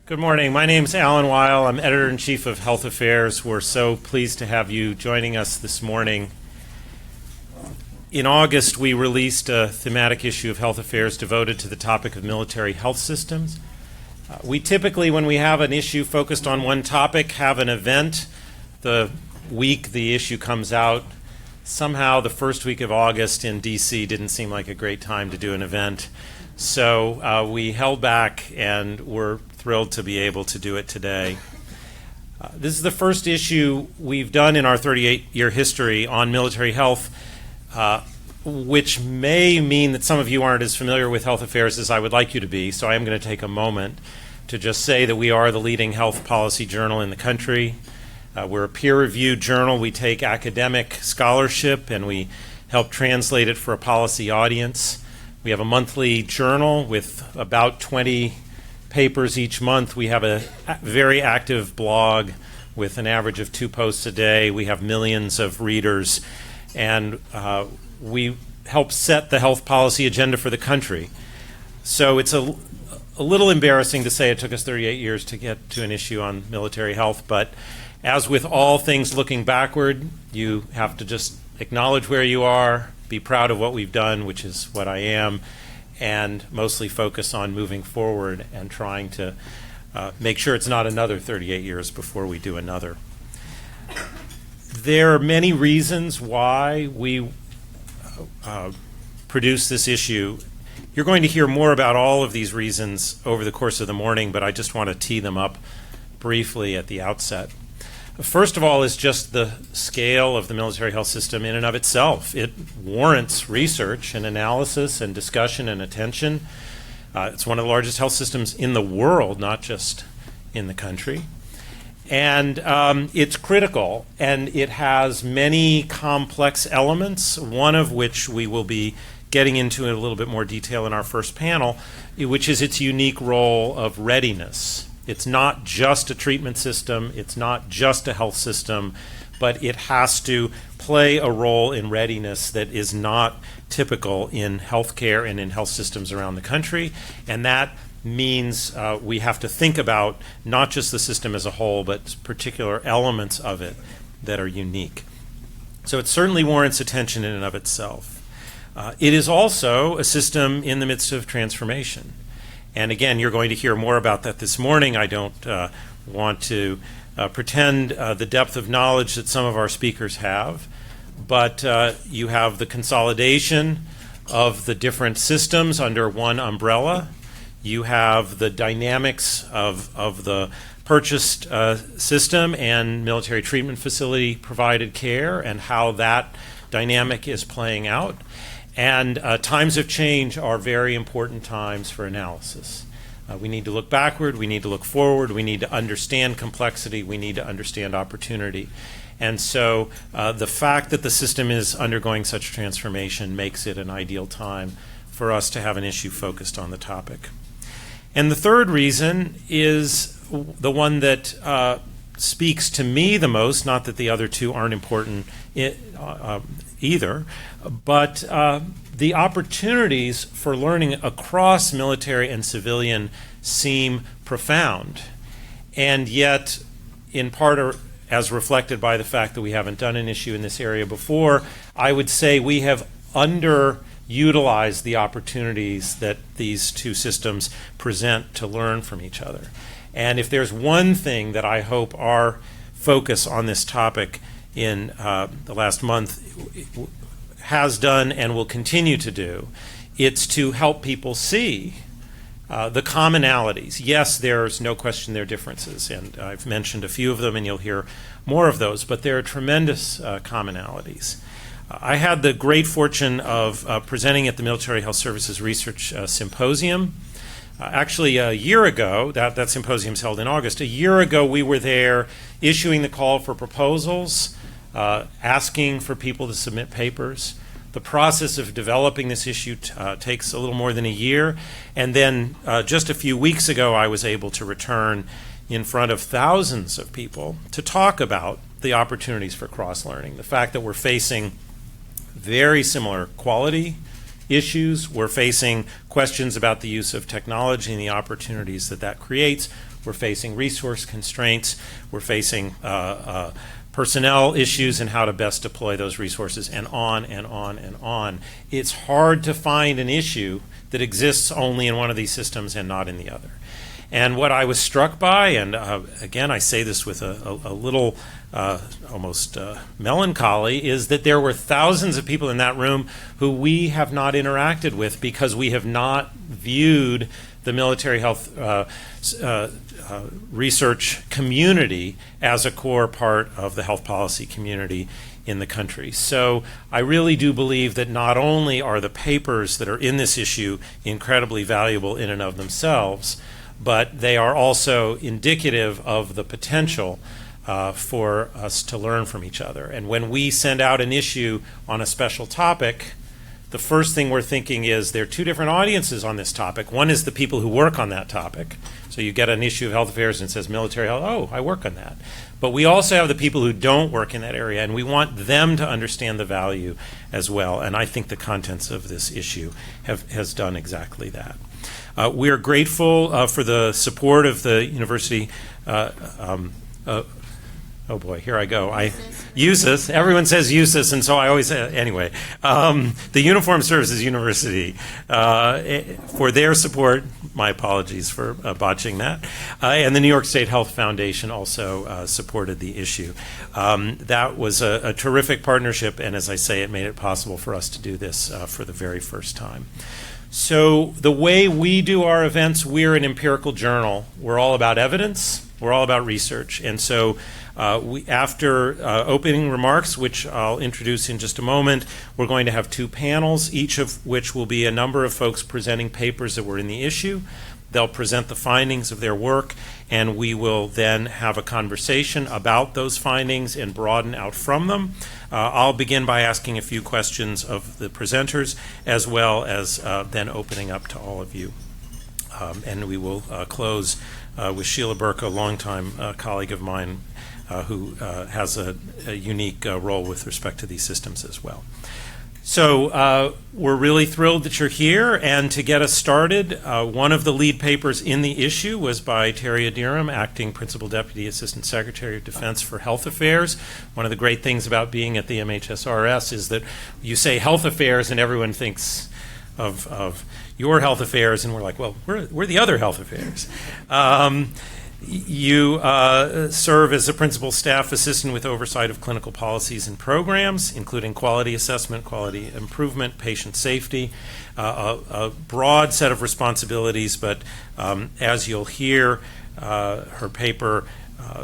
Good morning. My name is Alan Weil. I'm Editor-in-Chief of Health Affairs. We're so pleased to have you joining us this morning. In August, we released a thematic issue of Health Affairs devoted to the topic of military health systems. We typically, when we have an issue focused on one topic, have an event the week the issue comes out. Somehow, the first week of August in D.C. didn't seem like a great time to do an event. So we held back, and we're thrilled to be able to do it today. This is the first issue we've done in our 38-year history on military health, which may mean that some of you aren't as familiar with health affairs as I would like you to be. So I am going to take a moment to just say that we are the leading health policy journal in the country. We're a peer-reviewed journal. We take academic scholarship and we help translate it for a policy audience. We have a monthly journal with about 20 papers each month. We have a very active blog with an average of 2 posts a day. We have millions of readers, and we help set the health policy agenda for the country. So it's a little embarrassing to say it took us 38 years to get to an issue on military health, but as with all things looking backward, you have to just acknowledge where you are, be proud of what we've done, which is what I am, and mostly focus on moving forward and trying to make sure it's not another 38 years before we do another. There are many reasons why we produce this issue. You're going to hear more about all of these reasons over the course of the morning, but I just want to tee them up briefly at the outset. First of all is just the scale of the military health system in and of itself. It warrants research and analysis and discussion and attention. It's one of the largest health systems in the world, not just in the country. And it's critical, and it has many complex elements, one of which we will be getting into in a little bit more detail in our first panel, which is its unique role of readiness. It's not just a treatment system, it's not just a health system, but it has to play a role in readiness that is not typical in healthcare and in health systems around the country. And that means we have to think about not just the system as a whole, but particular elements of it that are unique. So it certainly warrants attention in and of itself. It is also a system in the midst of transformation. And again, you're going to hear more about that this morning. I don't want to pretend the depth of knowledge that some of our speakers have, but you have the consolidation of the different systems under one umbrella. You have the dynamics of the purchased system and military treatment facility provided care and how that dynamic is playing out. And times of change are very important times for analysis. We need to look backward, we need to look forward, we need to understand complexity, we need to understand opportunity. And so the fact that the system is undergoing such transformation makes it an ideal time for us to have an issue focused on the topic. And the third reason is the one that speaks to me the most, not that the other two aren't important either, but the opportunities for learning across military and civilian seem profound. And yet, in part, as reflected by the fact that we haven't done an issue in this area before, I would say we have underutilized the opportunities that these two systems present to learn from each other. And if there's one thing that I hope our focus on this topic in the last month has done and will continue to do, it's to help people see the commonalities. Yes, there's no question there are differences, and I've mentioned a few of them, and you'll hear more of those, but there are tremendous commonalities. I had the great fortune of presenting at the Military Health Services Research Symposium. Actually, a year ago, that symposium's held in August, a year ago we were there issuing the call for proposals, asking for people to submit papers. The process of developing this issue takes a little more than a year. And then just a few weeks ago, I was able to return in front of thousands of people to talk about the opportunities for cross-learning, the fact that we're facing very similar quality issues. We're facing questions about the use of technology and the opportunities that that creates. we're facing resource constraints, we're facing personnel issues and how to best deploy those resources, and on and on and on. It's hard to find an issue that exists only in one of these systems and not in the other. And what I was struck by, and again, I say this with a little almost melancholy, is that there were thousands of people in that room who we have not interacted with because we have not viewed the military health research community as a core part of the health policy community in the country. So I really do believe that not only are the papers that are in this issue incredibly valuable in and of themselves, but they are also indicative of the potential for us to learn from each other. And when we send out an issue on a special topic, the first thing we're thinking is there are two different audiences on this topic. One is the people who work on that topic. So you get an issue of health affairs and it says military health, oh, I work on that. But we also have the people who don't work in that area, and we want them to understand the value as well. And I think the contents of this issue has done exactly that. We are grateful for the support of the university. Oh boy, here I go. USIS. Everyone says USIS, and so I always anyway. The Uniformed Services University for their support. My apologies for botching that. And the New York State Health Foundation also supported the issue. That was a terrific partnership, and as I say, it made it possible for us to do this for the very first time. So the way we do our events, we're an empirical journal. We're all about evidence. We're all about research. And so after opening remarks, which I'll introduce in just a moment, we're going to have two panels, each of which will be a number of folks presenting papers that were in the issue. They'll present the findings of their work, and we will then have a conversation about those findings and broaden out from them. I'll begin by asking a few questions of the presenters, as well as then opening up to all of you. And we will close with Sheila Burke, a longtime colleague of mine who has a unique role with respect to these systems as well. So we're really thrilled that you're here, and to get us started, one of the lead papers in the issue was by Terry Adirim, Acting Principal Deputy Assistant Secretary of Defense for Health Affairs. One of the great things about being at the MHSRS is that you say health affairs and everyone thinks of your health affairs, and we're like, well, we're the other health affairs. You serve as a principal staff assistant with oversight of clinical policies and programs, including quality assessment, quality improvement, patient safety, a broad set of responsibilities, but as you'll hear, her paper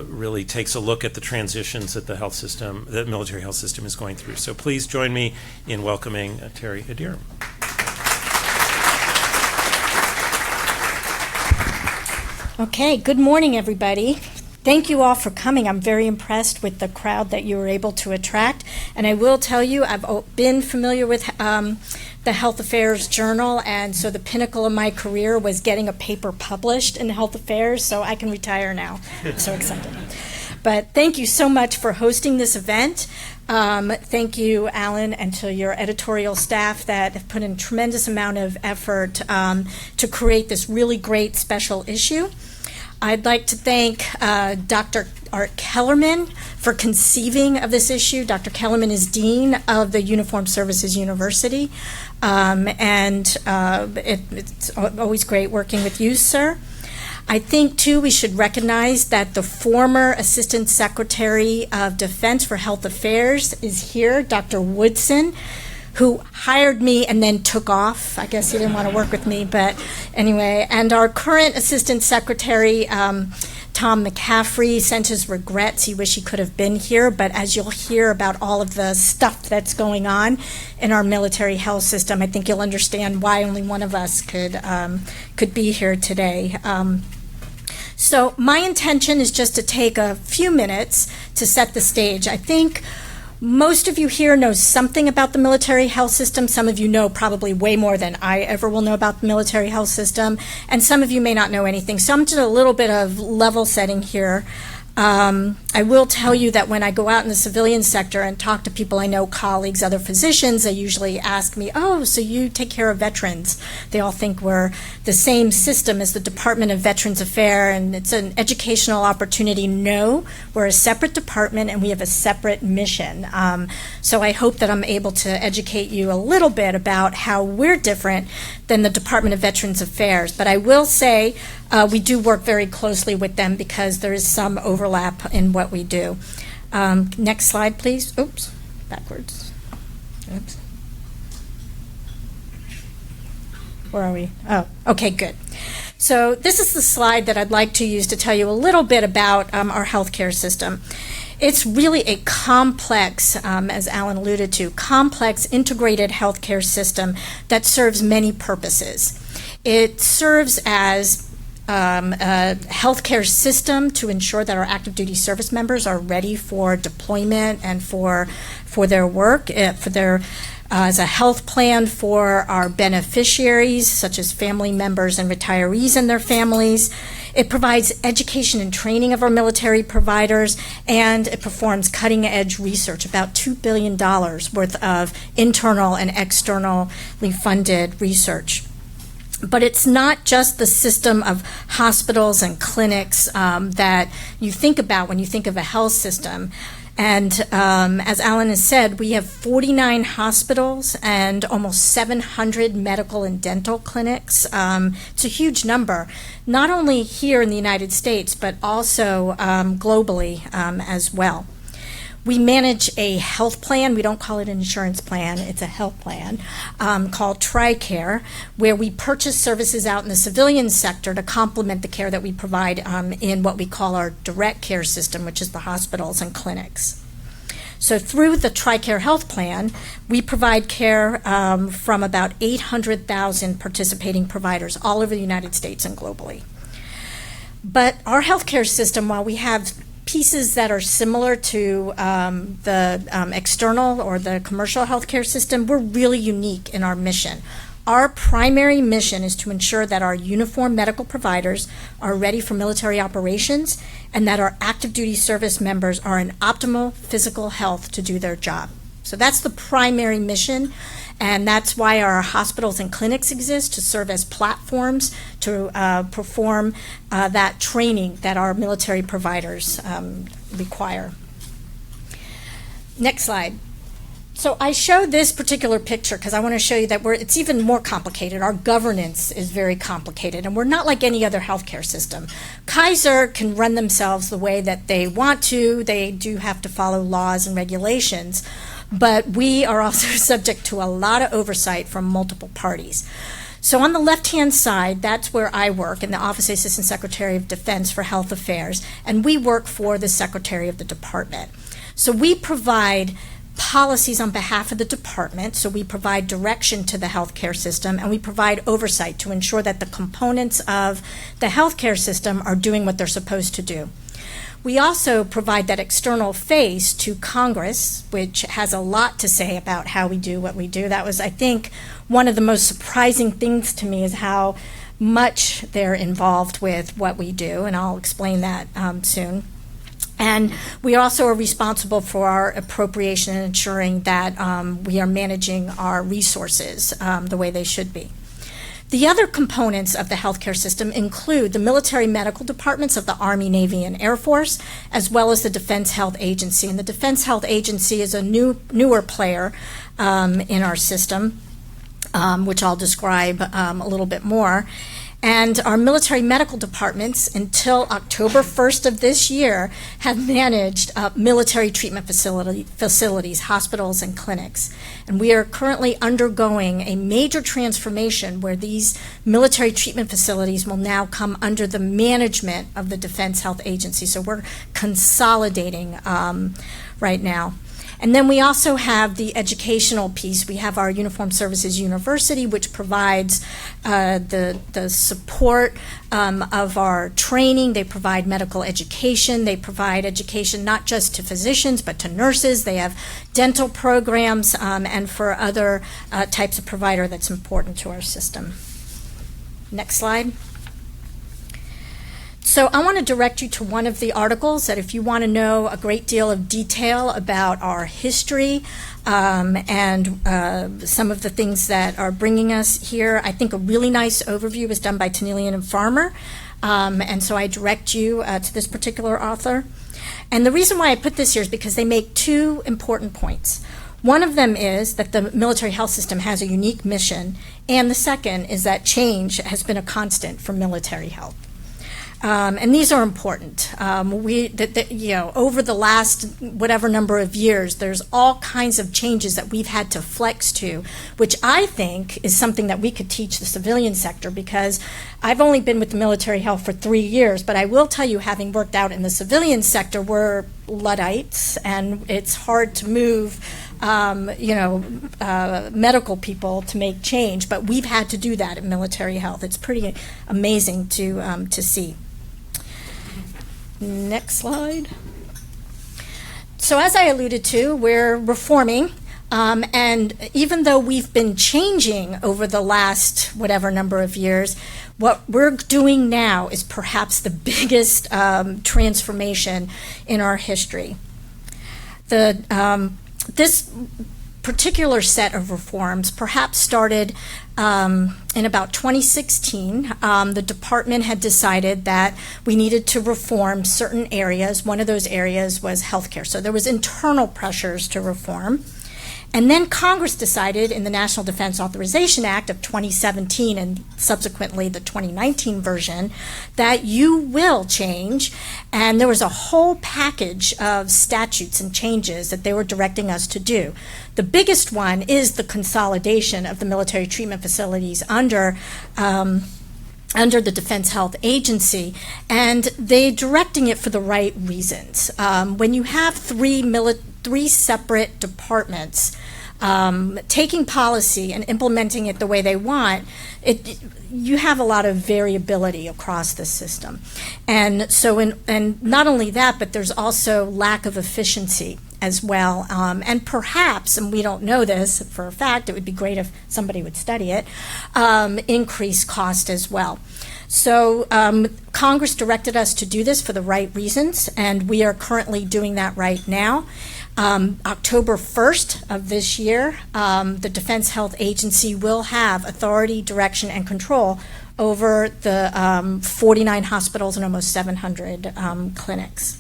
really takes a look at the transitions that the health system, the military health system is going through. So please join me in welcoming Terry Adirim. Okay, good morning, everybody. Thank you all for coming. I'm very impressed with the crowd that you were able to attract. And I will tell you, I've been familiar with the Health Affairs Journal, and so the pinnacle of my career was getting a paper published in Health Affairs, so I can retire now. I'm so excited. But thank you so much for hosting this event. Thank you, Alan, and to your editorial staff that have put in a tremendous amount of effort to create this really great special issue. I'd like to thank Dr. Art Kellerman for conceiving of this issue. Dr. Kellerman is Dean of the Uniformed Services University, and it's always great working with you, sir. I think, too, we should recognize that the former Assistant Secretary of Defense for Health Affairs is here, Dr. Woodson, who hired me and then took off. I guess he didn't want to work with me, but anyway. And our current Assistant Secretary, Tom McCaffrey, sent his regrets. He wished he could have been here, but as you'll hear about all of the stuff that's going on in our military health system, I think you'll understand why only one of us could be here today. So my intention is just to take a few minutes to set the stage. I think most of you here know something about the military health system. Some of you know probably way more than I ever will know about the military health system, and some of you may not know anything. So I'm just a little bit of level setting here. I will tell you that when I go out in the civilian sector and talk to people I know, colleagues, other physicians, they usually ask me, oh, so you take care of veterans. They all think we're the same system as the Department of Veterans Affairs, and it's an educational opportunity. No, we're a separate department and we have a separate mission. So I hope that I'm able to educate you a little bit about how we're different than the Department of Veterans Affairs. But I will say we do work very closely with them because there is some overlap in what we do. Next slide, please. Oops, backwards. Oops. Where are we? Oh, okay, good. So this is the slide that I'd like to use to tell you a little bit about our healthcare system. It's really a complex, as Alan alluded to, complex integrated healthcare system that serves many purposes. It serves as a healthcare system to ensure that our active duty service members are ready for deployment and for their work, as a health plan for our beneficiaries, such as family members and retirees and their families. It provides education and training of our military providers, and it performs cutting-edge research, about $2 billion worth of internal and externally funded research. But it's not just the system of hospitals and clinics that you think about when you think of a health system. And as Alan has said, we have 49 hospitals and almost 700 medical and dental clinics. It's a huge number, not only here in the United States, but also globally as well. We manage a health plan. We don't call it an insurance plan. It's a health plan called TRICARE, where we purchase services out in the civilian sector to complement the care that we provide in what we call our direct care system, which is the hospitals and clinics. So through the TRICARE health plan, we provide care from about 800,000 participating providers all over the United States and globally. But our healthcare system, while we have pieces that are similar to the external or the commercial healthcare system, we're really unique in our mission. Our primary mission is to ensure that our uniformed medical providers are ready for military operations and that our active duty service members are in optimal physical health to do their job. So that's the primary mission, and that's why our hospitals and clinics exist, to serve as platforms to perform that training that our military providers require. Next slide. So I show this particular picture because I want to show you that it's even more complicated. Our governance is very complicated, and we're not like any other healthcare system. Kaiser can run themselves the way that they want to. They do have to follow laws and regulations, but we are also subject to a lot of oversight from multiple parties. So on the left-hand side, that's where I work in the Office of Assistant Secretary of Defense for Health Affairs, and we work for the Secretary of the Department. So we provide policies on behalf of the department, so we provide direction to the healthcare system, and we provide oversight to ensure that the components of the healthcare system are doing what they're supposed to do. We also provide that external face to Congress, which has a lot to say about how we do what we do. That was, I think, one of the most surprising things to me is how much they're involved with what we do, and I'll explain that soon. And we also are responsible for our appropriation and ensuring that we are managing our resources the way they should be. The other components of the healthcare system include the military medical departments of the Army, Navy, and Air Force, as well as the Defense Health Agency. And the Defense Health Agency is a newer player in our system, which I'll describe a little bit more. And our military medical departments, until October 1st of this year, have managed military treatment facilities, hospitals, and clinics. And we are currently undergoing a major transformation where these military treatment facilities will now come under the management of the Defense Health Agency. So we're consolidating right now. And then we also have the educational piece. We have our Uniformed Services University, which provides the support of our training. They provide medical education. They provide education not just to physicians, but to nurses. They have dental programs and for other types of provider that's important to our system. Next slide. So I want to direct you to one of the articles that if you want to know a great deal of detail about our history and some of the things that are bringing us here, I think a really nice overview was done by Tennelian and Farmer. And so I direct you to this particular author. And the reason why I put this here is because they make two important points. One of them is that the military health system has a unique mission, and the second is that change has been a constant for military health. And these are important. Over the last whatever number of years, there's all kinds of changes that we've had to flex to, which I think is something that we could teach the civilian sector, because I've only been with the military health for 3 years, but I will tell you, having worked out in the civilian sector, we're Luddites, and it's hard to move medical people to make change, but we've had to do that in military health. It's pretty amazing to see. Next slide. So as I alluded to, we're reforming, and even though we've been changing over the last whatever number of years, what we're doing now is perhaps the biggest transformation in our history. This particular set of reforms perhaps started in about 2016. The department had decided that we needed to reform certain areas. One of those areas was healthcare. So there was internal pressures to reform. And then Congress decided in the National Defense Authorization Act of 2017 and subsequently the 2019 version that you will change. And there was a whole package of statutes and changes that they were directing us to do. The biggest one is the consolidation of the military treatment facilities under the Defense Health Agency, and they're directing it for the right reasons. When you have three separate departments taking policy and implementing it the way they want, you have a lot of variability across the system. And so, and not only that, but there's also lack of efficiency as well, and perhaps, and we don't know this for a fact, it would be great if somebody would study it, increased cost as well. So Congress directed us to do this for the right reasons, and we are currently doing that right now. October 1st of this year, the Defense Health Agency will have authority, direction, and control over the 49 hospitals and almost 700 clinics.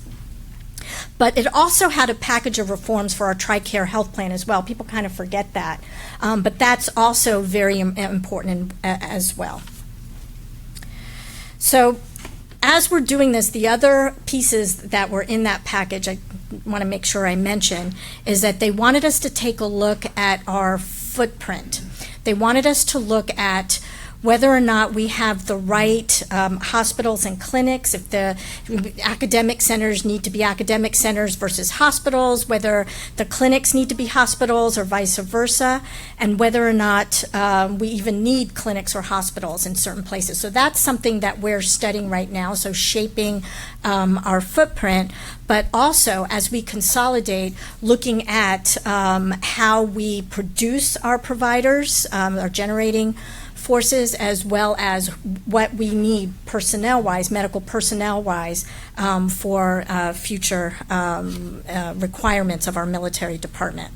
But it also had a package of reforms for our TRICARE health plan as well. People kind of forget that. But that's also very important as well. So as we're doing this, the other pieces that were in that package, I want to make sure I mention, is that they wanted us to take a look at our footprint. They wanted us to look at whether or not we have the right hospitals and clinics, if the academic centers need to be academic centers versus hospitals, whether the clinics need to be hospitals or vice versa, and whether or not we even need clinics or hospitals in certain places. So that's something that we're studying right now, so shaping our footprint, but also as we consolidate, looking at how we produce our providers, our generating forces, as well as what we need personnel-wise, medical personnel-wise, for future requirements of our military department.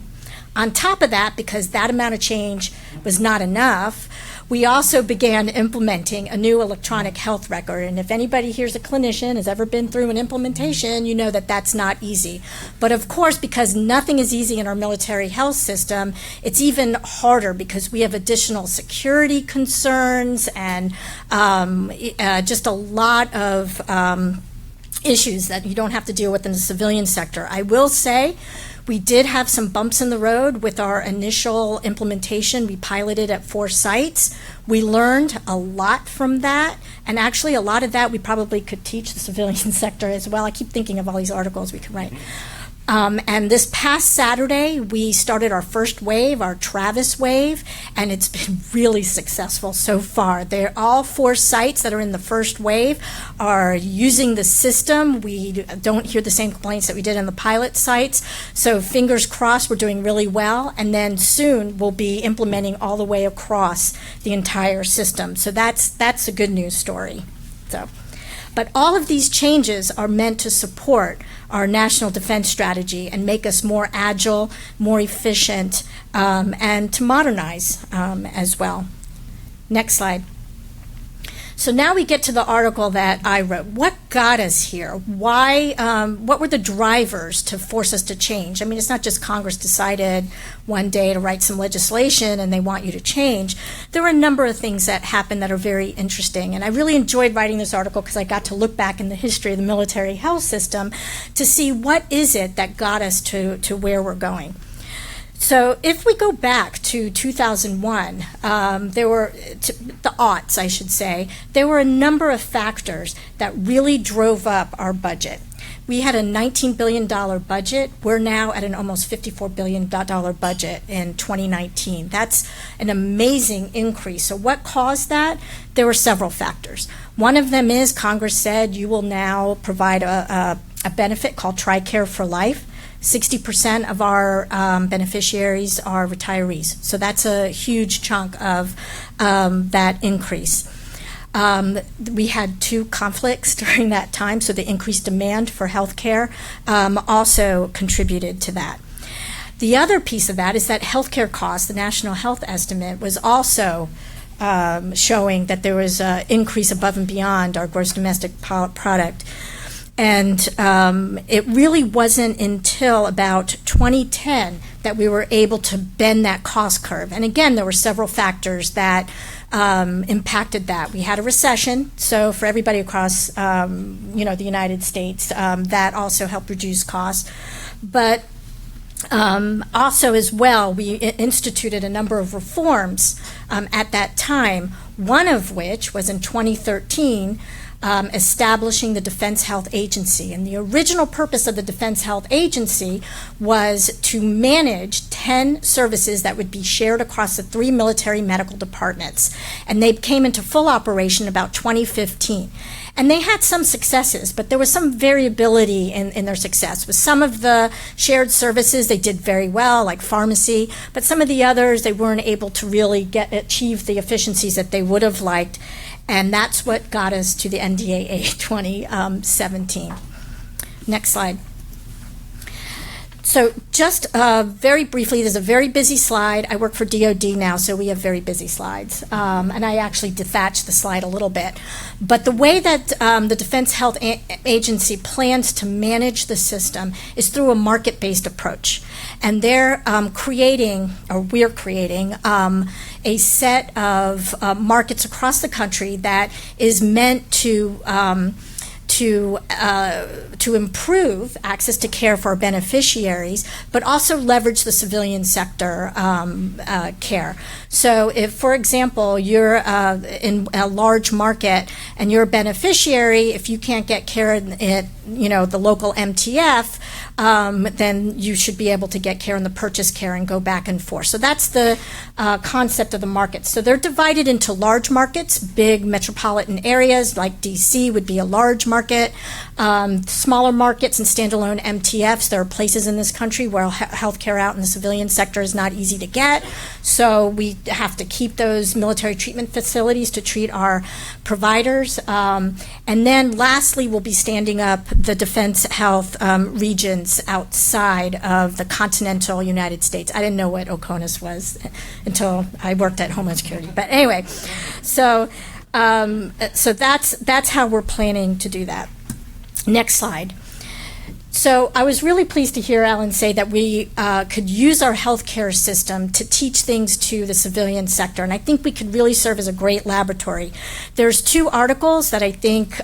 On top of that, because that amount of change was not enough, we also began implementing a new electronic health record. And if anybody here's a clinician, has ever been through an implementation, you know that that's not easy. But of course, because nothing is easy in our military health system, it's even harder because we have additional security concerns and just a lot of issues that you don't have to deal with in the civilian sector. I will say, we did have some bumps in the road with our initial implementation. We piloted at 4 sites. We learned a lot from that, and actually a lot of that we probably could teach the civilian sector as well. I keep thinking of all these articles we could write. And this past Saturday, we started our first wave, our Travis wave, and it's been really successful so far. They're all 4 sites that are in the first wave are using the system. We don't hear the same complaints that we did in the pilot sites. So fingers crossed, we're doing really well. And then soon we'll be implementing all the way across the entire system. So that's a good news story. So. But all of these changes are meant to support our national defense strategy and make us more agile, more efficient, and to modernize as well. Next slide. So now we get to the article that I wrote. What got us here? Why? What were the drivers to force us to change? I mean, it's not just Congress decided one day to write some legislation and they want you to change. There were a number of things that happened that are very interesting. And I really enjoyed writing this article because I got to look back in the history of the military health system to see what is it that got us to where we're going. So if we go back to 2001, there were, the aughts, I should say, there were a number of factors that really drove up our budget. We had a $19 billion budget. We're now at an almost $54 billion budget in 2019. That's an amazing increase. So what caused that? There were several factors. One of them is Congress said you will now provide a benefit called TRICARE for life. 60% of our beneficiaries are retirees. So that's a huge chunk of that increase. We had two conflicts during that time, so the increased demand for health care also contributed to that. The other piece of that is that healthcare costs, the national health estimate, was also showing that there was an increase above and beyond our gross domestic product. And it really wasn't until about 2010 that we were able to bend that cost curve. And again, there were several factors that impacted that. We had a recession, so for everybody across the United States, that also helped reduce costs. But also as well, we instituted a number of reforms at that time, one of which was in 2013, establishing the Defense Health Agency. And the original purpose of the Defense Health Agency was to manage 10 services that would be shared across the 3 military medical departments. And they came into full operation about 2015. And they had some successes, but there was some variability in their success. With some of the shared services, they did very well, like pharmacy, but some of the others, they weren't able to really achieve the efficiencies that they would have liked. And that's what got us to the NDAA 2017. Next slide. So just very briefly, there's a very busy slide. I work for DOD now, so we have very busy slides. And I actually detached the slide a little bit. But the way that the Defense Health Agency plans to manage the system is through a market-based approach. And they're we're creating, a set of markets across the country that is meant to improve access to care for our beneficiaries, but also leverage the civilian sector care. So if, for example, you're in a large market and you're a beneficiary, if you can't get care at the local MTF, then you should be able to get care in the purchase care and go back and forth. So that's the concept of the markets. So they're divided into large markets. Big metropolitan areas like DC would be a large market. Smaller markets and standalone MTFs, there are places in this country where healthcare out in the civilian sector is not easy to get. So we have to keep those military treatment facilities to treat our providers. And then lastly, we'll be standing up the defense health regions outside of the continental United States. I didn't know what OCONUS was until I worked at Homeland Security. But anyway, so that's how we're planning to do that. Next slide. So I was really pleased to hear Alan say that we could use our healthcare system to teach things to the civilian sector, and I think we could really serve as a great laboratory. There's 2 articles that I think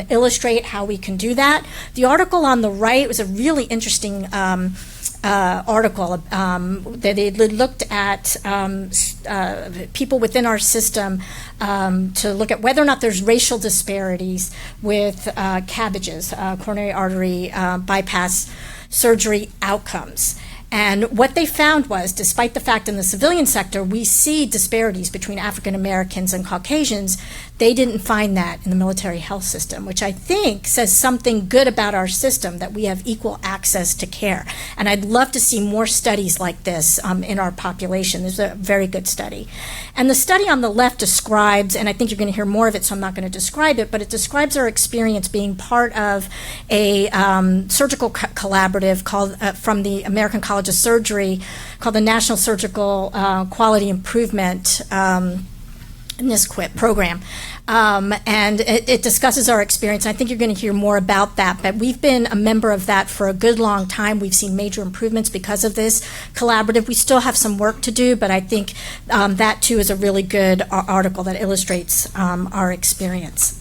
illustrate how we can do that. The article on the right was a really interesting article that they looked at people within our system to look at whether or not there's racial disparities with CABGs, coronary artery bypass surgery outcomes. And what they found was, despite the fact in the civilian sector we see disparities between African Americans and Caucasians, They didn't find that in the military health system, which I think says something good about our system, that we have equal access to care. And I'd love to see more studies like this in our population. There's a very good study. And the study on the left describes, and I think you're going to hear more of it, so I'm not going to describe it, but it describes our experience being part of a surgical collaborative called from the American College of Surgery, called the National Surgical Quality Improvement NSQIP program. And it discusses our experience. I think you're going to hear more about that, but we've been a member of that for a good long time. We've seen major improvements because of this collaborative. We still have some work to do, but I think that too is a really good article that illustrates our experience.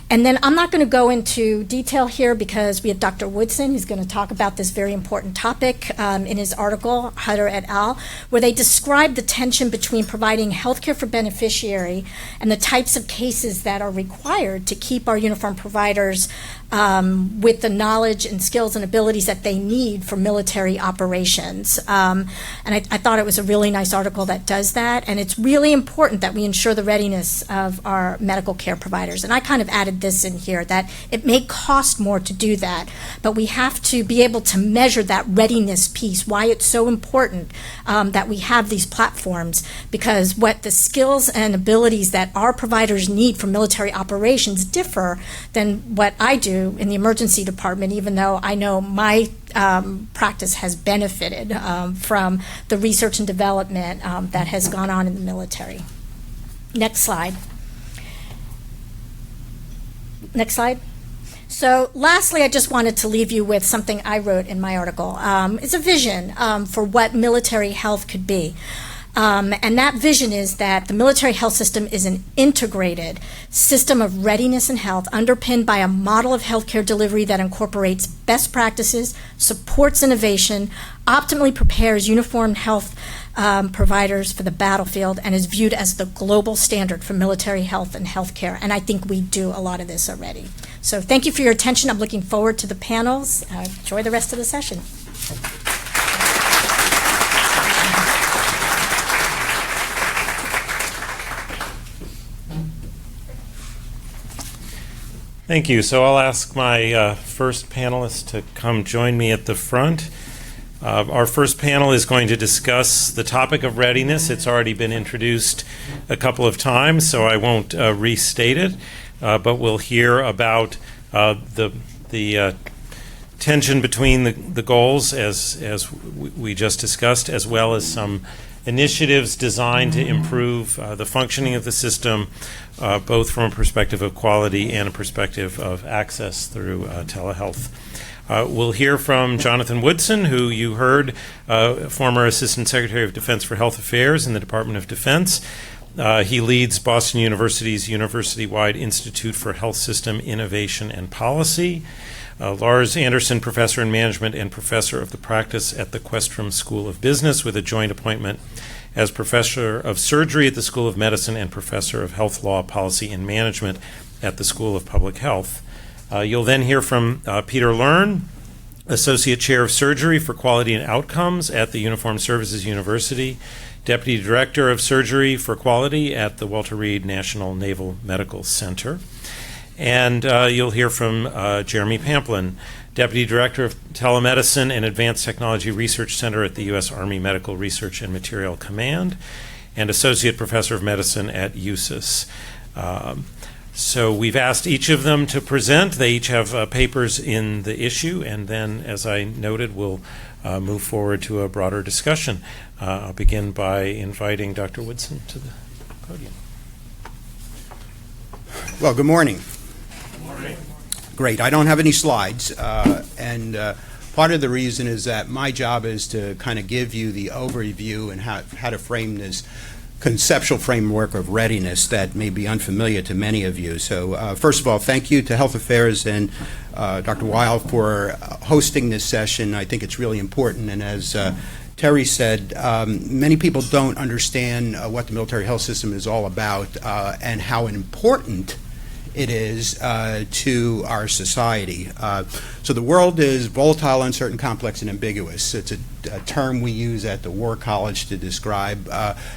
And then I'm not going to go into detail here because we have Dr. Woodson, who's going to talk about this very important topic in his article, Hutter et al., where they describe the tension between providing healthcare for beneficiary and the types of cases that are required to keep our uniformed providers with the knowledge and skills and abilities that they need for military operations. And I thought it was a really nice article that does that, and it's really important that we ensure the readiness of our medical care providers. And I kind of added this in here, that it may cost more to do that, but we have to be able to measure that readiness piece, why it's so important that we have these platforms, because what the skills and abilities that our providers need for military operations differ than what I do in the emergency department, even though I know my practice has benefited from the research and development that has gone on in the military. Next slide. Next slide. So lastly, I just wanted to leave you with something I wrote in my article. It's a vision for what military health could be. And that vision is that the military health system is an integrated system of readiness and health underpinned by a model of healthcare delivery that incorporates best practices, supports innovation, optimally prepares uniformed health providers for the battlefield, and is viewed as the global standard for military health and healthcare. And I think we do a lot of this already. So thank you for your attention. I'm looking forward to the panels. Enjoy the rest of the session. Thank you. So I'll ask my first panelist to come join me at the front. Our first panel is going to discuss the topic of readiness. It's already been introduced a couple of times, so I won't restate it, but we'll hear about the tension between the goals, as we just discussed, as well as some initiatives designed to improve the functioning of the system, both from a perspective of quality and a perspective of access through telehealth. We'll hear from Jonathan Woodson, who you heard, former Assistant Secretary of Defense for Health Affairs in the Department of Defense. He leads Boston University's university-wide Institute for Health System Innovation and Policy. Lars Anderson, Professor in Management and Professor of the Practice at the Questrom School of Business, with a joint appointment as Professor of Surgery at the School of Medicine and Professor of Health Law, Policy, and Management at the School of Public Health. You'll then hear from Peter Learn, Associate Chair of Surgery for Quality and Outcomes at the Uniformed Services University, Deputy Director of Surgery for Quality at the Walter Reed National Naval Medical Center. And you'll hear from Jeremy Pamplin, Deputy Director of Telemedicine and Advanced Technology Research Center at the U.S. Army Medical Research and Material Command, and Associate Professor of Medicine at USIS. So we've asked each of them to present. They each have papers in the issue, and then, as I noted, we'll move forward to a broader discussion. I'll begin by inviting Dr. Woodson to the podium. Well, good morning. Great. I don't have any slides, and part of the reason is that my job is to kind of give you the overview and how to frame this conceptual framework of readiness that may be unfamiliar to many of you. So first of all, thank you to Health Affairs and Dr. Weil for hosting this session. I think it's really important, and as Terry said, many people don't understand what the military health system is all about and how important it is to our society. So the world is volatile, uncertain, complex, and ambiguous. It's a a term we use at the War College to describe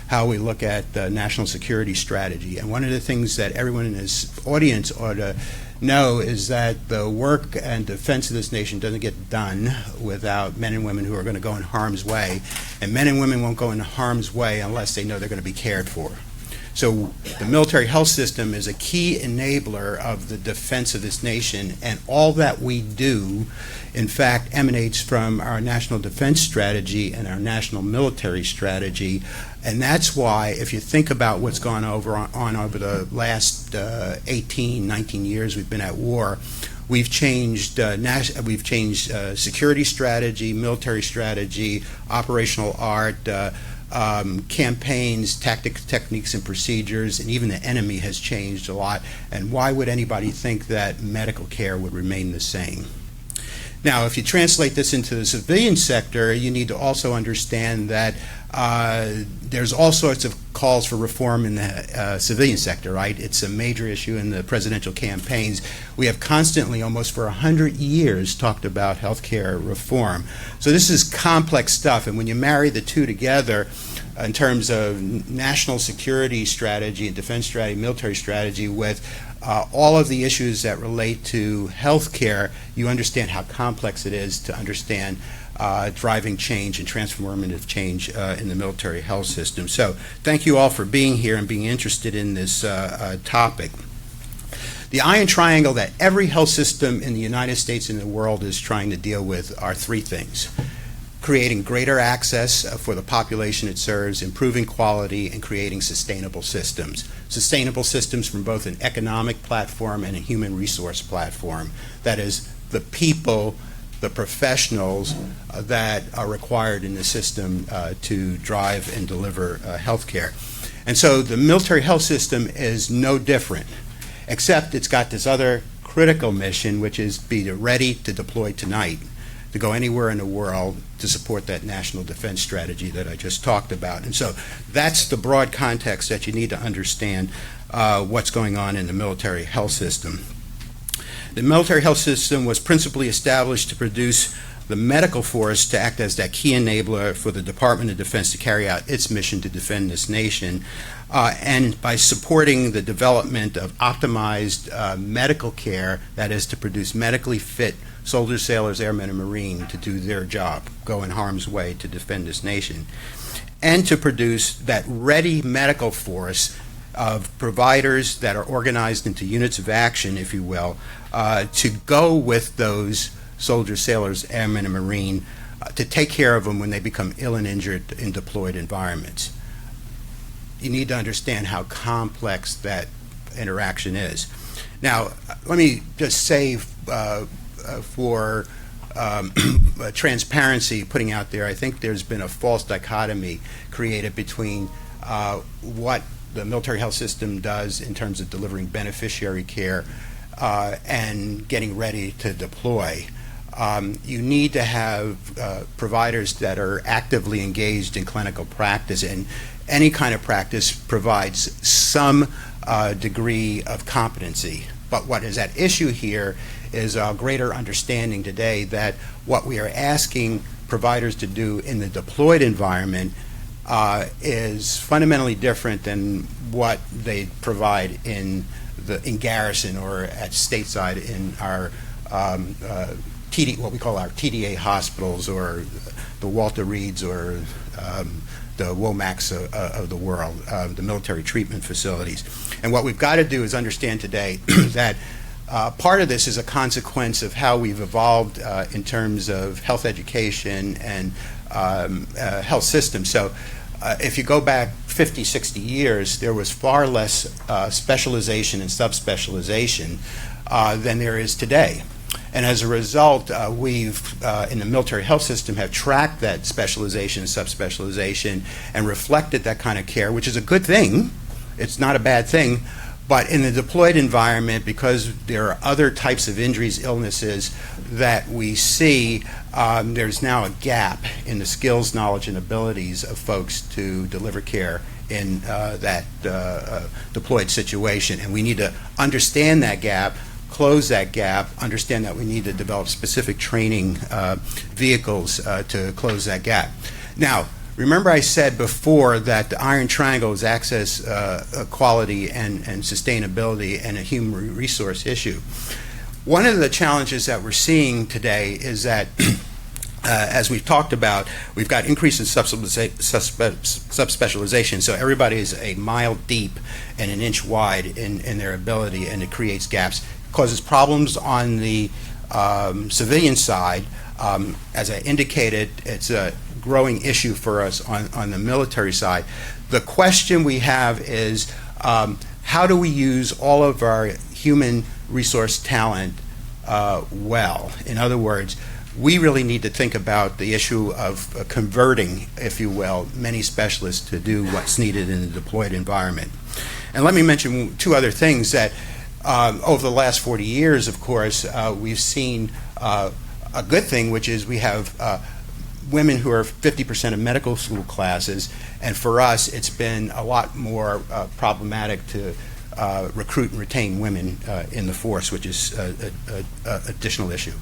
how we look at the national security strategy. And one of the things that everyone in this audience ought to know is that the work and defense of this nation doesn't get done without men and women who are going to go in harm's way. And men and women won't go in harm's way unless they know they're going to be cared for. So the military health system is a key enabler of the defense of this nation, and all that we do, in fact, emanates from our national defense strategy and our national military strategy. And that's why, if you think about what's gone on over the last 18, 19 years we've been at war, we've changed security strategy, military strategy, operational art, campaigns, tactics, techniques, and procedures, and even the enemy has changed a lot. And why would anybody think that medical care would remain the same? Now, if you translate this into the civilian sector, you need to also understand that there's all sorts of calls for reform in the civilian sector, right? It's a major issue in the presidential campaigns. We have constantly, almost for 100 years, talked about healthcare reform. So this is complex stuff, and when you marry the two together, in terms of national security strategy and defense strategy, military strategy, with all of the issues that relate to health care, you understand how complex it is to understand driving change and transformative change in the military health system. So thank you all for being here and being interested in this topic. The iron triangle that every health system in the United States and the world is trying to deal with are three things: creating greater access for the population it serves, improving quality, and creating sustainable systems. Sustainable systems from both an economic platform and a human resource platform. That is, the people, the professionals that are required in the system to drive and deliver health care. And so the military health system is no different, except it's got this other critical mission, which is be ready to deploy tonight, to go anywhere in the world to support that national defense strategy that I just talked about. And so that's the broad context that you need to understand what's going on in the military health system. The military health system was principally established to produce the medical force to act as that key enabler for the Department of Defense to carry out its mission to defend this nation, and by supporting the development of optimized medical care, that is, to produce medically fit soldiers, sailors, airmen, and Marine to do their job, go in harm's way to defend this nation, and to produce that ready medical force of providers that are organized into units of action, if you will, to go with those soldiers, sailors, airmen, and Marine to take care of them when they become ill and injured in deployed environments. You need to understand how complex that interaction is. Now, let me just say for transparency, putting out there, I think there's been a false dichotomy created between what the military health system does in terms of delivering beneficiary care and getting ready to deploy. You need to have providers that are actively engaged in clinical practice, and any kind of practice provides some degree of competency. But what is at issue here is a greater understanding today that what we are asking providers to do in the deployed environment is fundamentally different than what they provide in garrison or at stateside in our what we call our TDA hospitals, or the Walter Reeds, or the WOMACs of the world, the military treatment facilities. And what we've got to do is understand today that part of this is a consequence of how we've evolved in terms of health education and health systems. So if you go back 50, 60 years, there was far less specialization and subspecialization than there is today. And as a result, we've, in the military health system, have tracked that specialization and subspecialization and reflected that kind of care, which is a good thing. It's not a bad thing. But in the deployed environment, because there are other types of injuries, illnesses that we see, there's now a gap in the skills, knowledge, and abilities of folks to deliver care in that deployed situation. And we need to understand that gap, close that gap, understand that we need to develop specific training vehicles to close that gap. Now, remember I said before that the iron triangle is access, quality, and sustainability, and a human resource issue. One of the challenges that we're seeing today is that as we've talked about, we've got increase in subspecialization, so everybody is a mile deep and an inch wide in their ability, and it creates gaps. It causes problems on the civilian side. As I indicated, it's a growing issue for us on the military side. The question we have is, how do we use all of our human resource talent well? In other words, we really need to think about the issue of converting, if you will, many specialists to do what's needed in the deployed environment. And let me mention two other things that over the last 40 years, of course, we've seen a good thing, which is we have women who are 50% of medical school classes, and for us, it's been a lot more problematic to recruit and retain women in the force, which is an additional issue.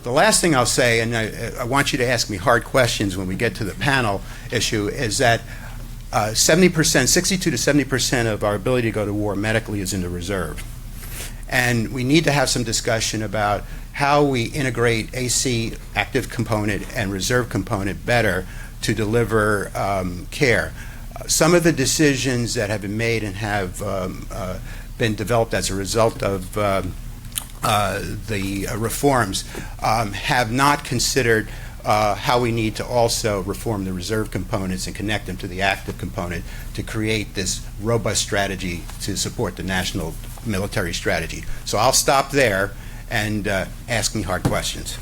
The last thing I'll say, and I want you to ask me hard questions when we get to the panel issue, is that 62 to 70% of our ability to go to war medically is in the reserve. And we need to have some discussion about how we integrate AC, active component, and reserve component better to deliver care. Some of the decisions that have been made and have been developed as a result of the reforms have not considered how we need to also reform the reserve components and connect them to the active component to create this robust strategy to support the national military strategy. So I'll stop there and ask me hard questions.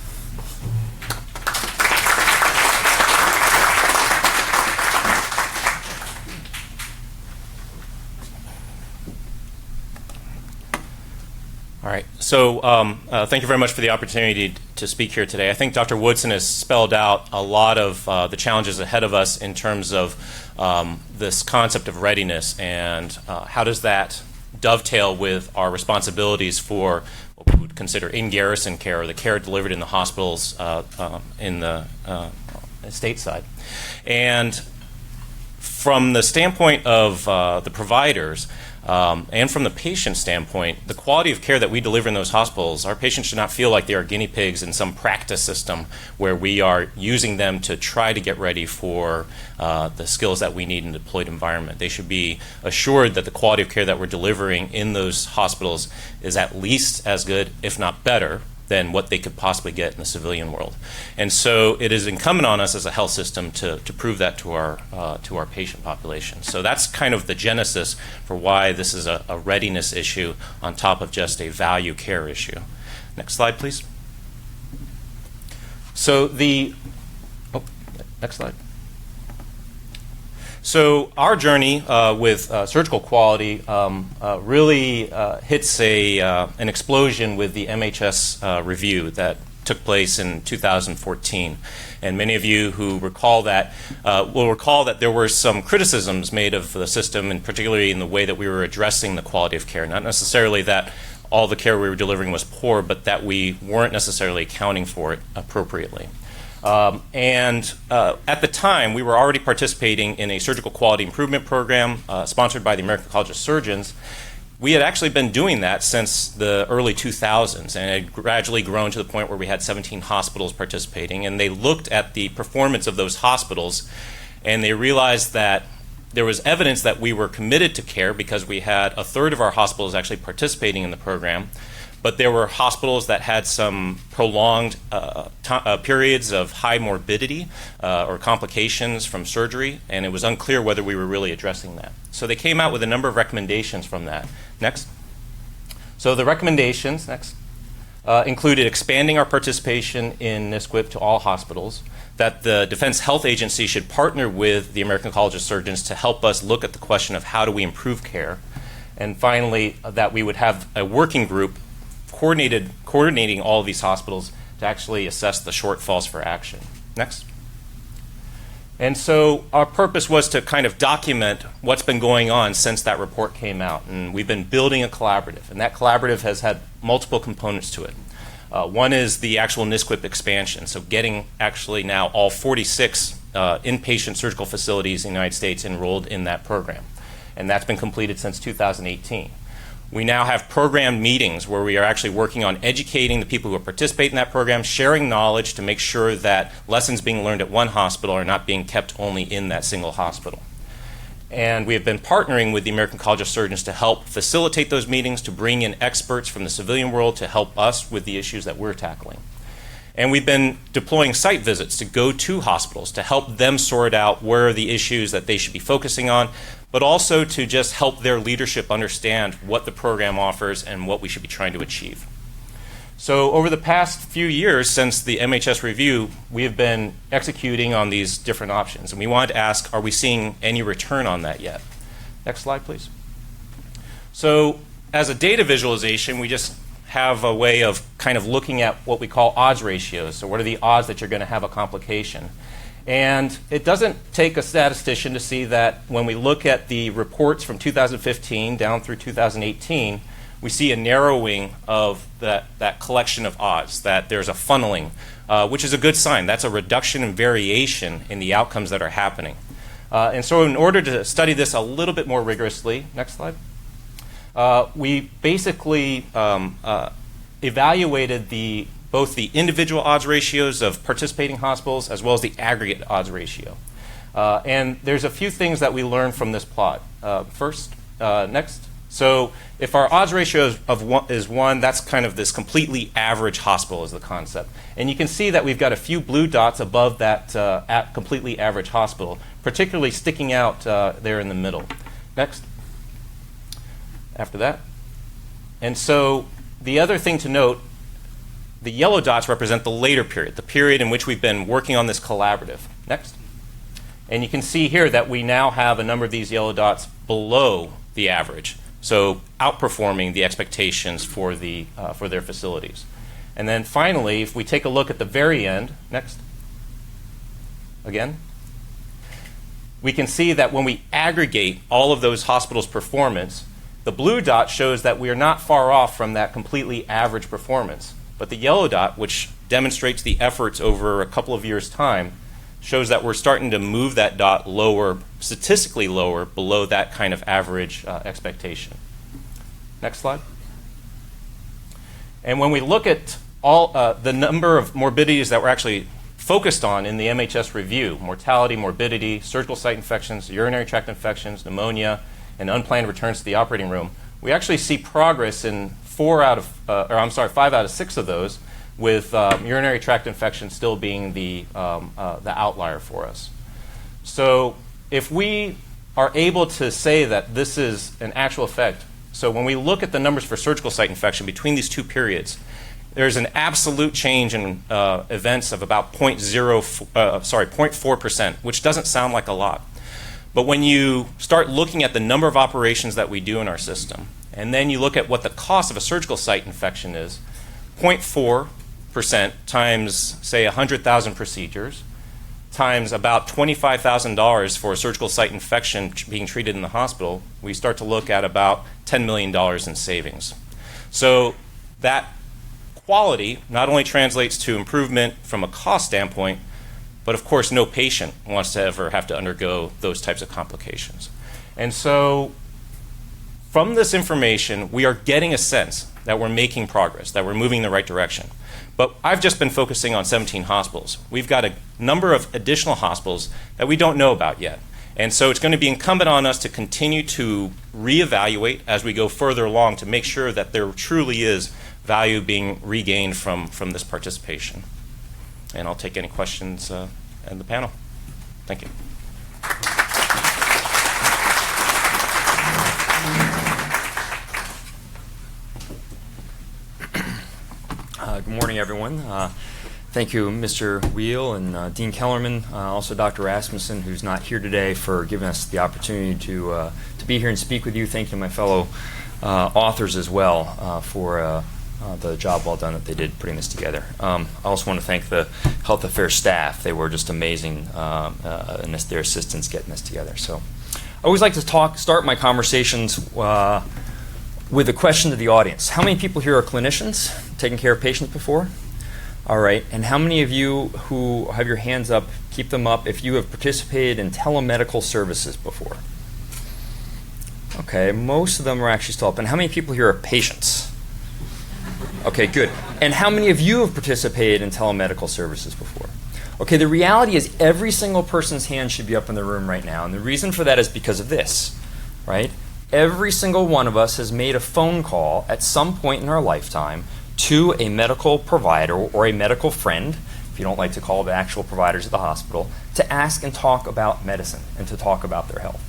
All right. So thank you very much for the opportunity to speak here today. I think Dr. Woodson has spelled out a lot of the challenges ahead of us in terms of this concept of readiness and how does that dovetail with our responsibilities for what we would consider in-garrison care, or the care delivered in the hospitals in the stateside. And from the standpoint of the providers, and from the patient standpoint, the quality of care that we deliver in those hospitals, our patients should not feel like they are guinea pigs in some practice system where we are using them to try to get ready for the skills that we need in a deployed environment. They should be assured that the quality of care that we're delivering in those hospitals is at least as good, if not better, than what they could possibly get in the civilian world. And so it is incumbent on us as a health system to prove that to our patient population. So that's kind of the genesis for why this is a readiness issue on top of just a value care issue. Next slide, please. So next slide. So our journey with surgical quality really hits an explosion with the MHS review that took place in 2014. And many of you who recall that will recall that there were some criticisms made of the system, and particularly in the way that we were addressing the quality of care. Not necessarily that all the care we were delivering was poor, but that we weren't necessarily accounting for it appropriately. At the time, we were already participating in a surgical quality improvement program sponsored by the American College of Surgeons. We had actually been doing that since the early 2000s, and it had gradually grown to the point where we had 17 hospitals participating, and they looked at the performance of those hospitals, and they realized that there was evidence that we were committed to care because we had a third of our hospitals actually participating in the program. But there were hospitals that had some prolonged periods of high morbidity or complications from surgery, and it was unclear whether we were really addressing that. So they came out with a number of recommendations from that. Next. So the recommendations, next, included expanding our participation in NSQIP to all hospitals, that the Defense Health Agency should partner with the American College of Surgeons to help us look at the question of how do we improve care, and finally, that we would have a working group coordinating all of these hospitals to actually assess the shortfalls for action. Next. And so our purpose was to kind of document what's been going on since that report came out. And we've been building a collaborative, and that collaborative has had multiple components to it. One is the actual NISQIP expansion, so getting actually now all 46 inpatient surgical facilities in the United States enrolled in that program. And that's been completed since 2018. We now have programmed meetings where we are actually working on educating the people who participate in that program, sharing knowledge to make sure that lessons being learned at one hospital are not being kept only in that single hospital. And we have been partnering with the American College of Surgeons to help facilitate those meetings, to bring in experts from the civilian world to help us with the issues that we're tackling. And we've been deploying site visits to go to hospitals to help them sort out where are the issues that they should be focusing on, but also to just help their leadership understand what the program offers and what we should be trying to achieve. So over the past few years since the MHS review, we have been executing on these different options. And we wanted to ask, are we seeing any return on that yet? Next slide, please. So as a data visualization, we just have a way of kind of looking at what we call odds ratios. So what are the odds that you're going to have a complication? And it doesn't take a statistician to see that when we look at the reports from 2015 down through 2018, we see a narrowing of that collection of odds, that there's a funneling, which is a good sign. That's a reduction in variation in the outcomes that are happening. And so in order to study this a little bit more rigorously, next slide, we basically evaluated both the individual odds ratios of participating hospitals as well as the aggregate odds ratio. And there's a few things that we learned from this plot. First, next. So if our odds ratio is 1, that's kind of this completely average hospital is the concept. And you can see that we've got a few blue dots above that completely average hospital, particularly sticking out there in the middle. Next. After that. And so the other thing to note, the yellow dots represent the later period, the period in which we've been working on this collaborative. Next. And you can see here that we now have a number of these yellow dots below the average, so outperforming the expectations for their facilities. And then finally, if we take a look at the very end, next, again, we can see that when we aggregate all of those hospitals' performance, the blue dot shows that we are not far off from that completely average performance. But the yellow dot, which demonstrates the efforts over a couple of years' time, shows that we're starting to move that dot lower, statistically lower, below that kind of average expectation. Next slide. And when we look at all the number of morbidities that we're actually focused on in the MHS review, mortality, morbidity, surgical site infections, urinary tract infections, pneumonia, and unplanned returns to the operating room, we actually see progress in 5 out of 6 of those, with urinary tract infection still being the outlier for us. So if we are able to say that this is an actual effect, so when we look at the numbers for surgical site infection between these two periods, there's an absolute change in events of about 0.4%, which doesn't sound like a lot. But when you start looking at the number of operations that we do in our system, and then you look at what the cost of a surgical site infection is, 0.4% times, say, 100,000 procedures, times about $25,000 for a surgical site infection being treated in the hospital, we start to look at about $10 million in savings. So that quality not only translates to improvement from a cost standpoint, but of course no patient wants to ever have to undergo those types of complications. And so from this information, we are getting a sense that we're making progress, that we're moving in the right direction. But I've just been focusing on 17 hospitals. We've got a number of additional hospitals that we don't know about yet. And so it's going to be incumbent on us to continue to reevaluate as we go further along to make sure that there truly is value being regained from this participation. And I'll take any questions in the panel. Thank you. Good morning, everyone. Thank you, Mr. Weil and Dean Kellerman, also Dr. Rasmussen, who's not here today, for giving us the opportunity to be here and speak with you. Thank you to my fellow authors as well for the job well done that they did putting this together. I also want to thank the health affairs staff. They were just amazing in their assistance getting this together. So I always like to start my conversations with a question to the audience. How many people here are clinicians, taking care of patients before? All right, and how many of you who have your hands up, keep them up, if you have participated in telemedical services before? Okay, most of them are actually still up. And how many people here are patients? Okay, good. And how many of you have participated in telemedical services before? Okay, the reality is every single person's hand should be up in the room right now. And the reason for that is because of this, right? Every single one of us has made a phone call at some point in our lifetime to a medical provider or a medical friend, if you don't like to call the actual providers at the hospital, to ask and talk about medicine and to talk about their health.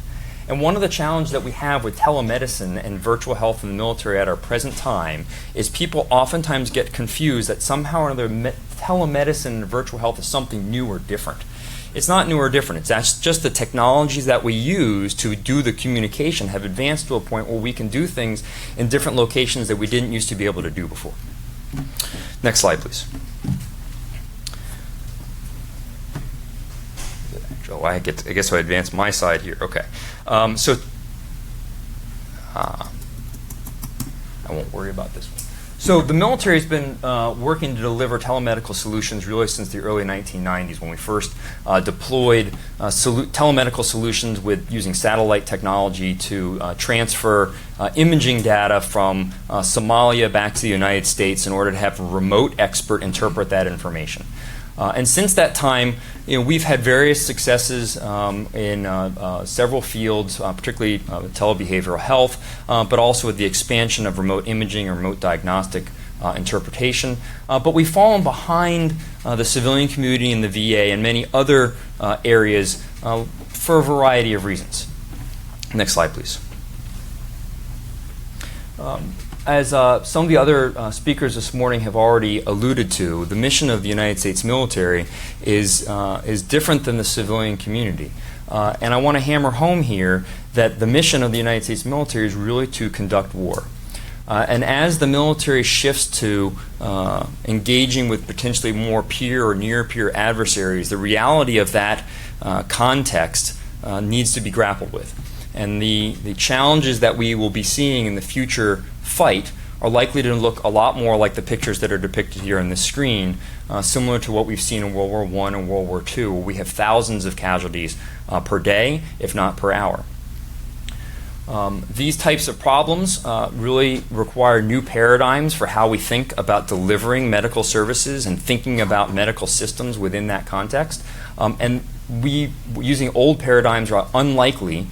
And one of the challenges that we have with telemedicine and virtual health in the military at our present time is people oftentimes get confused that somehow or another telemedicine and virtual health is something new or different. It's not new or different. It's just the technologies that we use to do the communication have advanced to a point where we can do things in different locations that we didn't used to be able to do before. Next slide, please. Oh, I guess I advance my side here. Okay. I won't worry about this one. So the military has been working to deliver telemedical solutions really since the early 1990s when we first deployed telemedical solutions with using satellite technology to transfer imaging data from Somalia back to the United States in order to have a remote expert interpret that information. And since that time, we've had various successes in several fields, particularly telebehavioral health, but also with the expansion of remote imaging or remote diagnostic interpretation. But we've fallen behind the civilian community and the VA and many other areas for a variety of reasons. Next slide, please. As some of the other speakers this morning have already alluded to, the mission of the United States military is different than the civilian community. And I want to hammer home here that the mission of the United States military is really to conduct war. And as the military shifts to engaging with potentially more peer or near-peer adversaries, the reality of that context needs to be grappled with. And the challenges that we will be seeing in the future fight are likely to look a lot more like the pictures that are depicted here on the screen, similar to what we've seen in World War I and World War II, where we have thousands of casualties per day, if not per hour. These types of problems really require new paradigms for how we think about delivering medical services and thinking about medical systems within that context. And using old paradigms are unlikely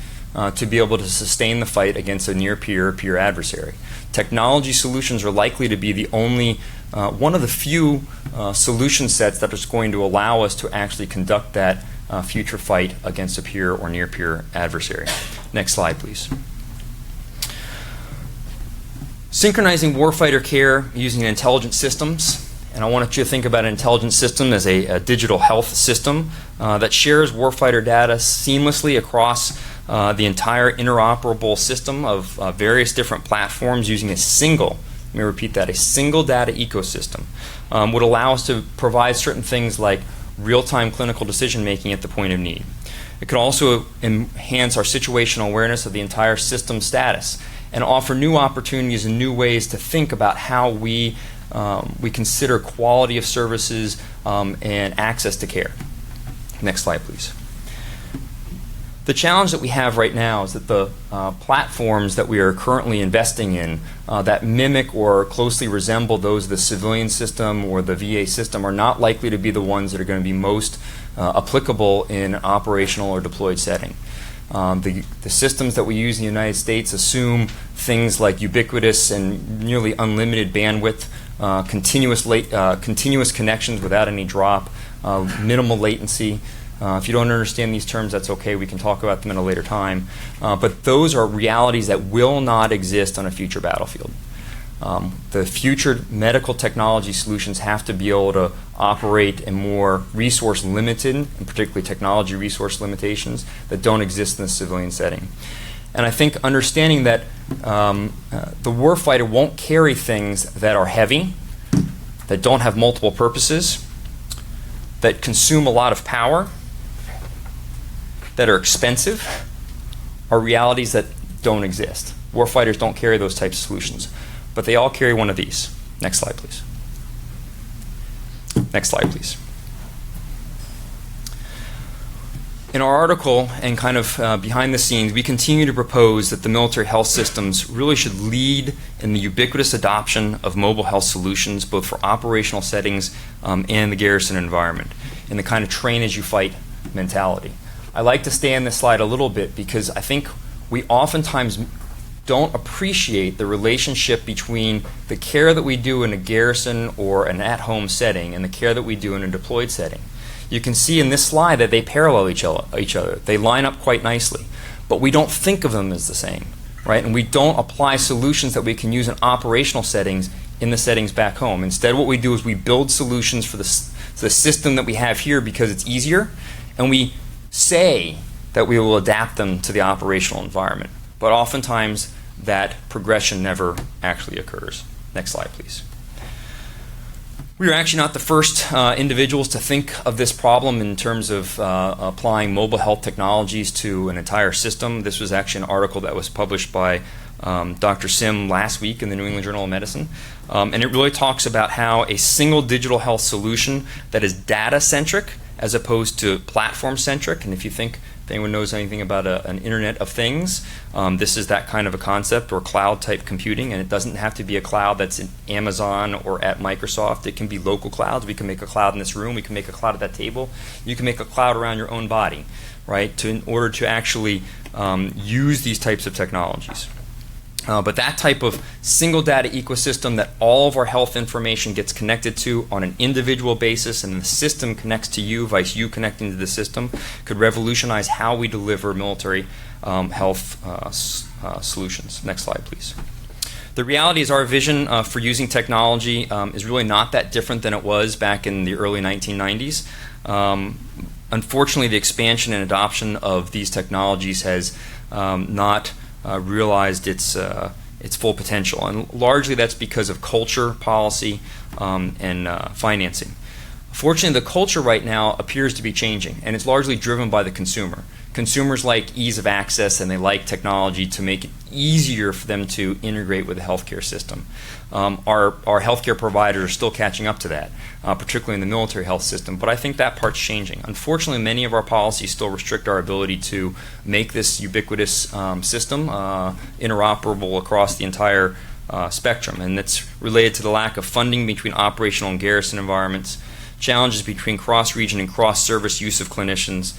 to be able to sustain the fight against a near-peer or peer adversary. Technology solutions are likely to be the only, one of the few solution sets that is going to allow us to actually conduct that future fight against a peer or near-peer adversary. Next slide, please. Synchronizing warfighter care using intelligent systems. And I want you to think about an intelligent system as a digital health system that shares warfighter data seamlessly across the entire interoperable system of various different platforms using a single, let me repeat that, a single data ecosystem would allow us to provide certain things like real-time clinical decision-making at the point of need. It could also enhance our situational awareness of the entire system status and offer new opportunities and new ways to think about how we consider quality of services and access to care. Next slide, please. The challenge that we have right now is that the platforms that we are currently investing in that mimic or closely resemble those of the civilian system or the VA system are not likely to be the ones that are going to be most applicable in an operational or deployed setting. The systems that we use in the United States assume things like ubiquitous and nearly unlimited bandwidth, continuous connections without any drop, minimal latency. If you don't understand these terms, that's okay. We can talk about them in a later time. But those are realities that will not exist on a future battlefield. The future medical technology solutions have to be able to operate in more resource-limited, and particularly technology resource limitations, that don't exist in the civilian setting. And I think understanding that the warfighter won't carry things that are heavy, that don't have multiple purposes, that consume a lot of power, that are expensive, are realities that don't exist. Warfighters don't carry those types of solutions, but they all carry one of these. Next slide, please. Next slide, please. In our article and kind of behind the scenes, we continue to propose that the military health systems really should lead in the ubiquitous adoption of mobile health solutions, both for operational settings and the garrison environment, in the kind of train as you fight mentality. I like to stay on this slide a little bit because I think we oftentimes don't appreciate the relationship between the care that we do in a garrison or an at-home setting and the care that we do in a deployed setting. You can see in this slide that they parallel each other. They line up quite nicely, but we don't think of them as the same, right? And we don't apply solutions that we can use in operational settings in the settings back home. Instead, what we do is we build solutions for the system that we have here because it's easier, and we say that we will adapt them to the operational environment. But oftentimes, that progression never actually occurs. Next slide, please. We are actually not the first individuals to think of this problem in terms of applying mobile health technologies to an entire system. This was actually an article that was published by Dr. Sim last week in the New England Journal of Medicine. And it really talks about how a single digital health solution that is data-centric as opposed to platform-centric, and if anyone knows anything about an Internet of Things, this is that kind of a concept, or cloud-type computing, and it doesn't have to be a cloud that's in Amazon or at Microsoft. It can be local clouds. We can make a cloud in this room. We can make a cloud at that table. You can make a cloud around your own body, right, in order to actually use these types of technologies. But that type of single data ecosystem that all of our health information gets connected to on an individual basis, and the system connects to you, vice you connecting to the system, could revolutionize how we deliver military health solutions. Next slide, please. The reality is our vision for using technology is really not that different than it was back in the early 1990s. Unfortunately, the expansion and adoption of these technologies has not realized its full potential, and largely that's because of culture, policy, and financing. Fortunately, the culture right now appears to be changing, and it's largely driven by the consumer. Consumers like ease of access, and they like technology to make it easier for them to integrate with the healthcare system. Our healthcare providers are still catching up to that, particularly in the military health system, but I think that part's changing. Unfortunately, many of our policies still restrict our ability to make this ubiquitous system interoperable across the entire spectrum, and that's related to the lack of funding between operational and garrison environments, challenges between cross-region and cross-service use of clinicians,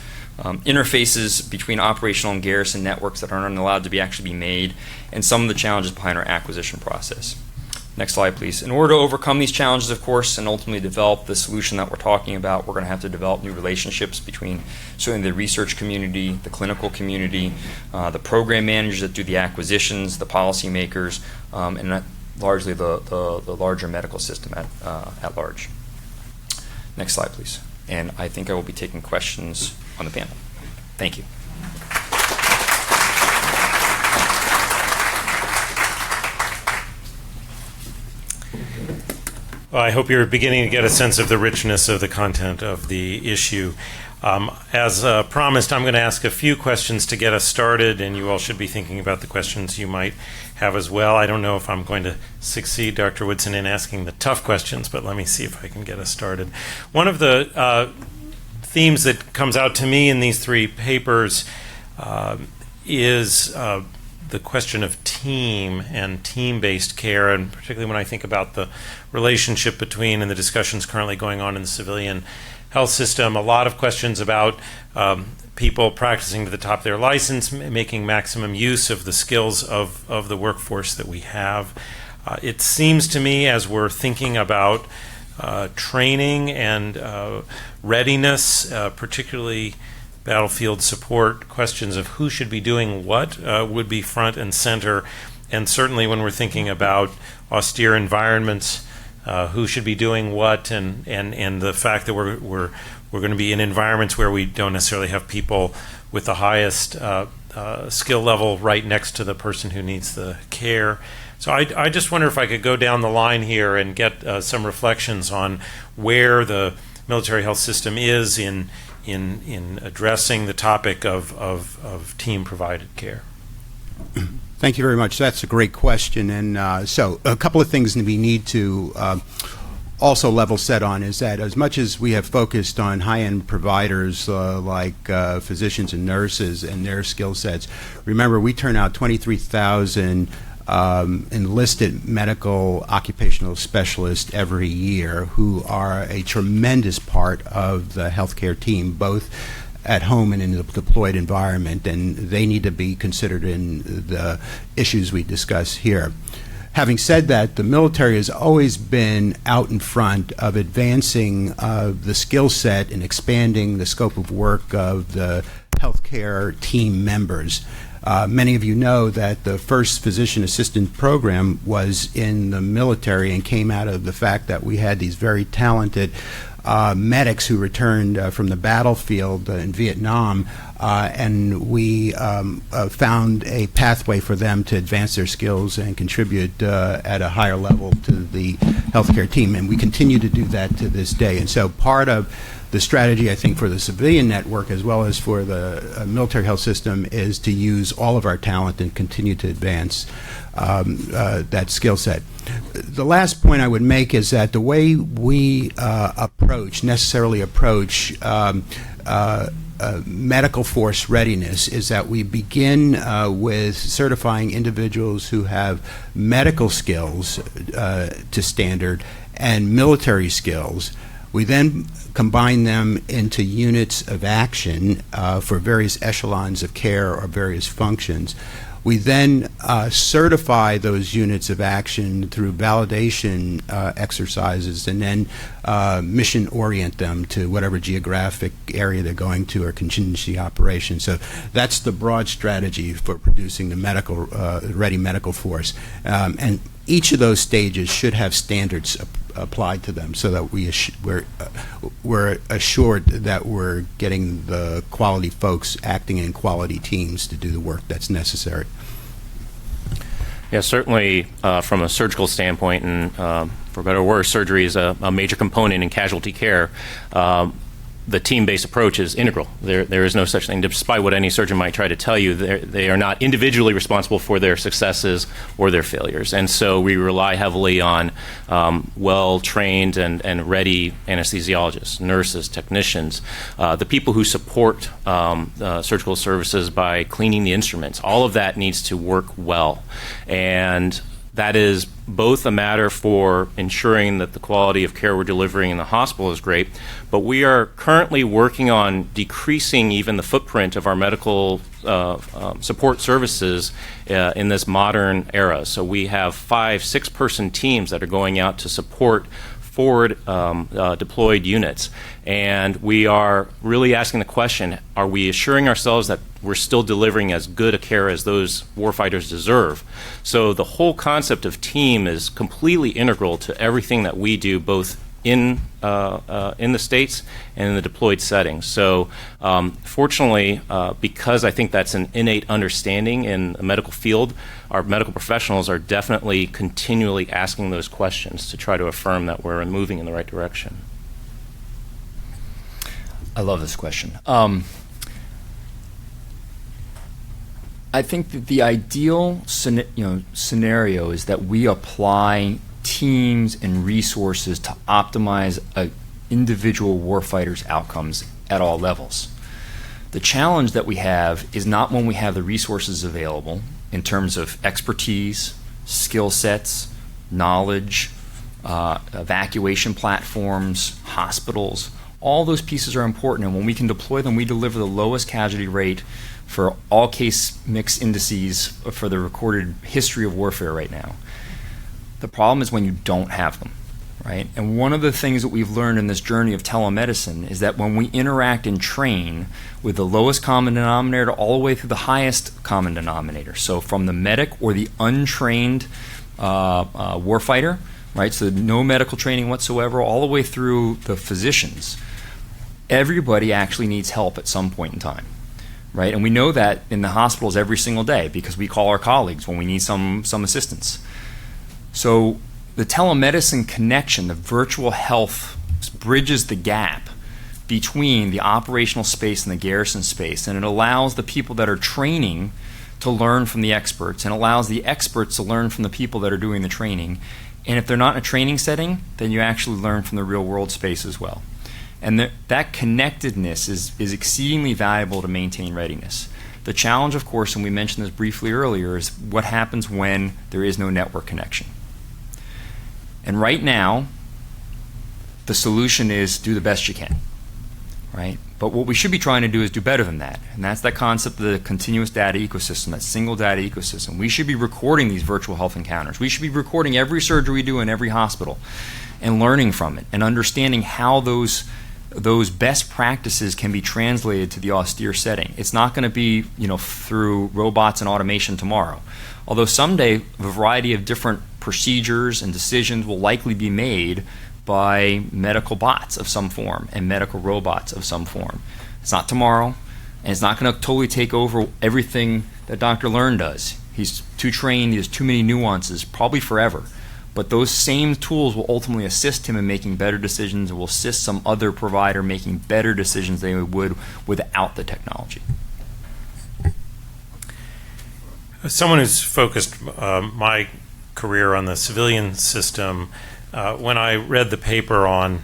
interfaces between operational and garrison networks that aren't allowed to actually be made, and some of the challenges behind our acquisition process. Next slide, please. In order to overcome these challenges, of course, and ultimately develop the solution that we're talking about, we're going to have to develop new relationships between certainly the research community, the clinical community, the program managers that do the acquisitions, the policymakers, and largely the larger medical system at large. Next slide, please. And I think I will be taking questions on the panel. Thank you. Well, I hope you're beginning to get a sense of the richness of the content of the issue. As promised, I'm going to ask a few questions to get us started, and you all should be thinking about the questions you might have as well. I don't know if I'm going to succeed, Dr. Woodson, in asking the tough questions, but let me see if I can get us started. One of the themes that comes out to me in these three papers is the question of team and team-based care, and particularly when I think about the relationship between and the discussions currently going on in the civilian health system, a lot of questions about people practicing to the top of their license, making maximum use of the skills of the workforce that we have. It seems to me, as we're thinking about training and readiness, particularly battlefield support, questions of who should be doing what would be front and center. And certainly when we're thinking about austere environments, who should be doing what, and the fact that we're going to be in environments where we don't necessarily have people with the highest skill level right next to the person who needs the care. So I just wonder if I could go down the line here and get some reflections on where the military health system is in addressing the topic of team-provided care. Thank you very much. That's a great question. And so a couple of things we need to also level set on is that as much as we have focused on high-end providers like physicians and nurses and their skill sets, remember we turn out 23,000 enlisted medical occupational specialists every year who are a tremendous part of the healthcare team, both at home and in the deployed environment, and they need to be considered in the issues we discuss here. Having said that, the military has always been out in front of advancing the skill set and expanding the scope of work of the healthcare team members. Many of you know that the first physician assistant program was in the military and came out of the fact that we had these very talented medics who returned from the battlefield in Vietnam, and we found a pathway for them to advance their skills and contribute at a higher level to the healthcare team, and we continue to do that to this day. And so part of the strategy, I think, for the civilian network as well as for the military health system is to use all of our talent and continue to advance that skill set. The last point I would make is that the way we necessarily approach medical force readiness is that we begin with certifying individuals who have medical skills to standard and military skills. We then combine them into units of action for various echelons of care or various functions. We then certify those units of action through validation exercises and then mission orient them to whatever geographic area they're going to or contingency operations. So that's the broad strategy for producing the medical ready medical force. And each of those stages should have standards applied to them so that we're assured that we're getting the quality folks acting in quality teams to do the work that's necessary. Yeah, certainly from a surgical standpoint, and for better or worse, surgery is a major component in casualty care. The team-based approach is integral. There is no such thing, despite what any surgeon might try to tell you. They are not individually responsible for their successes or their failures. And so we rely heavily on well-trained and ready anesthesiologists, nurses, technicians, the people who support surgical services by cleaning the instruments. All of that needs to work well. And that is both a matter for ensuring that the quality of care we're delivering in the hospital is great, but we are currently working on decreasing even the footprint of our medical support services in this modern era. So we have 5-6-person teams that are going out to support forward deployed units. And we are really asking the question, are we assuring ourselves that we're still delivering as good a care as those warfighters deserve? So the whole concept of team is completely integral to everything that we do, both in the States and in the deployed setting. So fortunately, because I think that's an innate understanding in the medical field, our medical professionals are definitely continually asking those questions to try to affirm that we're moving in the right direction. I love this question. I think that the ideal scenario is that we apply teams and resources to optimize an individual warfighter's outcomes at all levels. The challenge that we have is not when we have the resources available in terms of expertise, skill sets, knowledge, evacuation platforms, hospitals. All those pieces are important, and when we can deploy them, we deliver the lowest casualty rate for all case mix indices for the recorded history of warfare right now. The problem is when you don't have them, right? And one of the things that we've learned in this journey of telemedicine is that when we interact and train with the lowest common denominator all the way through the highest common denominator, so from the medic or the untrained warfighter, right, so no medical training whatsoever, all the way through the physicians, everybody actually needs help at some point in time. right? And we know that in the hospitals every single day because we call our colleagues when we need some assistance. So the telemedicine connection, the virtual health, bridges the gap between the operational space and the garrison space, and it allows the people that are training to learn from the experts, and allows the experts to learn from the people that are doing the training. And if they're not in a training setting, then you actually learn from the real world space as well. And that connectedness is exceedingly valuable to maintain readiness. The challenge, of course, and we mentioned this briefly earlier, is what happens when there is no network connection. And right now, the solution is do the best you can, right? But what we should be trying to do is do better than that. And that's that concept of the continuous data ecosystem, that single data ecosystem. We should be recording these virtual health encounters. We should be recording every surgery we do in every hospital and learning from it and understanding how those best practices can be translated to the austere setting. It's not going to be, through robots and automation tomorrow. Although someday a variety of different procedures and decisions will likely be made by medical bots of some form and medical robots of some form. It's not tomorrow, and it's not going to totally take over everything that Dr. Learn does. He's too trained, he has too many nuances, probably forever. But those same tools will ultimately assist him in making better decisions and will assist some other provider making better decisions than they would without the technology. As someone who's focused my career on the civilian system, when I read the paper on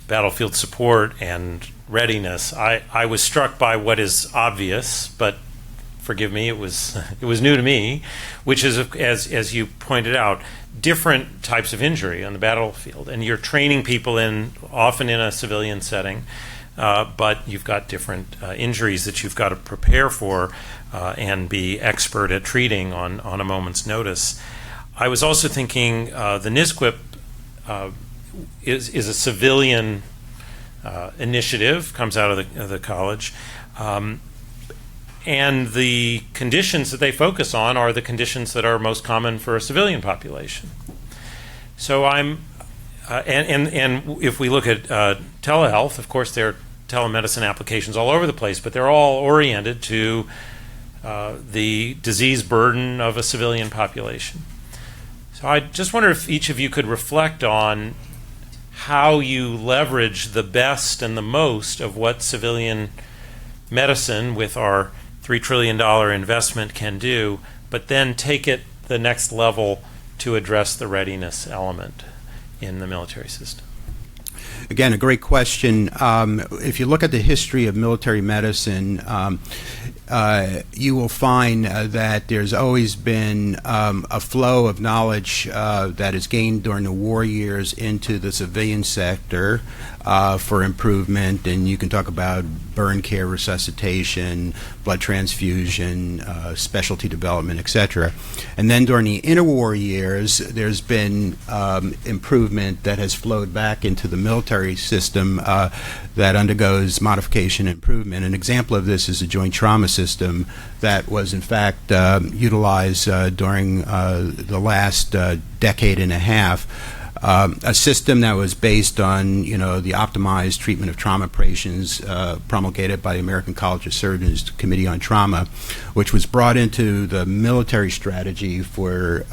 battlefield support and readiness, I was struck by what is obvious, but forgive me, it was new to me, which is, as you pointed out, different types of injury on the battlefield. And you're training people often in a civilian setting, but you've got different injuries that you've got to prepare for and be expert at treating on a moment's notice. I was also thinking the NISQIP is a civilian initiative, comes out of the college, and the conditions that they focus on are the conditions that are most common for a civilian population. So and if we look at telehealth, of course there are telemedicine applications all over the place, but they're all oriented to the disease burden of a civilian population. So I just wonder if each of you could reflect on how you leverage the best and the most of what civilian medicine with our $3 trillion investment can do, but then take it the next level to address the readiness element in the military system. Again, a great question. If you look at the history of military medicine, you will find that there's always been a flow of knowledge that is gained during the war years into the civilian sector for improvement. And you can talk about burn care, resuscitation, blood transfusion, specialty development, etc. And then during the interwar years, there's been improvement that has flowed back into the military system that undergoes modification and improvement. An example of this is the joint trauma system that was in fact utilized during the last decade and a half. A system that was based on, the optimized treatment of trauma patients promulgated by the American College of Surgeons Committee on Trauma, which was brought into the military strategy for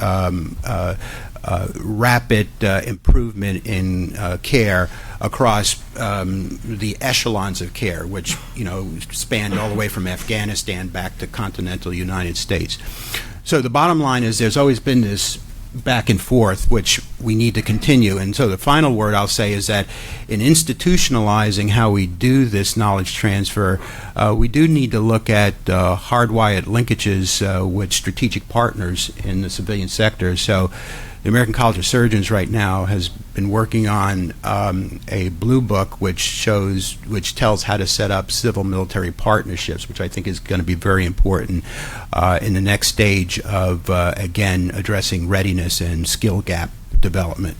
rapid improvement in care across the echelons of care, which spanned all the way from Afghanistan back to continental United States. So the bottom line is there's always been this back and forth, which we need to continue. And so the final word I'll say is that in institutionalizing how we do this knowledge transfer, we do need to look at hardwired linkages with strategic partners in the civilian sector. So the American College of Surgeons right now has been working on a blue book which tells how to set up civil-military partnerships, which I think is going to be very important in the next stage of, again, addressing readiness and skill gap development.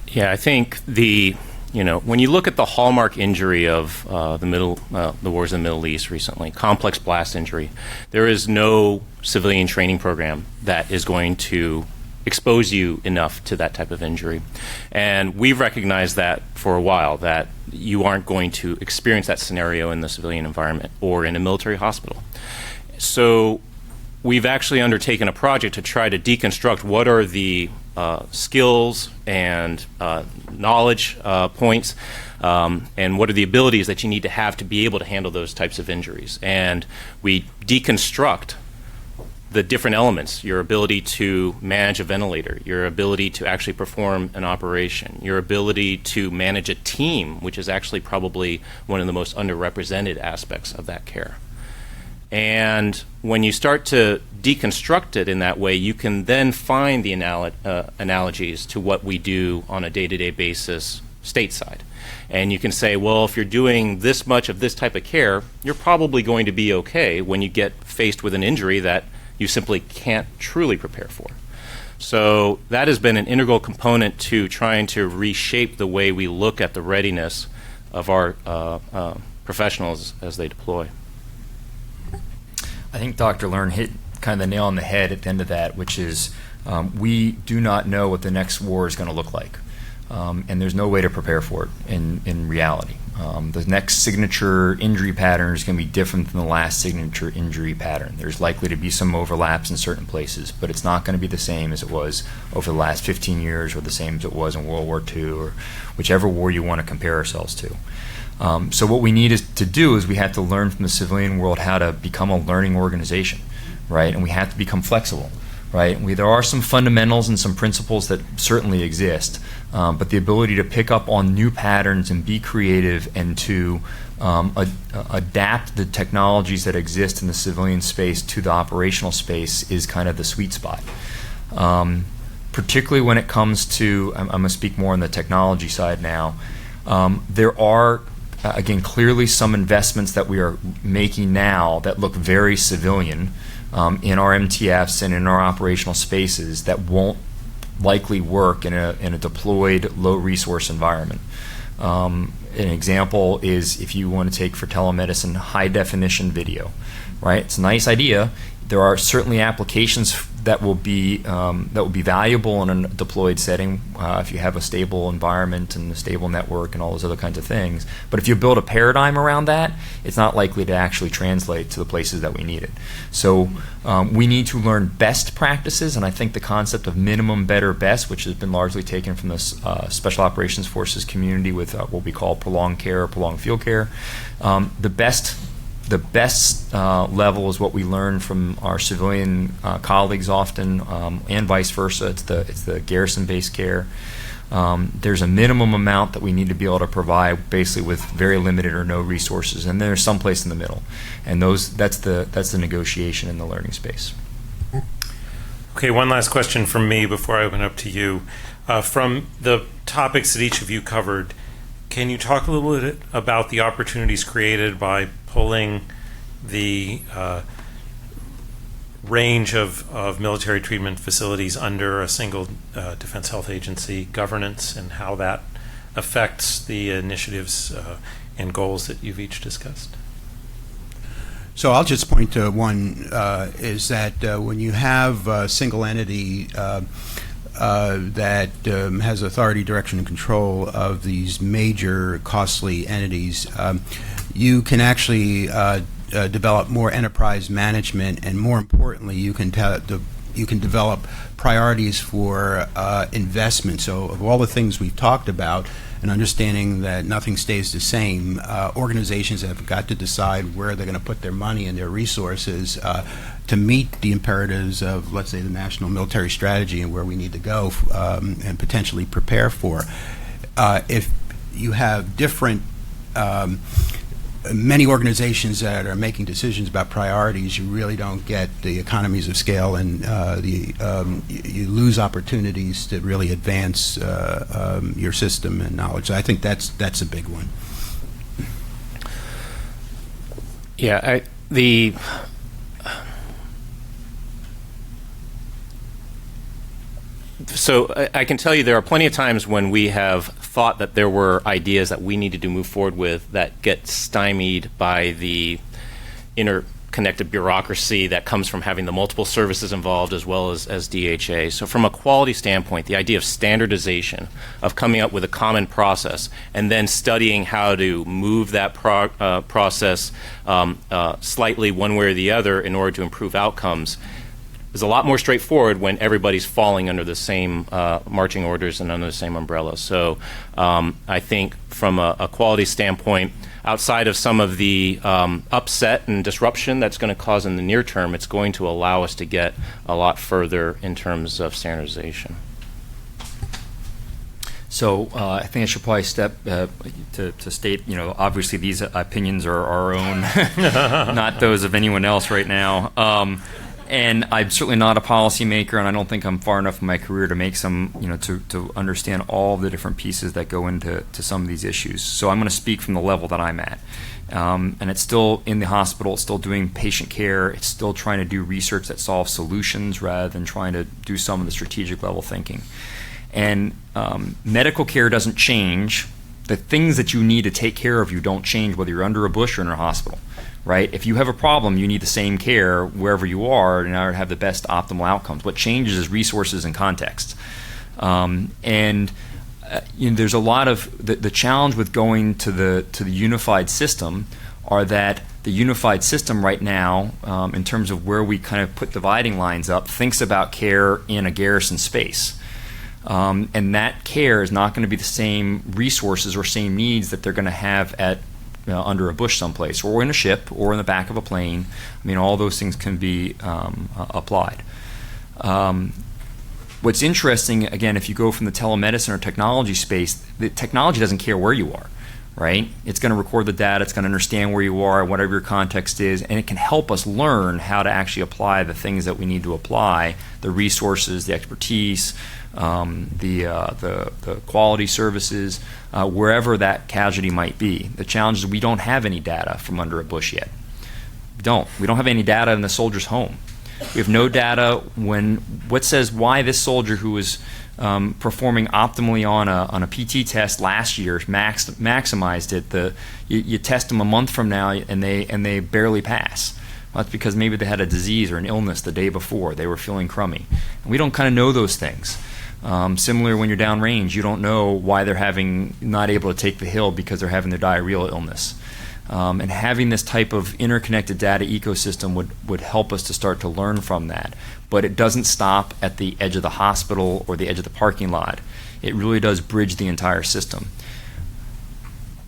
Yeah, I think when you look at the hallmark injury of the wars in the Middle East recently, complex blast injury, there is no civilian training program that is going to expose you enough to that type of injury. And we've recognized that for a while, that you aren't going to experience that scenario in the civilian environment or in a military hospital. So we've actually undertaken a project to try to deconstruct what are the skills and knowledge points and what are the abilities that you need to have to be able to handle those types of injuries. And we deconstruct the different elements: your ability to manage a ventilator, your ability to actually perform an operation, your ability to manage a team, which is actually probably one of the most underrepresented aspects of that care. And when you start to deconstruct it in that way, you can then find the analogies to what we do on a day-to-day basis stateside. And you can say, well, if you're doing this much of this type of care, you're probably going to be okay when you get faced with an injury that you simply can't truly prepare for. So that has been an integral component to trying to reshape the way we look at the readiness of our professionals as they deploy. I think Dr. Learn hit kind of the nail on the head at the end of that, which is we do not know what the next war is going to look like. And there's no way to prepare for it in reality. The next signature injury pattern is going to be different than the last signature injury pattern. There's likely to be some overlaps in certain places, but it's not going to be the same as it was over the last 15 years or the same as it was in World War II or whichever war you want to compare ourselves to. So what we need to do is we have to learn from the civilian world how to become a learning organization, right? And we have to become flexible, right? There are some fundamentals and some principles that certainly exist, but the ability to pick up on new patterns and be creative and to adapt the technologies that exist in the civilian space to the operational space is kind of the sweet spot. Particularly when it comes to, I'm going to speak more on the technology side now, there are again, clearly some investments that we are making now that look very civilian in our MTFs and in our operational spaces that won't likely work in a deployed low-resource environment. An example is if you want to take for telemedicine high-definition video, right? It's a nice idea. There are certainly applications that will be valuable in a deployed setting if you have a stable environment and a stable network and all those other kinds of things. But if you build a paradigm around that, it's not likely to actually translate to the places that we need it. So we need to learn best practices, and I think the concept of minimum, better, best, which has been largely taken from the Special Operations Forces community with what we call prolonged care or prolonged field care. The best level is what we learn from our civilian colleagues often, and vice versa. It's the garrison-based care. There's a minimum amount that we need to be able to provide, basically with very limited or no resources, and there's some place in the middle, and that's the negotiation in the learning space. Okay, one last question from me before I open up to you. From the topics that each of you covered, can you talk a little bit about the opportunities created by pulling the range of military treatment facilities under a single Defense Health Agency governance and how that affects the initiatives and goals that you've each discussed? So I'll just point to one, is that when you have a single entity that has authority, direction, and control of these major costly entities, you can actually develop more enterprise management, and more importantly, you can develop priorities for investment. So of all the things we've talked about, and understanding that nothing stays the same, organizations have got to decide where they're going to put their money and their resources to meet the imperatives of, let's say, the national military strategy and where we need to go and potentially prepare for. If you have different many organizations that are making decisions about priorities, you really don't get the economies of scale, and you lose opportunities to really advance your system and knowledge. So I think that's a big one. Yeah, So I can tell you there are plenty of times when we have thought that there were ideas that we needed to move forward with that get stymied by the inner connected bureaucracy that comes from having the multiple services involved as well as DHA. So from a quality standpoint, the idea of standardization, of coming up with a common process, and then studying how to move that process slightly one way or the other in order to improve outcomes is a lot more straightforward when everybody's falling under the same marching orders and under the same umbrella. So I think from a quality standpoint, outside of some of the upset and disruption that's going to cause in the near term, it's going to allow us to get a lot further in terms of standardization. So I think I should probably step to state, obviously these opinions are our own, not those of anyone else right now. And I'm certainly not a policymaker, and I don't think I'm far enough in my career to make some, to understand all the different pieces that go into some of these issues. So I'm going to speak from the level that I'm at. And it's still in the hospital, it's still doing patient care, it's still trying to do research that solves solutions rather than trying to do some of the strategic level thinking. And medical care doesn't change. The things that you need to take care of you don't change whether you're under a bush or in a hospital. Right? If you have a problem, you need the same care wherever you are in order to have the best optimal outcomes. What changes is resources and context. There's a lot of the challenge with going to the unified system are that the unified system right now, in terms of where we kind of put dividing lines up, thinks about care in a garrison space. And that care is not going to be the same resources or same needs that they're going to have at under a bush someplace, or in a ship, or in the back of a plane. I mean, all those things can be applied. What's interesting, again, if you go from the telemedicine or technology space, the technology doesn't care where you are, right? It's going to record the data, it's going to understand where you are, whatever your context is, and it can help us learn how to actually apply the things that we need to apply, the resources, the expertise, the quality services, wherever that casualty might be. The challenge is we don't have any data from under a bush yet. We don't have any data in the soldier's home. We have no data what says why this soldier who was performing optimally on a PT test last year maximized it. You test them a month from now and they barely pass. Well, that's because maybe they had a disease or an illness the day before. They were feeling crummy. And we don't kind of know those things. Similar when you're downrange, you don't know why they're not able to take the hill because they're having their diarrheal illness. And having this type of interconnected data ecosystem would help us to start to learn from that. But it doesn't stop at the edge of the hospital or the edge of the parking lot. It really does bridge the entire system.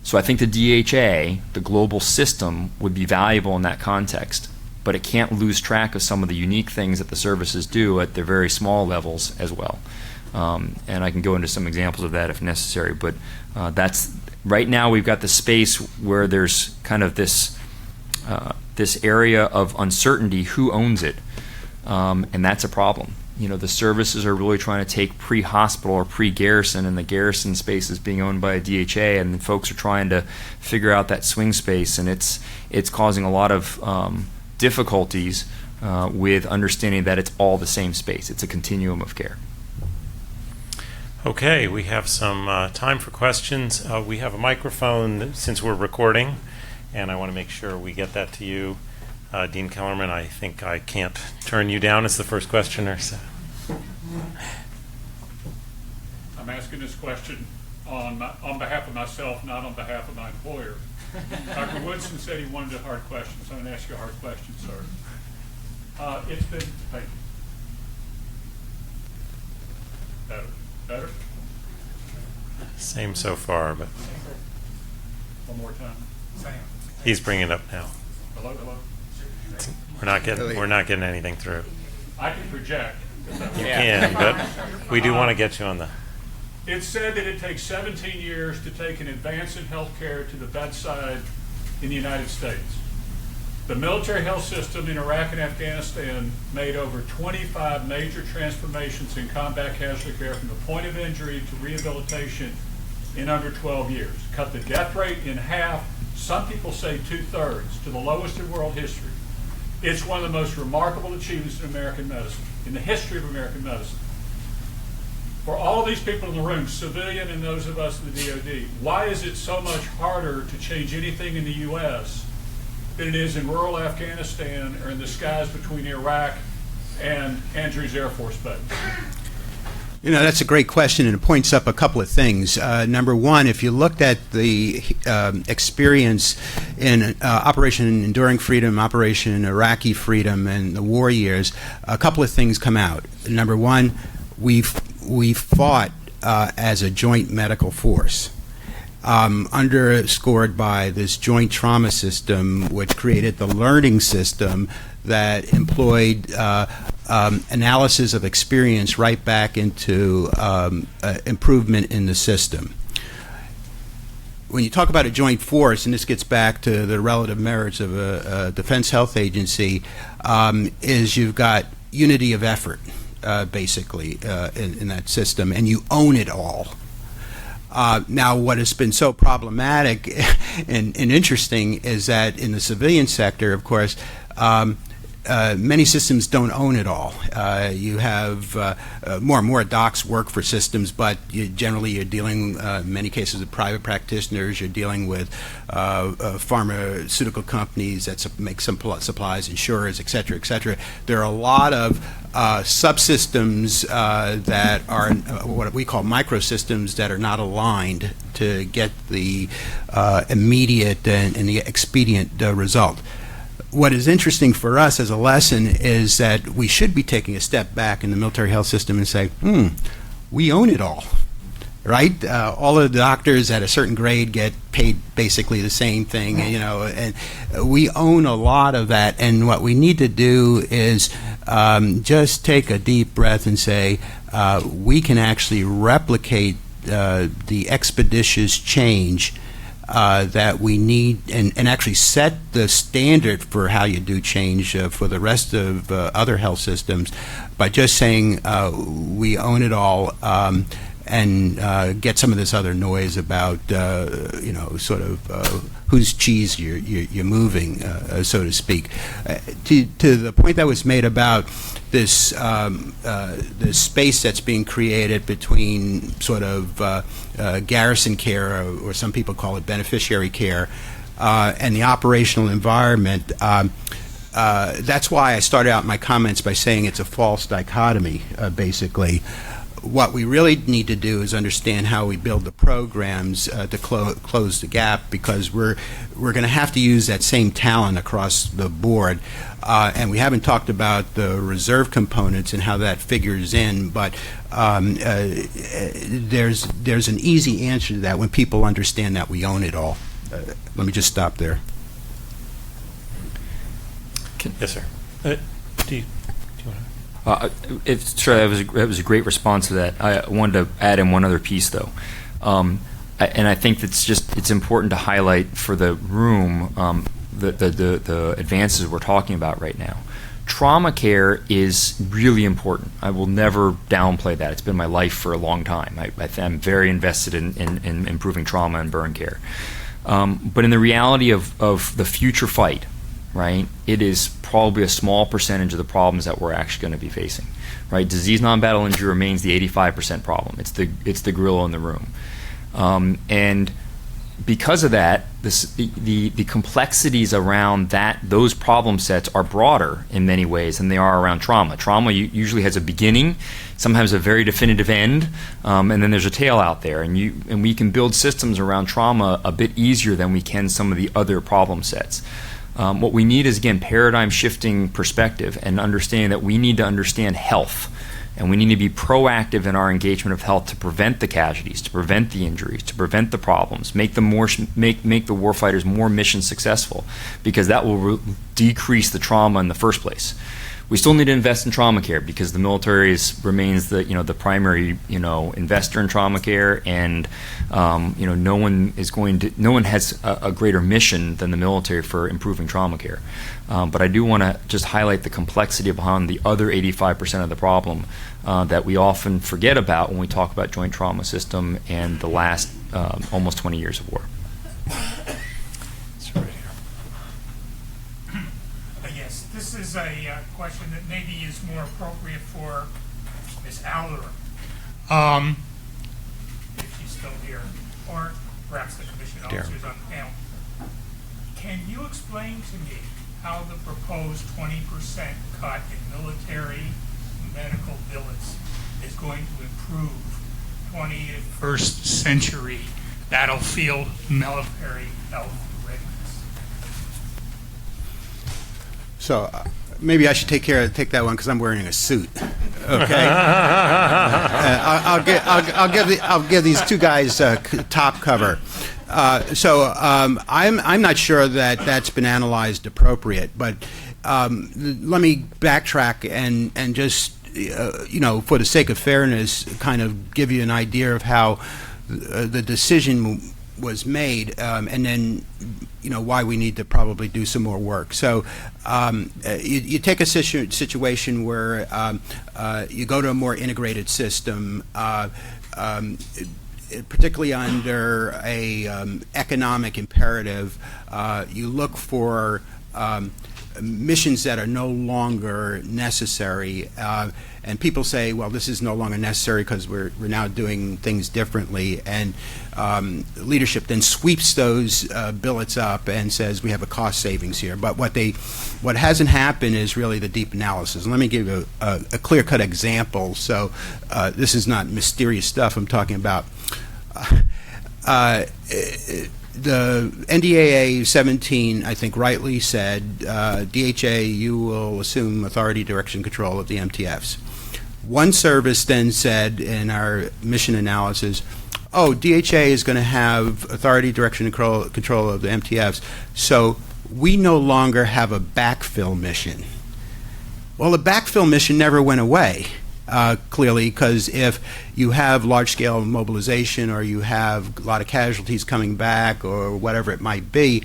So I think the DHA, the global system, would be valuable in that context. But it can't lose track of some of the unique things that the services do at their very small levels as well. And I can go into some examples of that if necessary. But that's right now we've got the space where there's kind of this area of uncertainty. Who owns it? And that's a problem. The services are really trying to take pre-hospital or pre-garrison, and the garrison space is being owned by a DHA, and folks are trying to figure out that swing space, and it's causing a lot of difficulties with understanding that it's all the same space. It's a continuum of care. Okay, we have some time for questions. We have a microphone since we're recording, and I want to make sure we get that to you. Dean Kellerman, I think I can't turn you down as the first questioner. So. I'm asking this question on behalf of myself, not on behalf of my employer. Dr. Woodson said he wanted a hard question, so I'm going to ask you a hard question, sir. It's been, thank you. Better? Same so far, but One more time. he's bringing it up now. Hello? We're not getting anything through. I can project. You can, but we do want to get you on the. It's said that it takes 17 years to take an advance in health care to the bedside in the United States. The military health system in Iraq and Afghanistan made over 25 major transformations in combat casualty care from the point of injury to rehabilitation in under 12 years. Cut the death rate in half, some people say 2/3, to the lowest in world history. It's one of the most remarkable achievements in American medicine, in the history of American medicine. For all of these people in the room, civilian and those of us in the DOD, why is it so much harder to change anything in the U.S. than it is in rural Afghanistan or in the skies between Iraq and Andrews Air Force Base? You know, that's a great question, and it points up a couple of things. Number one, if you looked at the experience in Operation Enduring Freedom, Operation Iraqi Freedom, and the war years, a couple of things come out. Number one, we fought as a joint medical force, underscored by this joint trauma system, which created the learning system that employed analysis of experience right back into improvement in the system. When you talk about a joint force, and this gets back to the relative merits of a defense health agency, is you've got unity of effort, basically, in that system, and you own it all. Now, what has been so problematic and interesting is that in the civilian sector, of course, many systems don't own it all. You have more and more docs work for systems, but generally you're dealing, in many cases, with private practitioners. You're dealing with pharmaceutical companies that make some supplies, insurers, et cetera, et cetera. There are a lot of subsystems that are what we call microsystems that are not aligned to get the immediate and the expedient result. What is interesting for us as a lesson is that we should be taking a step back in the military health system and say, we own it all, right? All of the doctors at a certain grade get paid basically the same thing, and we own a lot of that. And what we need to do is just take a deep breath and say, we can actually replicate the expeditious change that we need, and actually set the standard for how you do change for the rest of other health systems by just saying we own it all, and get some of this other noise about sort of whose cheese you're moving, so to speak. To the point that was made about this this space that's being created between sort of garrison care, or some people call it beneficiary care, and the operational environment. That's why I started out my comments by saying it's a false dichotomy, basically. What we really need to do is understand how we build the programs to close the gap, because we're going to have to use that same talent across the board. And we haven't talked about the reserve components and how that figures in, but there's an easy answer to that when people understand that we own it all. Let me just stop there. Yes, sir. Do you That was a great response to that. I wanted to add in one other piece, though, and I think it's important to highlight for the room the advances we're talking about right now. Trauma care is really important. I will never downplay that. It's been my life for a long time. I'm very invested in improving trauma and burn care. But in the reality of the future fight, right, it is probably a small percentage of the problems that we're actually going to be facing, right? Disease non-battle injury remains the 85% problem. It's the gorilla in the room, and because of that, the complexities around those problem sets are broader in many ways than they are around trauma. Trauma usually has a beginning, sometimes a very definitive end, and then there's a tail out there. And we can build systems around trauma a bit easier than we can some of the other problem sets. What we need is, again, paradigm shifting perspective and understanding that we need to understand health, and we need to be proactive in our engagement of health to prevent the casualties, to prevent the injuries, to prevent the problems, make the warfighters more mission successful, because that will decrease the trauma in the first place. We still need to invest in trauma care, because the military remains the primary investor in trauma care, and no one has a greater mission than the military for improving trauma care. But I do want to just highlight the complexity behind the other 85% of the problem that we often forget about when we talk about joint trauma system and the last almost 20 years of war. This is a question that maybe is more appropriate for Ms. Alder, if she's still here, or perhaps the commission officers on the panel. Can you explain to me how the proposed 20% cut in military medical billets is going to improve 21st century battlefield military health readiness? So maybe I should take that one because I'm wearing a suit. Okay. I'll give these two guys top cover. I'm not sure that that's been analyzed appropriate, but let me backtrack and just for the sake of fairness, kind of give you an idea of how the decision was made, and then why we need to probably do some more work. So you take a situation where you go to a more integrated system, particularly under a economic imperative. You look for missions that are no longer necessary, and people say, well, this is no longer necessary because we're now doing things differently, and leadership then sweeps those billets up and says we have a cost savings here. But what hasn't happened is really the deep analysis. And let me give you a clear-cut example. So this is not mysterious stuff I'm talking about. The NDAA 17, I think, rightly said, DHA, you will assume authority, direction, control of the MTFs. One service then said in our mission analysis, oh, DHA is going to have authority, direction, and control of the MTFs, so we no longer have a backfill mission. Well, the backfill mission never went away. Clearly, because if you have large-scale mobilization or you have a lot of casualties coming back or whatever it might be,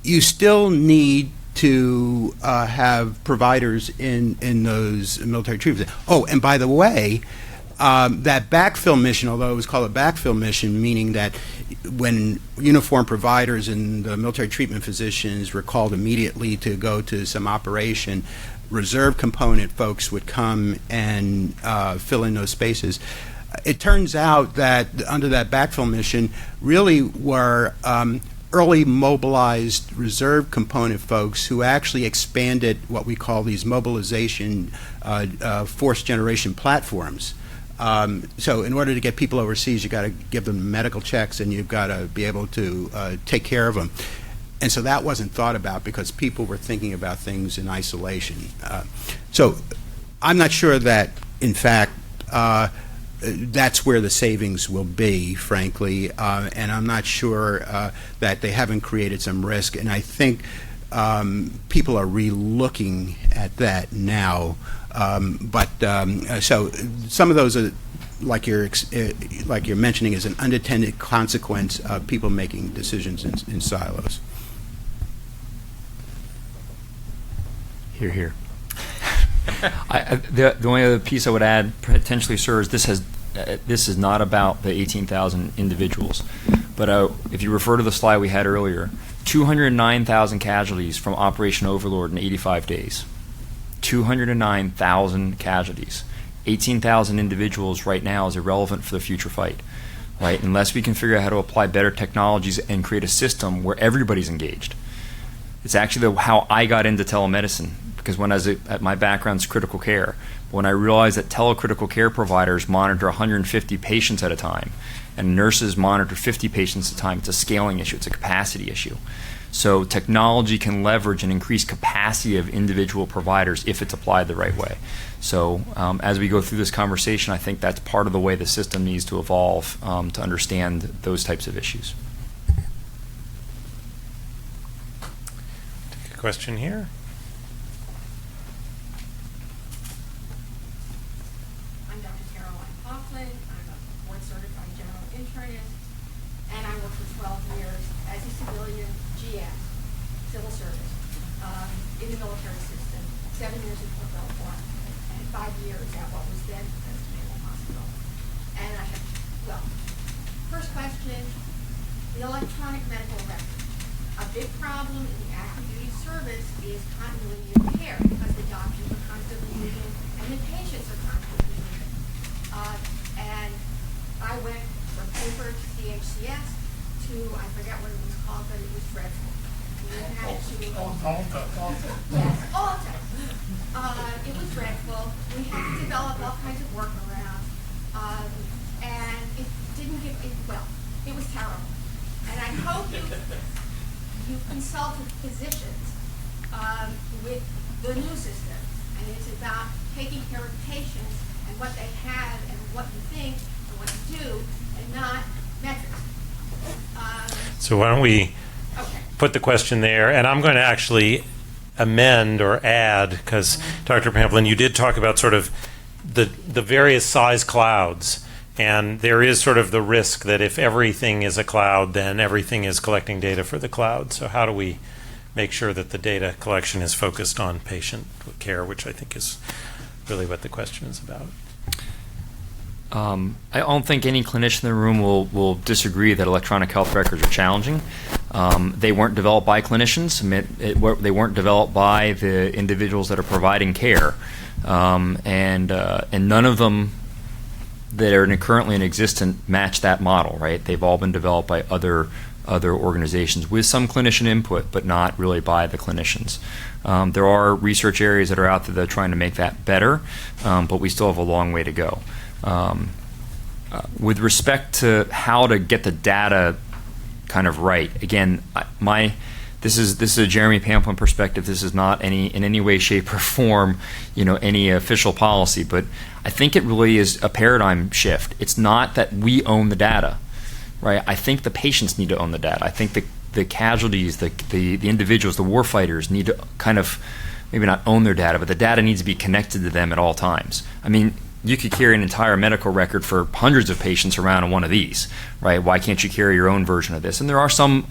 you still need to have providers in those military treatments. Oh, and by the way, that backfill mission, although it was called a backfill mission, meaning that when uniformed providers and the military treatment physicians were called immediately to go to some operation, reserve component folks would come and fill in those spaces. It turns out that under that backfill mission really were early mobilized reserve component folks who actually expanded what we call these mobilization force generation platforms. So in order to get people overseas, you got to give them medical checks and you've got to be able to take care of them. And so that wasn't thought about because people were thinking about things in isolation. So I'm not sure that, in fact, that's where the savings will be, frankly, and I'm not sure that they haven't created some risk. And I think people are re-looking at that now. So some of those are, like you're mentioning, is an unintended consequence of people making decisions in silos. Here. The only other piece I would add, potentially, sir, is this is not about the 18,000 individuals. But if you refer to the slide we had earlier, 209,000 casualties from Operation Overlord in 85 days. 209,000 casualties. 18,000 individuals right now is irrelevant for the future fight, right? Unless we can figure out how to apply better technologies and create a system where everybody's engaged. It's actually how I got into telemedicine, because when I was at my background's critical care. When I realized that telecritical care providers monitor 150 patients at a time and nurses monitor 50 patients at a time, it's a scaling issue, it's a capacity issue. So technology can leverage and increase capacity of individual providers if it's applied the right way. So as we go through this conversation, I think that's part of the way the system needs to evolve to understand those types of issues. Take a question here. I'm Dr. Pamplin. I'm a board-certified general internist, and I worked for 12 years as a civilian GM, civil service, in the military system, 7 years in Fort Belvoir, and 5 years at what was then Naval Hospital. And I have, well, first question, the electronic medical record. A big problem in the active duty service is continuity of care because the doctors are constantly moving and the patients are constantly moving. And I went from paper to CHCS to, I forget what it was called, but it was dreadful. Yes, all Texas. It was dreadful. We had to develop all kinds of workarounds, and it didn't give it well. It was terrible. And I hope you consulted physicians with the new system, and it's about taking care of patients and what they have and what you think and what you do, and not metrics. So why don't we Okay. put the question there, and I'm going to actually amend or add, because Dr. Pamplin, you did talk about sort of the various size clouds, and there is sort of the risk that if everything is a cloud, then everything is collecting data for the cloud. So how do we make sure that the data collection is focused on patient care, which I think is really what the question is about? I don't think any clinician in the room will disagree that electronic health records are challenging. They weren't developed by clinicians. They weren't developed by the individuals that are providing care, and none of them that are currently in existence match that model. Right? They've all been developed by other organizations with some clinician input, but not really by the clinicians. There are research areas that are out there that are trying to make that better, but we still have a long way to go. With respect to how to get the data kind of right, again, this is a Jeremy Pamplin perspective. This is not in any way, shape, or form, any official policy. But I think it really is a paradigm shift. It's not that we own the data, right? I think the patients need to own the data. I think the casualties, the individuals, the warfighters need to kind of maybe not own their data, but the data needs to be connected to them at all times. I mean, you could carry an entire medical record for hundreds of patients around on one of these, right? Why can't you carry your own version of this? And there are some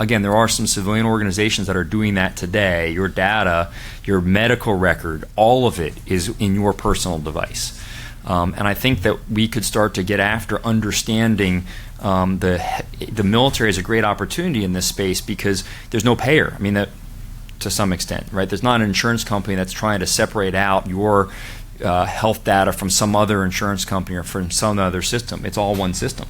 civilian organizations that are doing that today. Your data, your medical record, all of it is in your personal device. And I think that we could start to get after understanding the military is a great opportunity in this space because there's no payer. I mean, to some extent, right? There's not an insurance company that's trying to separate out your health data from some other insurance company or from some other system. It's all one system,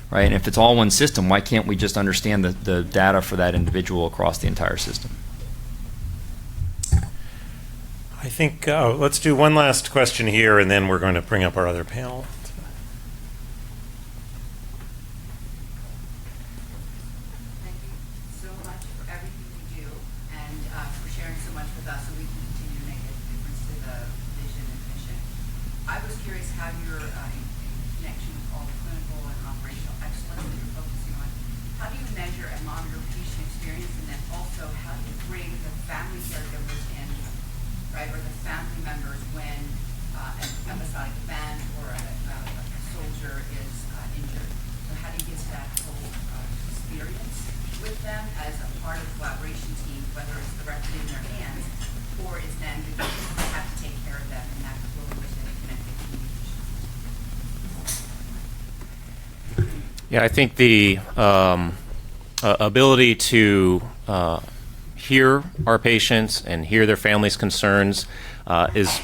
right? And if it's all one system, why can't we just understand the data for that individual across the entire system? I think let's do one last question here, and then we're going to bring up our other panel. Thank you so much for everything you do and for sharing so much with us so we can continue to make a difference to the vision and mission. I was curious how you're in connection with all the clinical and operational excellence that you're focusing on. How do you measure and monitor patient experience, and then also how do you bring the family caregivers in, right, or the family members when an episodic event or a soldier is injured? So how do you get to that whole experience with them as a part of the collaboration team, whether it's directly in their hands or it's then because you have to take care of them and that's really with the connected communication? Yeah, I think the ability to hear our patients and hear their families' concerns is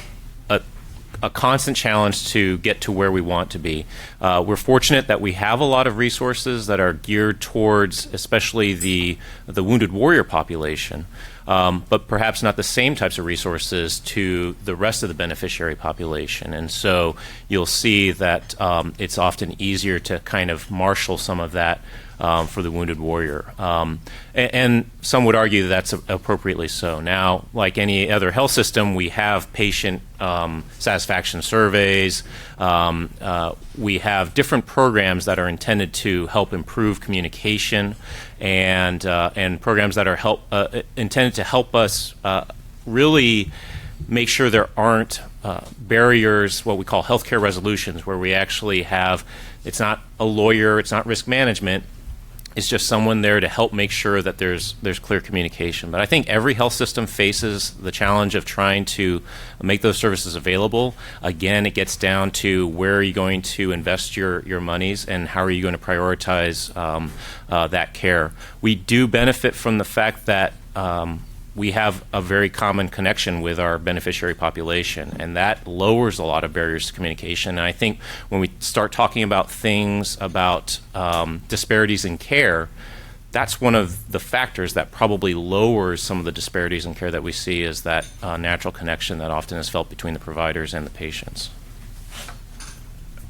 a constant challenge to get to where we want to be. We're fortunate that we have a lot of resources that are geared towards especially the wounded warrior population, but perhaps not the same types of resources to the rest of the beneficiary population. And so you'll see that it's often easier to kind of marshal some of that for the wounded warrior. And some would argue that's appropriately so. Now, like any other health system, we have patient satisfaction surveys. We have different programs that are intended to help improve communication and programs that are intended to help us really make sure there aren't barriers, what we call healthcare resolutions, where we actually have, it's not a lawyer, it's not risk management, it's just someone there to help make sure that there's clear communication. But I think every health system faces the challenge of trying to make those services available. Again, it gets down to where are you going to invest your monies and how are you going to prioritize that care. We do benefit from the fact that we have a very common connection with our beneficiary population, and that lowers a lot of barriers to communication. And I think when we start talking about things about disparities in care, that's one of the factors that probably lowers some of the disparities in care that we see, is that natural connection that often is felt between the providers and the patients.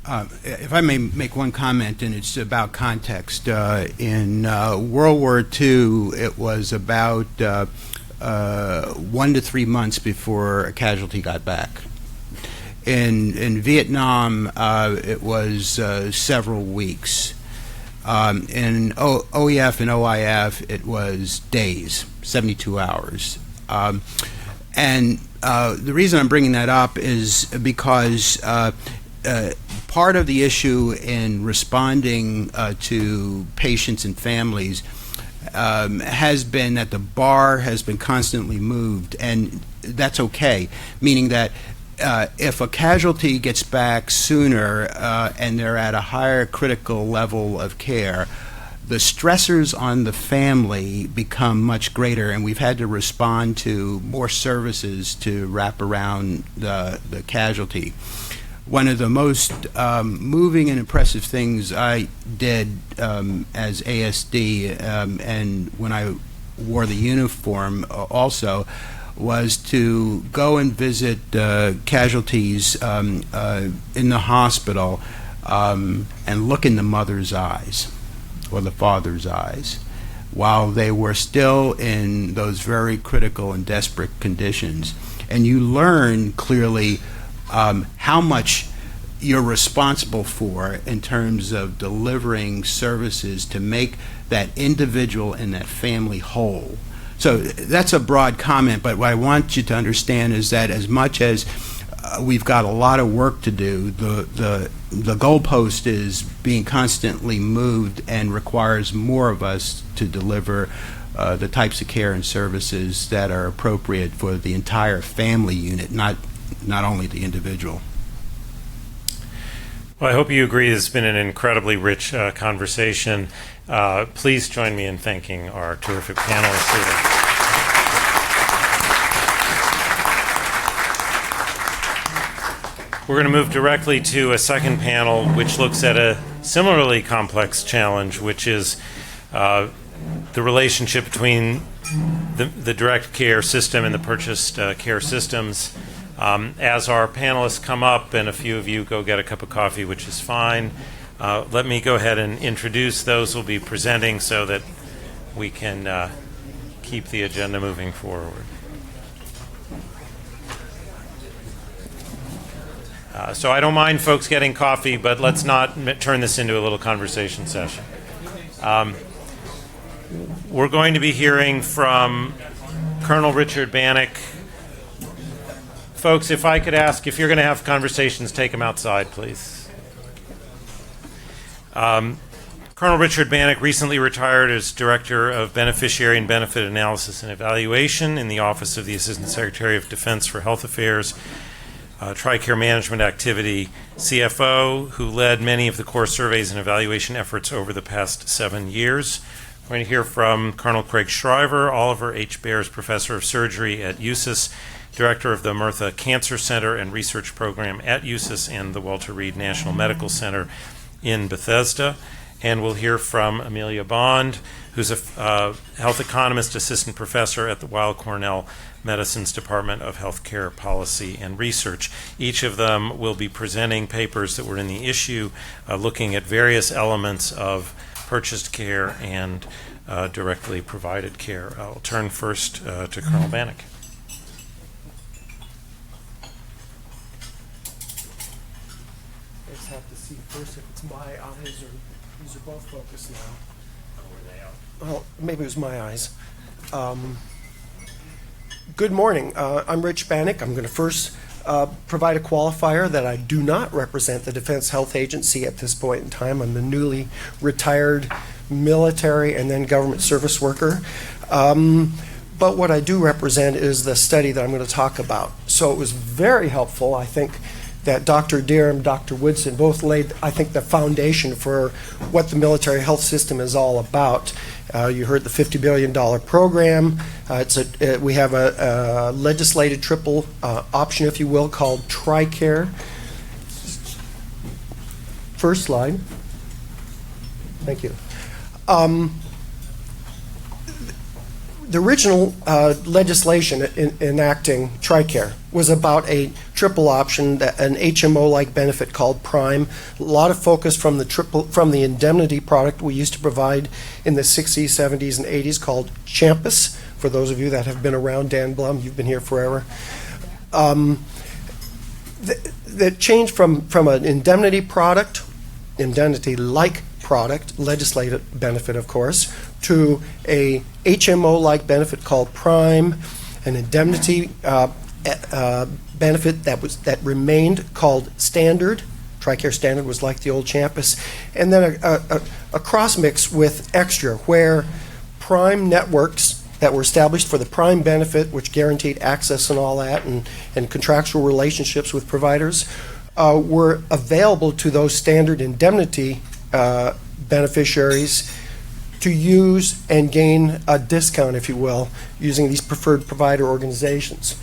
If I may make one comment, and it's about context. In World War II, it was about 1 to 3 months before a casualty got back. In Vietnam, it was several weeks. In OEF and OIF, it was days, 72 hours. And the reason I'm bringing that up is because part of the issue in responding to patients and families has been that the bar has been constantly moved, and that's okay, meaning that if a casualty gets back sooner and they're at a higher critical level of care, the stressors on the family become much greater, and we've had to respond to more services to wrap around the casualty. One of the most moving and impressive things I did as ASD, and when I wore the uniform also, was to go and visit casualties in the hospital and look in the mother's eyes or the father's eyes while they were still in those very critical and desperate conditions. And you learn clearly how much you're responsible for in terms of delivering services to make that individual and that family whole. So that's a broad comment, but what I want you to understand is that as much as we've got a lot of work to do, the goalpost is being constantly moved and requires more of us to deliver the types of care and services that are appropriate for the entire family unit, not only the individual. Well, I hope you agree this has been an incredibly rich conversation. Please join me in thanking our terrific panelists here. We're going to move directly to a second panel, which looks at a similarly complex challenge, which is the relationship between the direct care system and the purchased care systems. As our panelists come up, and a few of you go get a cup of coffee, which is fine, let me go ahead and introduce those who will be presenting so that we can keep the agenda moving forward. So I don't mind folks getting coffee, but let's not turn this into a little conversation session. We're going to be hearing from Colonel Richard Bannick. Folks, if I could ask, if you're going to have conversations, take them outside, please. Colonel Richard Bannick recently retired as Director of Beneficiary and Benefit Analysis and Evaluation in the Office of the Assistant Secretary of Defense for Health Affairs, TRICARE Management Activity CFO, who led many of the core surveys and evaluation efforts over the past 7 years. We're going to hear from Colonel Craig Shriver, Oliver H. Bears Professor of Surgery at USIS, Director of the Murtha Cancer Center and Research Program at USIS and the Walter Reed National Medical Center in Bethesda. And we'll hear from Amelia Bond, who's a health economist, assistant professor at the Weil Cornell Medicine's Department of Healthcare Policy and Research. Each of them will be presenting papers that were in the issue, looking at various elements of purchased care and directly provided care. I'll turn first to Colonel Bannick. I just have to see first if it's my eyes or these are both focused now. Oh, were they out? Well, maybe it was my eyes. Good morning. I'm Rich Bannick. I'm going to first provide a qualifier that I do not represent the Defense Health Agency at this point in time. I'm a newly retired military and then government service worker. But what I do represent is the study that I'm going to talk about. So it was very helpful, I think, that Dr. Adirim, Dr. Woodson both laid, I think, the foundation for what the military health system is all about. You heard the $50 billion program. We have a legislated triple option, if you will, called TRICARE. First slide. Thank you. the original legislation enacting TRICARE was about a triple option, an HMO-like benefit called Prime. A lot of focus from the indemnity product we used to provide in the 60s, 70s, and 80s called Champus. For those of you that have been around Dan Blum, you've been here forever. That changed from an indemnity product, indemnity-like product, legislative benefit, of course, to a HMO-like benefit called Prime, an indemnity benefit that remained called Standard. TRICARE Standard was like the old Champus, and then a cross mix with Extra, where Prime networks that were established for the Prime benefit, which guaranteed access and all that, and contractual relationships with providers, were available to those standard indemnity beneficiaries to use and gain a discount, if you will, using these preferred provider organizations.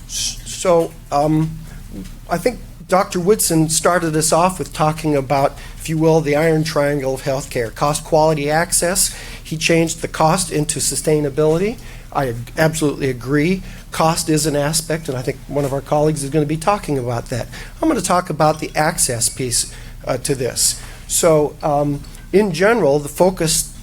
So I think Dr. Woodson started us off with talking about, if you will, the iron triangle of healthcare: cost, quality, access. He changed the cost into sustainability. I absolutely agree. Cost is an aspect, and I think one of our colleagues is going to be talking about that. I'm going to talk about the access piece to this. So in general, the focus,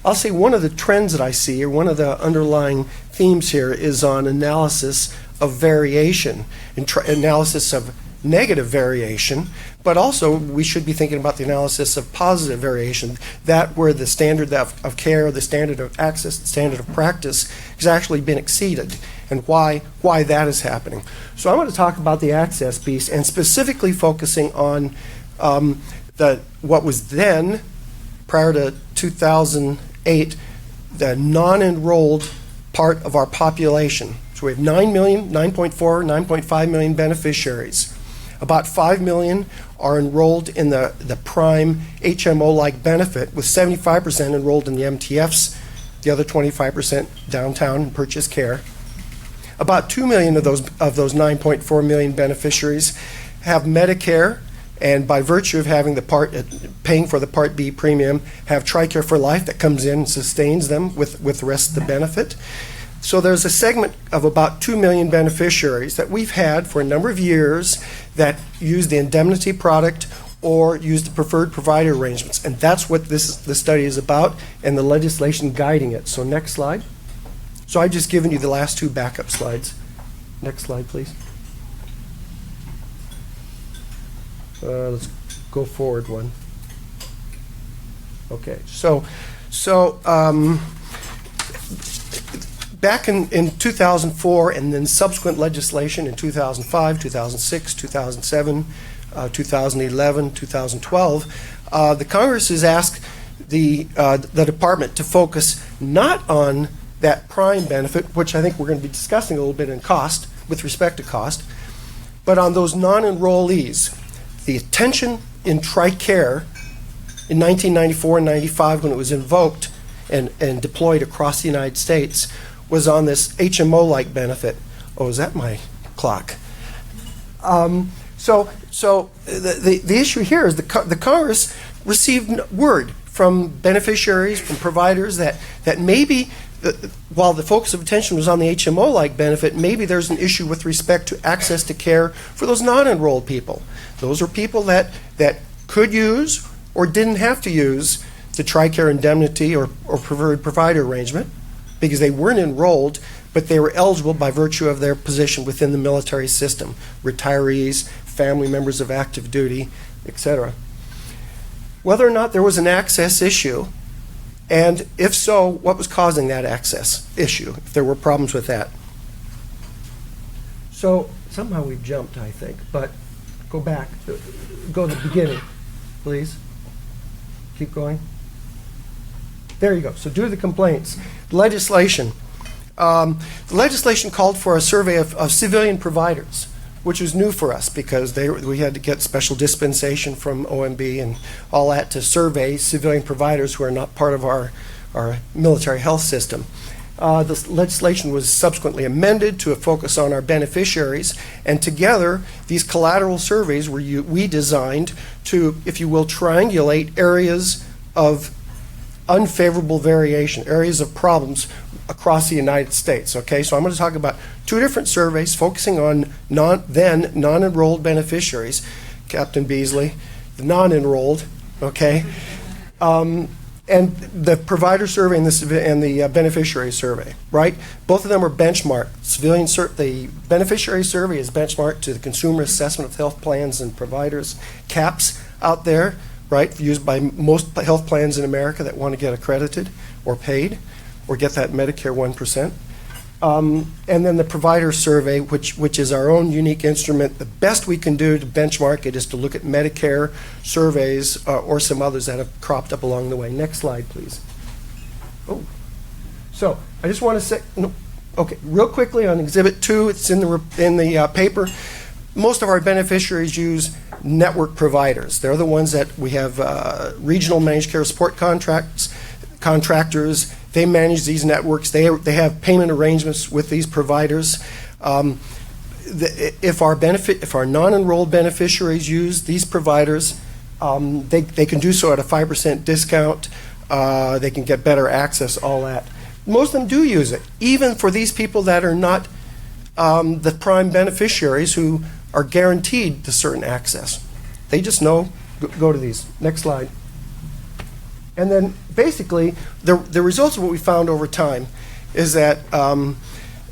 I'll say one of the trends that I see, or one of the underlying themes here, is on analysis of variation, analysis of negative variation, but also we should be thinking about the analysis of positive variation, that where the standard of care, the standard of access, the standard of practice has actually been exceeded, and why that is happening. So I'm going to talk about the access piece, and specifically focusing on what was then, prior to 2008, the non-enrolled part of our population. So we have 9 million, 9.4, 9.5 million beneficiaries. About 5 million are enrolled in the Prime HMO-like benefit, with 75% enrolled in the MTFs, the other 25% downtown and purchase care. About 2 million of those 9.4 million beneficiaries have Medicare, and by virtue of having paying for the Part B premium, have TRICARE for Life that comes in and sustains them with the rest of the benefit. So there's a segment of about 2 million beneficiaries that we've had for a number of years that use the indemnity product or use the preferred provider arrangements. And that's what the study is about, and the legislation guiding it. So next slide. So I've just given you the last two backup slides. Next slide, please. Let's go forward one. Okay, so back in 2004, and then subsequent legislation in 2005, 2006, 2007, 2011, 2012, the Congress has asked the department to focus not on that Prime benefit, which I think we're going to be discussing a little bit in cost, with respect to cost, but on those non-enrollees. The attention in TRICARE in 1994 and 95, when it was invoked and deployed across the United States, was on this HMO-like benefit. Oh, is that my clock? So the issue here is the Congress received word from beneficiaries, from providers, that maybe while the focus of attention was on the HMO-like benefit, maybe there's an issue with respect to access to care for those non-enrolled people. Those are people that could use or didn't have to use the TRICARE indemnity or preferred provider arrangement because they weren't enrolled, but they were eligible by virtue of their position within the military system, retirees, family members of active duty, etc. Whether or not there was an access issue, and if so, what was causing that access issue, if there were problems with that. So somehow we jumped, I think, but go back. Go to the beginning, please. Keep going. There you go. So due to the complaints, legislation. The legislation called for a survey of civilian providers, which was new for us because we had to get special dispensation from OMB and all that to survey civilian providers who are not part of our military health system. The legislation was subsequently amended to focus on our beneficiaries, and together these collateral surveys we designed to, if you will, triangulate areas of unfavorable variation, areas of problems across the United States. Okay, so I'm going to talk about two different surveys focusing on non-enrolled beneficiaries, Captain Beasley, the non-enrolled, okay, and the provider survey and the beneficiary survey, right? Both of them are benchmarked. The beneficiary survey is benchmarked to the Consumer Assessment of Health Plans and Providers, CAPS, out there, right, used by most health plans in America that want to get accredited or paid or get that Medicare 1%. And then the provider survey, which is our own unique instrument. The best we can do to benchmark it is to look at Medicare surveys or some others that have cropped up along the way. Next slide, please. Oh, so I just want to say, okay, real quickly on Exhibit 2, it's in the paper. Most of our beneficiaries use network providers. They're the ones that we have regional managed care support contractors. They manage these networks. They have payment arrangements with these providers. If our non-enrolled beneficiaries use these providers, they can do so at a 5% discount. They can get better access, all that. Most of them do use it, even for these people that are not the prime beneficiaries who are guaranteed to certain access. They just know, go to these. Next slide. And then basically, the results of what we found over time is that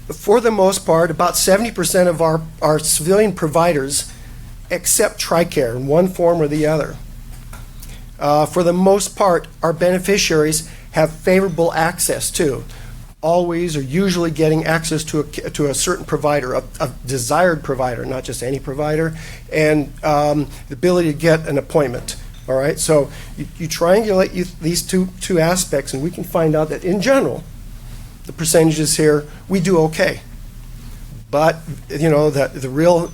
for the most part, about 70% of our civilian providers accept TRICARE in one form or the other. For the most part, our beneficiaries have favorable access to, always or usually getting access to a certain provider, a desired provider, not just any provider, and the ability to get an appointment. All right, so you triangulate these two aspects, and we can find out that in general, the percentages here, we do okay. But you know the real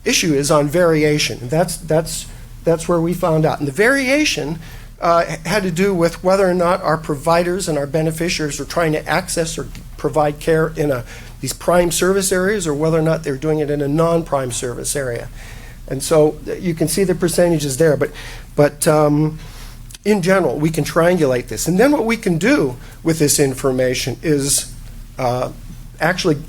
issue is on variation, and that's where we found out. And the variation had to do with whether or not our providers and our beneficiaries are trying to access or provide care in these prime service areas, or whether or not they're doing it in a non-prime service area. And so you can see the percentages there, but in general, we can triangulate this. And then what we can do with this information is actually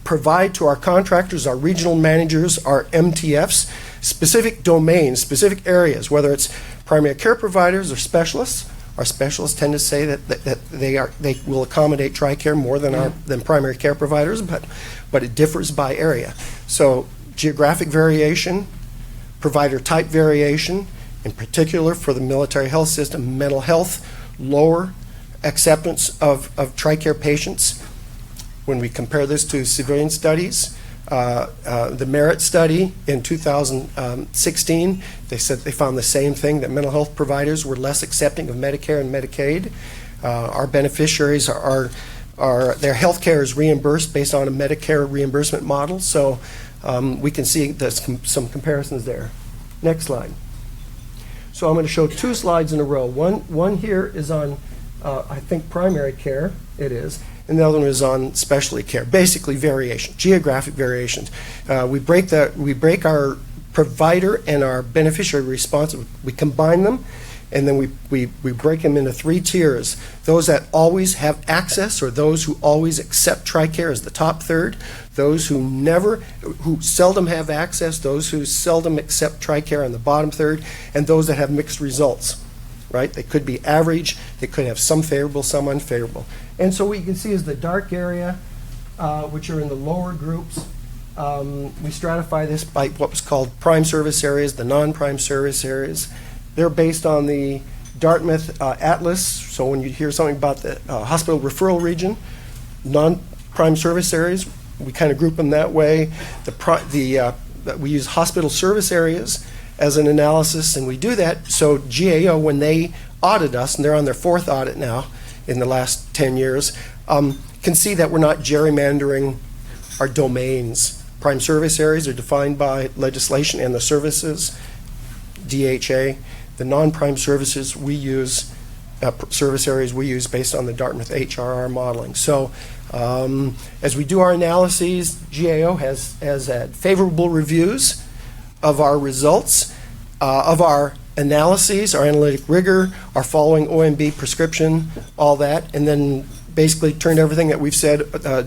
provide to our contractors, our regional managers, our MTFs, specific domains, specific areas, whether it's primary care providers or specialists. Our specialists tend to say that they will accommodate TRICARE more than primary care providers, but it differs by area. So geographic variation, provider type variation, in particular for the military health system, mental health, lower acceptance of TRICARE patients. When we compare this to civilian studies, the Merit study in 2016, they said they found the same thing, that mental health providers were less accepting of Medicare and Medicaid. Our beneficiaries their health care is reimbursed based on a Medicare reimbursement model, so we can see some comparisons there. Next slide. So I'm going to show two slides in a row. One here is on, I think, primary care, it is, and the other one is on specialty care. Basically variation, geographic variations. We break our provider and our beneficiary response, we combine them, and then we break them into three tiers. Those that always have access, or those who always accept TRICARE, as the top third. Those who seldom have access, those who seldom accept TRICARE on the bottom third, and those that have mixed results, right? They could be average, they could have some favorable, some unfavorable. And so what you can see is the dark area, which are in the lower groups. We stratify this by what was called prime service areas, the non-prime service areas. They're based on the Dartmouth Atlas, so when you hear something about the hospital referral region, non-prime service areas, we kind of group them that way. We use hospital service areas as an analysis, and we do that so GAO, when they audit us, and they're on their fourth audit now in the last 10 years, can see that we're not gerrymandering our domains. Prime service areas are defined by legislation and the services, DHA. The non-prime services we use, service areas we use based on the Dartmouth HRR modeling. So as we do our analyses, GAO has had favorable reviews of our results, of our analyses, our analytic rigor, our following OMB prescription, all that, and then basically turned everything that we've said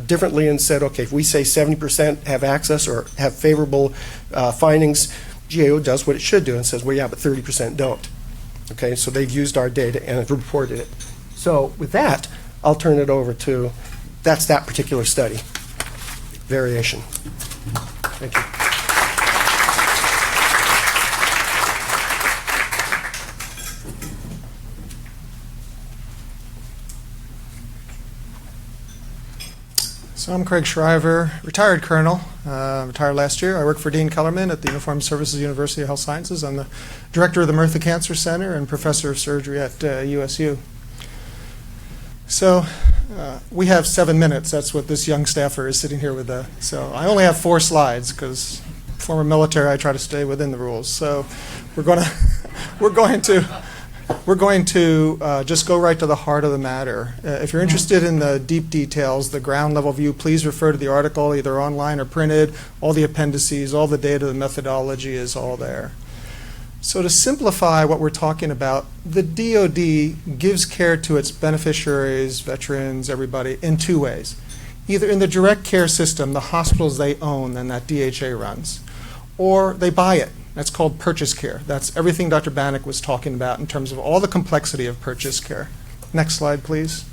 differently and said, okay, if we say 70% have access or have favorable findings, GAO does what it should do and says, well, yeah, but 30% don't. Okay, so they've used our data and have reported it. So with that, I'll turn it over to, that's that particular study. Variation. Thank you. So I'm Craig Shriver, retired colonel, retired last year. I work for Dean Kellerman at the Uniformed Services University of Health Sciences. I'm the director of the Murtha Cancer Center and professor of surgery at USU. So we have 7 minutes. That's what this young staffer is sitting here with. So I only have 4 slides because former military, I try to stay within the rules. So we're going to just go right to the heart of the matter. If you're interested in the deep details, the ground level view, please refer to the article, either online or printed. All the appendices, all the data, the methodology is all there. So to simplify what we're talking about, the DoD gives care to its beneficiaries, veterans, everybody, in 2 ways. Either in the direct care system, the hospitals they own and that DHA runs, or they buy it. That's called purchase care. That's everything Dr. Bannick was talking about in terms of all the complexity of purchase care. Next slide, please.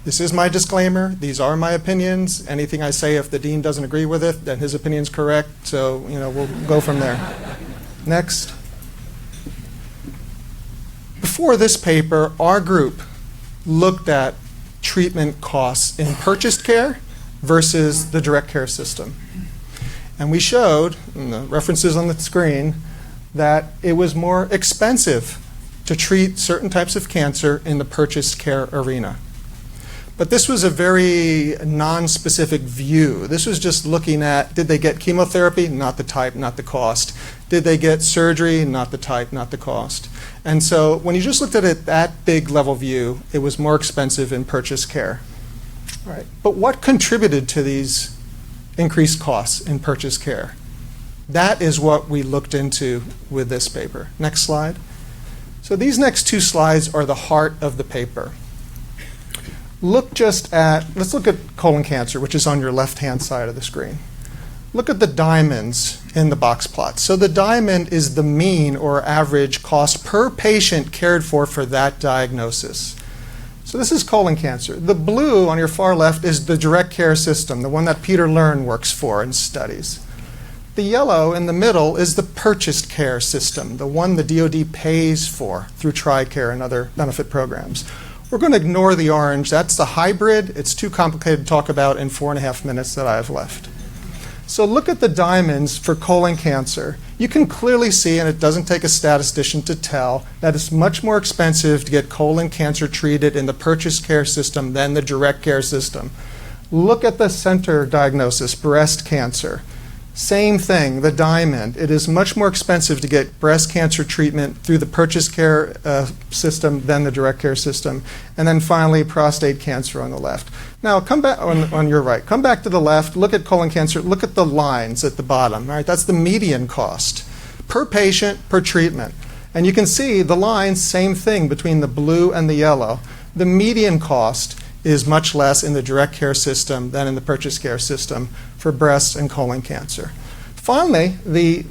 This is my disclaimer. These are my opinions. Anything I say, if the dean doesn't agree with it, then his opinion's correct. So, we'll go from there. Next. Before this paper, our group looked at treatment costs in purchased care versus the direct care system. And we showed, in the references on the screen, that it was more expensive to treat certain types of cancer in the purchased care arena. But this was a very non-specific view. This was just looking at, did they get chemotherapy? Not the type, not the cost. Did they get surgery? Not the type, not the cost. And so when you just looked at it that big level view, it was more expensive in purchased care. Right. But what contributed to these increased costs in purchased care? That is what we looked into with this paper. Next slide. So these next 2 slides are the heart of the paper. Let's look at colon cancer, which is on your left-hand side of the screen. Look at the diamonds in the box plot. So the diamond is the mean or average cost per patient cared for that diagnosis. So this is colon cancer. The blue on your far left is the direct care system, the one that Peter Learn works for and studies. The yellow in the middle is the purchased care system, the one the DoD pays for through TRICARE and other benefit programs. We're going to ignore the orange. That's the hybrid. It's too complicated to talk about in 4.5 minutes that I have left. So look at the diamonds for colon cancer. You can clearly see, and it doesn't take a statistician to tell, that it's much more expensive to get colon cancer treated in the purchased care system than the direct care system. Look at the center diagnosis, breast cancer. Same thing, the diamond. It is much more expensive to get breast cancer treatment through the purchased care system than the direct care system. And then finally, prostate cancer on the left. Now, come back on your right. Come back to the left. Look at colon cancer. Look at the lines at the bottom. All right, that's the median cost per patient per treatment. And you can see the lines, same thing between the blue and the yellow. The median cost is much less in the direct care system than in the purchased care system for breast and colon cancer. Finally, the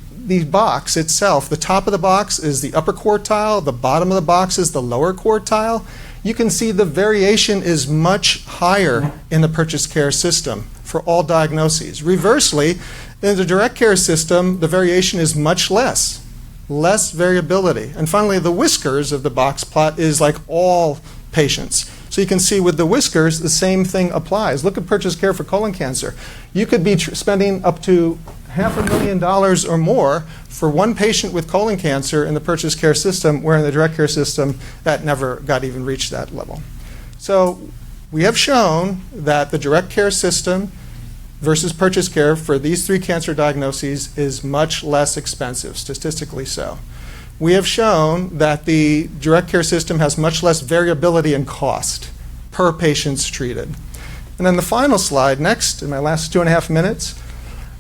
box itself, the top of the box is the upper quartile, the bottom of the box is the lower quartile. You can see the variation is much higher in the purchased care system for all diagnoses. Reversely, in the direct care system, the variation is much less variability. And finally, the whiskers of the box plot is like all patients. So you can see with the whiskers, the same thing applies. Look at purchased care for colon cancer. You could be spending up to $500,000 or more for one patient with colon cancer in the purchased care system, where in the direct care system, that never got even reached that level. So we have shown that the direct care system versus purchased care for these 3 cancer diagnoses is much less expensive, statistically so. We have shown that the direct care system has much less variability in cost per patients treated. And then the final slide, next, in my last 2.5 minutes,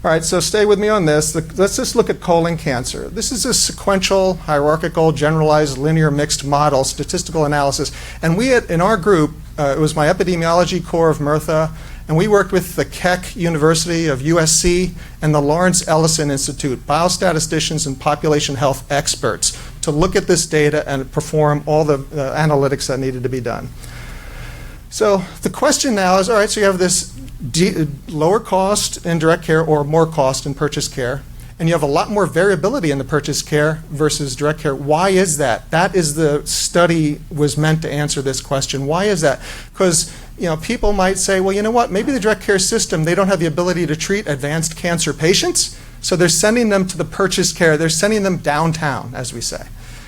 All right, so stay with me on this. Let's just look at colon cancer. This is a sequential, hierarchical, generalized, linear, mixed model, statistical analysis. And we, in our group, it was my epidemiology core of Murtha, and we worked with the Keck University of USC and the Lawrence Ellison Institute, biostatisticians and population health experts, to look at this data and perform all the analytics that needed to be done. So the question now is, all right, so you have this lower cost in direct care or more cost in purchase care, and you have a lot more variability in the purchase care versus direct care. Why is that? That is the study was meant to answer this question. Why is that? Because people might say, well, you know what, maybe the direct care system, they don't have the ability to treat advanced cancer patients, so they're sending them to the purchase care. They're sending them downtown, as we say.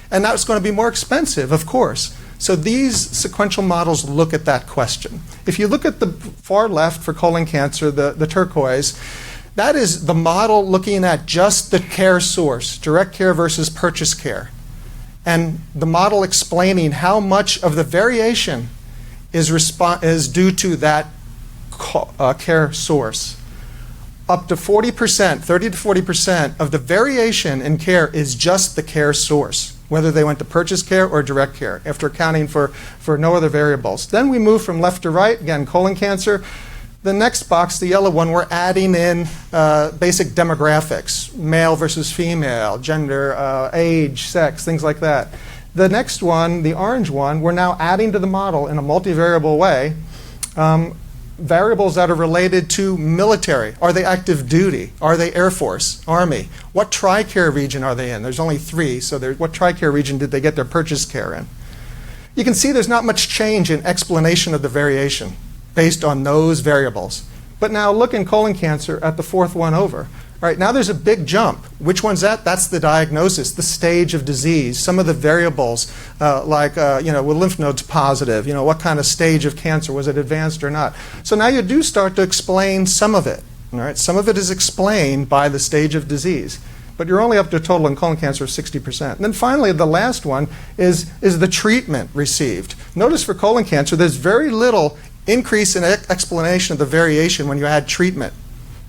And that's going to be more expensive, of course. So these sequential models look at that question. If you look at the far left for colon cancer, the turquoise, that is the model looking at just the care source, direct care versus purchase care. And the model explaining how much of the variation is due to that care source. Up to 40%, 30 to 40% of the variation in care is just the care source, whether they went to purchase care or direct care, after accounting for no other variables. Then we move from left to right, again, colon cancer. The next box, the yellow one, we're adding in basic demographics, male versus female, gender, age, sex, things like that. The next one, the orange one, we're now adding to the model in a multivariable way variables that are related to military. Are they active duty? Are they Air Force, Army? What TRICARE region are they in? There's only 3, so what TRICARE region did they get their purchase care in? You can see there's not much change in explanation of the variation based on those variables. But now look in colon cancer at the 4th one over. All right, now there's a big jump. Which one's that? That's the diagnosis, the stage of disease, some of the variables like, were lymph nodes positive? What kind of stage of cancer? Was it advanced or not? So now you do start to explain some of it. All right, some of it is explained by the stage of disease. But you're only up to a total in colon cancer of 60%. And then finally, the last one is the treatment received. Notice for colon cancer, there's very little increase in explanation of the variation when you add treatment.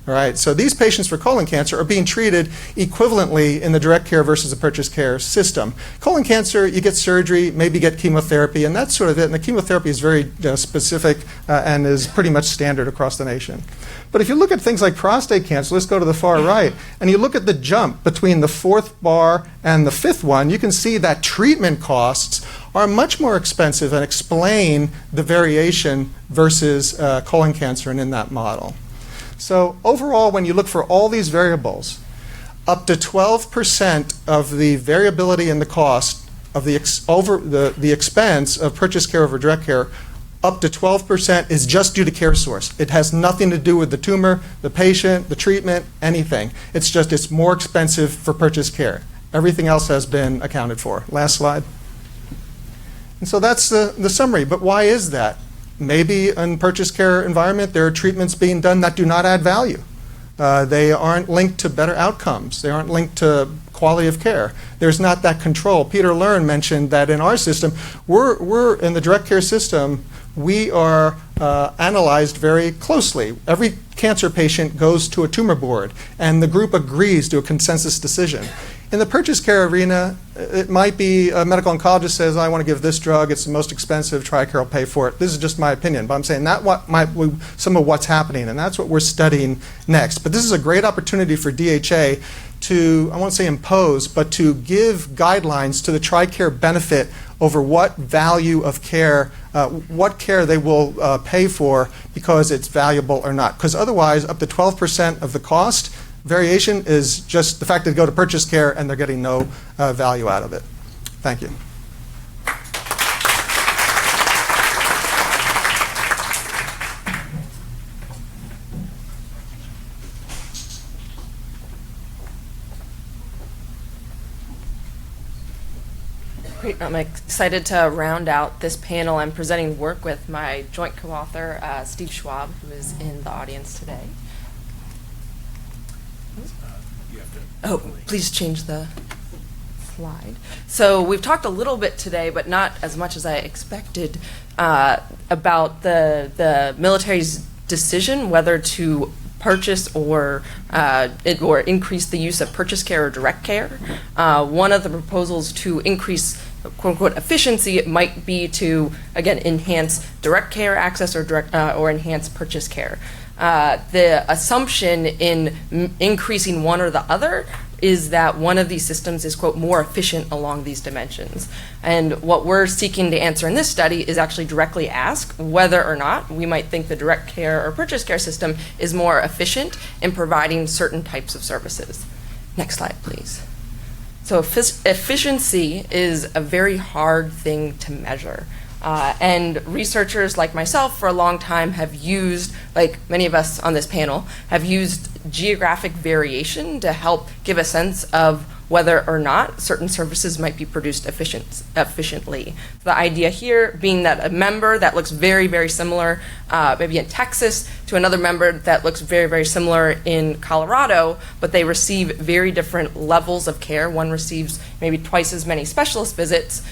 All right, so these patients for colon cancer are being treated equivalently in the direct care versus the purchase care system. Colon cancer, you get surgery, maybe get chemotherapy, and that's sort of it. And the chemotherapy is very specific and is pretty much standard across the nation. But if you look at things like prostate cancer, let's go to the far right, and you look at the jump between the 4th bar and the 5th one, you can see that treatment costs are much more expensive and explain the variation versus colon cancer and in that model. So overall, when you look for all these variables, up to 12% of the variability in the cost of the expense of purchase care over direct care, up to 12% is just due to care source. It has nothing to do with the tumor, the patient, the treatment, anything. It's more expensive for purchase care. Everything else has been accounted for. Last slide. And so that's the summary. But why is that? Maybe in purchase care environment, there are treatments being done that do not add value. They aren't linked to better outcomes. They aren't linked to quality of care. There's not that control. Peter Learn mentioned that in our system, we're in the direct care system, we are analyzed very closely. Every cancer patient goes to a tumor board, and the group agrees to a consensus decision. In the purchase care arena, it might be a medical oncologist says, I want to give this drug, it's the most expensive, TRICARE will pay for it. This is just my opinion, but I'm saying that some of what's happening, and that's what we're studying next. But this is a great opportunity for DHA to, I won't say impose, but to give guidelines to the TRICARE benefit over what value of care, what care they will pay for because it's valuable or not. Because otherwise, up to 12% of the cost variation is just the fact that they go to purchase care and they're getting no value out of it. Thank you. Great. I'm excited to round out this panel. I'm presenting work with my joint co-author, Steve Schwab, who is in the audience today. Oh, please change the slide. So we've talked a little bit today, but not as much as I expected, about the military's decision whether to purchase or increase the use of purchase care or direct care. One of the proposals to increase quote unquote efficiency might be to, again, enhance direct care access or enhance purchase care. The assumption in increasing one or the other is that one of these systems is, quote, more efficient along these dimensions. And what we're seeking to answer in this study is actually directly ask whether or not we might think the direct care or purchase care system is more efficient in providing certain types of services. Next slide, please. So efficiency is a very hard thing to measure. And researchers like myself for a long time have used, like many of us on this panel, have used geographic variation to help give a sense of whether or not certain services might be produced efficiently. The idea here being that a member that looks very, very similar, maybe in Texas, to another member that looks very, very similar in Colorado, but they receive very different levels of care. One receives maybe twice as many specialist visits.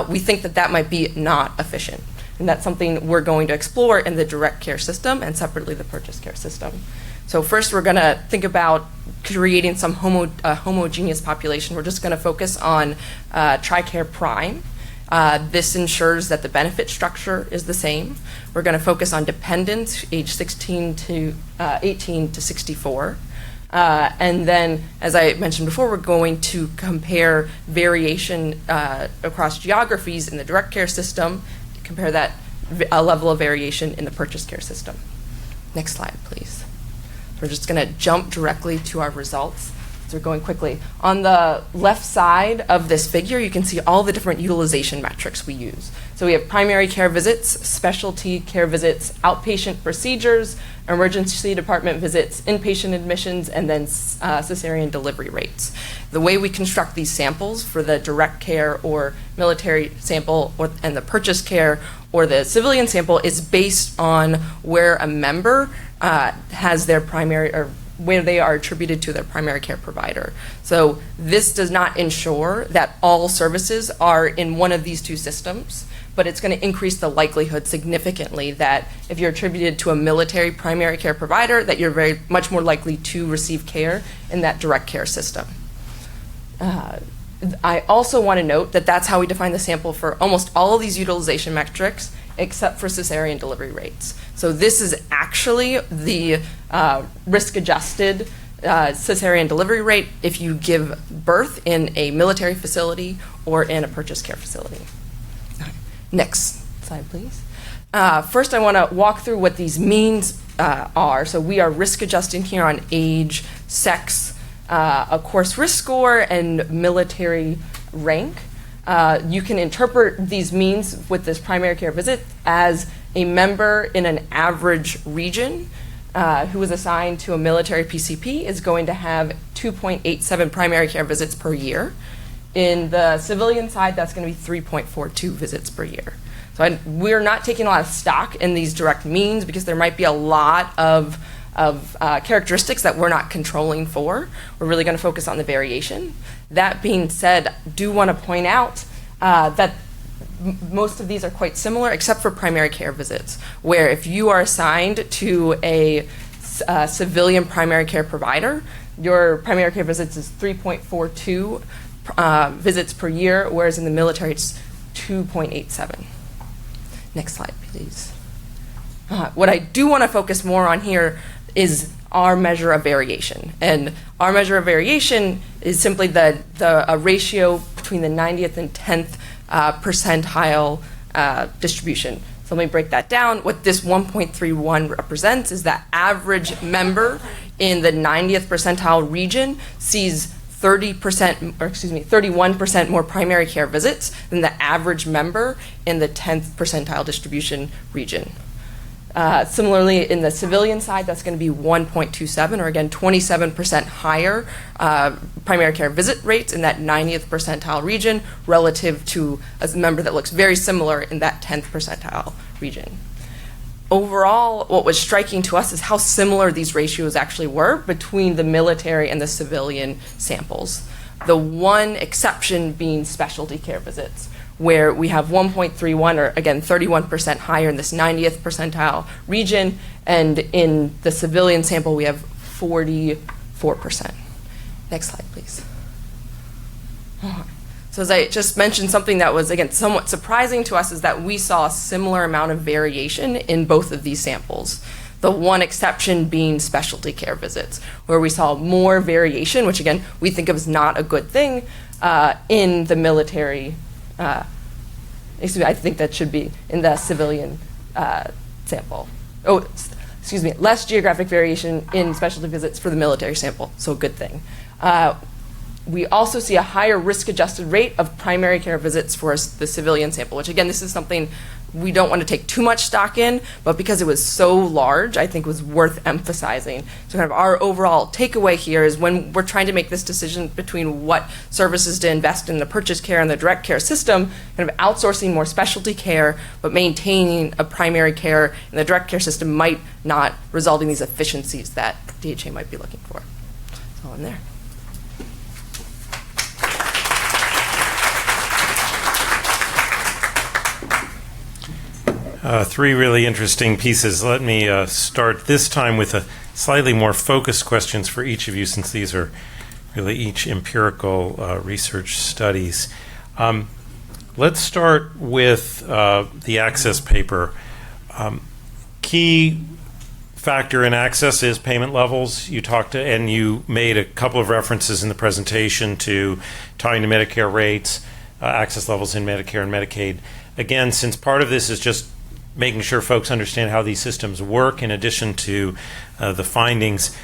We think that that might be not efficient. And that's something we're going to explore in the direct care system and separately the purchase care system. So first we're going to think about creating some homogeneous population. We're just going to focus on TRICARE Prime. This ensures that the benefit structure is the same. We're going to focus on dependents age 18 to 64. And then, as I mentioned before, we're going to compare variation across geographies in the direct care system, compare that level of variation in the purchase care system. Next slide, please. We're just going to jump directly to our results. So we're going quickly. On the left side of this figure, you can see all the different utilization metrics we use. So we have primary care visits, specialty care visits, outpatient procedures, emergency department visits, inpatient admissions, and then cesarean delivery rates. The way we construct these samples for the direct care or military sample and the purchase care or the civilian sample is based on where a member has their primary, or where they are attributed to their primary care provider. So this does not ensure that all services are in one of these two systems, but it's going to increase the likelihood significantly that if you're attributed to a military primary care provider, that you're very much more likely to receive care in that direct care system. I also want to note that that's how we define the sample for almost all of these utilization metrics, except for cesarean delivery rates. So this is actually the risk-adjusted cesarean delivery rate if you give birth in a military facility or in a purchase care facility. Next slide, please. First, I want to walk through what these means are. So we are risk adjusting here on age, sex, a course risk score, and military rank. You can interpret these means with this primary care visit as a member in an average region who is assigned to a military PCP is going to have 2.87 primary care visits per year. In the civilian side, that's going to be 3.42 visits per year. So we're not taking a lot of stock in these direct means because there might be a lot of characteristics that we're not controlling for. We're really going to focus on the variation. That being said, I do want to point out that most of these are quite similar except for primary care visits, where if you are assigned to a civilian primary care provider, your primary care visits is 3.42 visits per year, whereas in the military it's 2.87. Next slide, please. What I do want to focus more on here is our measure of variation. And our measure of variation is simply a ratio between the 90th and 10th percentile distribution. So let me break that down. What this 1.31 represents is that average member in the 90th percentile region sees 31% more primary care visits than the average member in the 10th percentile distribution region. Similarly, in the civilian side, that's going to be 1.27, or again, 27% higher primary care visit rates in that 90th percentile region relative to a member that looks very similar in that 10th percentile region. Overall, what was striking to us is how similar these ratios actually were between the military and the civilian samples. The one exception being specialty care visits, where we have 1.31, or again 31% higher in this 90th percentile region, and in the civilian sample we have 44%. Next slide, please. So as I just mentioned, something that was, again, somewhat surprising to us is that we saw a similar amount of variation in both of these samples. The one exception being specialty care visits, where we saw more variation, which again, we think of as not a good thing, in the military, excuse me, I think that should be in the civilian sample. Oh, excuse me, less geographic variation in specialty visits for the military sample, so a good thing. We also see a higher risk-adjusted rate of primary care visits for the civilian sample, which again, this is something we don't want to take too much stock in, but because it was so large, I think was worth emphasizing. So kind of our overall takeaway here is when we're trying to make this decision between what services to invest in the purchase care and the direct care system, kind of outsourcing more specialty care, but maintaining a primary care and the direct care system might not result in these efficiencies that DHA might be looking for. That's all in there. Three really interesting pieces. Let me start this time with a slightly more focused questions for each of you, since these are really each empirical research studies. Let's start with the access paper. Key factor in access is payment levels. You talked to, and you made a couple of references in the presentation to tying to Medicare rates, access levels in Medicare and Medicaid. Again, since part of this is just making sure folks understand how these systems work in addition to the findings,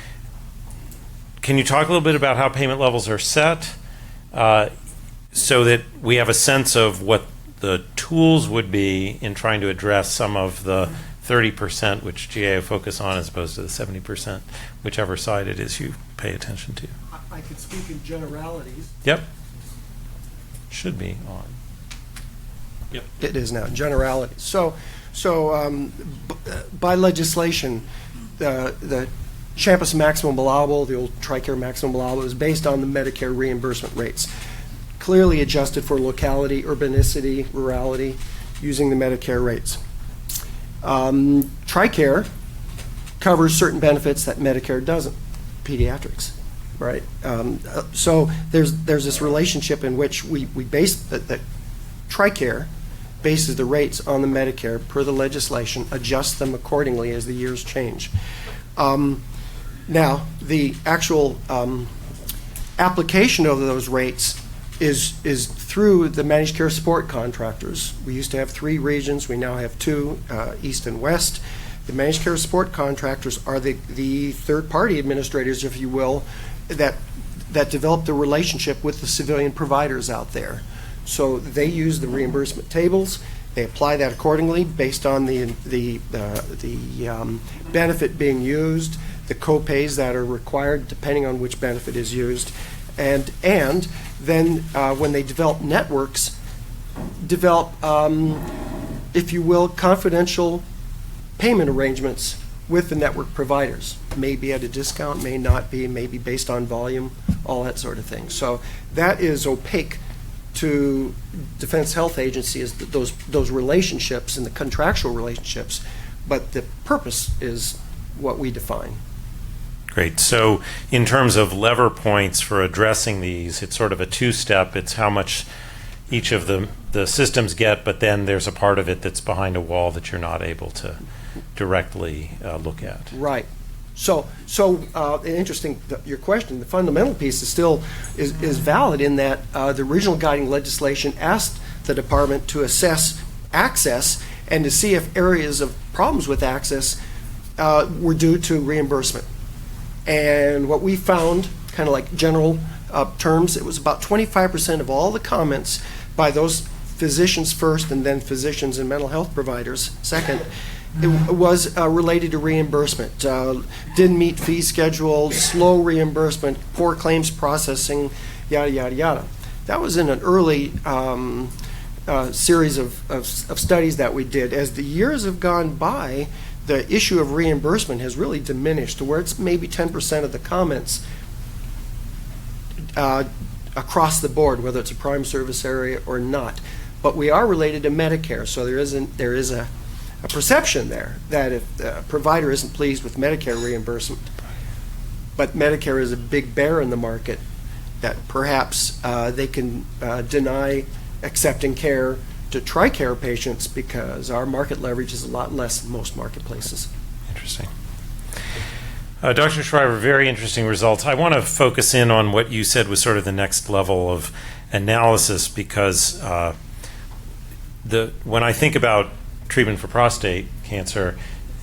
can you talk a little bit about how payment levels are set so that we have a sense of what the tools would be in trying to address some of the 30% which GAO focus on as opposed to the 70%, whichever side it is you pay attention to? I could speak in generalities. Yep. Should be on. Yep. It is now, generalities. So by legislation, the Champus maximum allowable, the old TRICARE maximum allowable, is based on the Medicare reimbursement rates, clearly adjusted for locality, urbanicity, rurality, using the Medicare rates. TRICARE covers certain benefits that Medicare doesn't, pediatrics, right? So there's this relationship in which we base that TRICARE bases the rates on the Medicare per the legislation, adjusts them accordingly as the years change. Now, the actual application of those rates is through the managed care support contractors. We used to have 3 regions, we now have 2, East and West. The managed care support contractors are the third-party administrators, if you will, that develop the relationship with the civilian providers out there. So they use the reimbursement tables. They apply that accordingly based on the benefit being used, the co-pays that are required depending on which benefit is used, and then when they develop networks, develop, if you will, confidential payment arrangements with the network providers. May be at a discount, may not be, may be based on volume, all that sort of thing. So that is opaque to Defense Health Agency, is those relationships and the contractual relationships, but the purpose is what we define. Great. So in terms of lever points for addressing these, it's sort of a two-step. It's how much each of the systems get, but then there's a part of it that's behind a wall that you're not able to directly look at. Right. So interesting, your question, the fundamental piece is still is valid in that the original guiding legislation asked the department to assess access and to see if areas of problems with access were due to reimbursement. And what we found, kind of like general terms, it was about 25% of all the comments by those physicians first and then physicians and mental health providers second, it was related to reimbursement. Didn't meet fee schedules, slow reimbursement, poor claims processing, yada, yada, yada. That was in an early series of studies that we did. As the years have gone by, the issue of reimbursement has really diminished to where it's maybe 10% of the comments across the board, whether it's a prime service area or not. but we are related to Medicare, so there is a perception there that if the provider isn't pleased with Medicare reimbursement, but Medicare is a big bear in the market, that perhaps they can deny accepting care to TRICARE patients because our market leverage is a lot less than most marketplaces. Interesting. Dr. Shriver, very interesting results. I want to focus in on what you said was sort of the next level of analysis, because when I think about treatment for prostate cancer,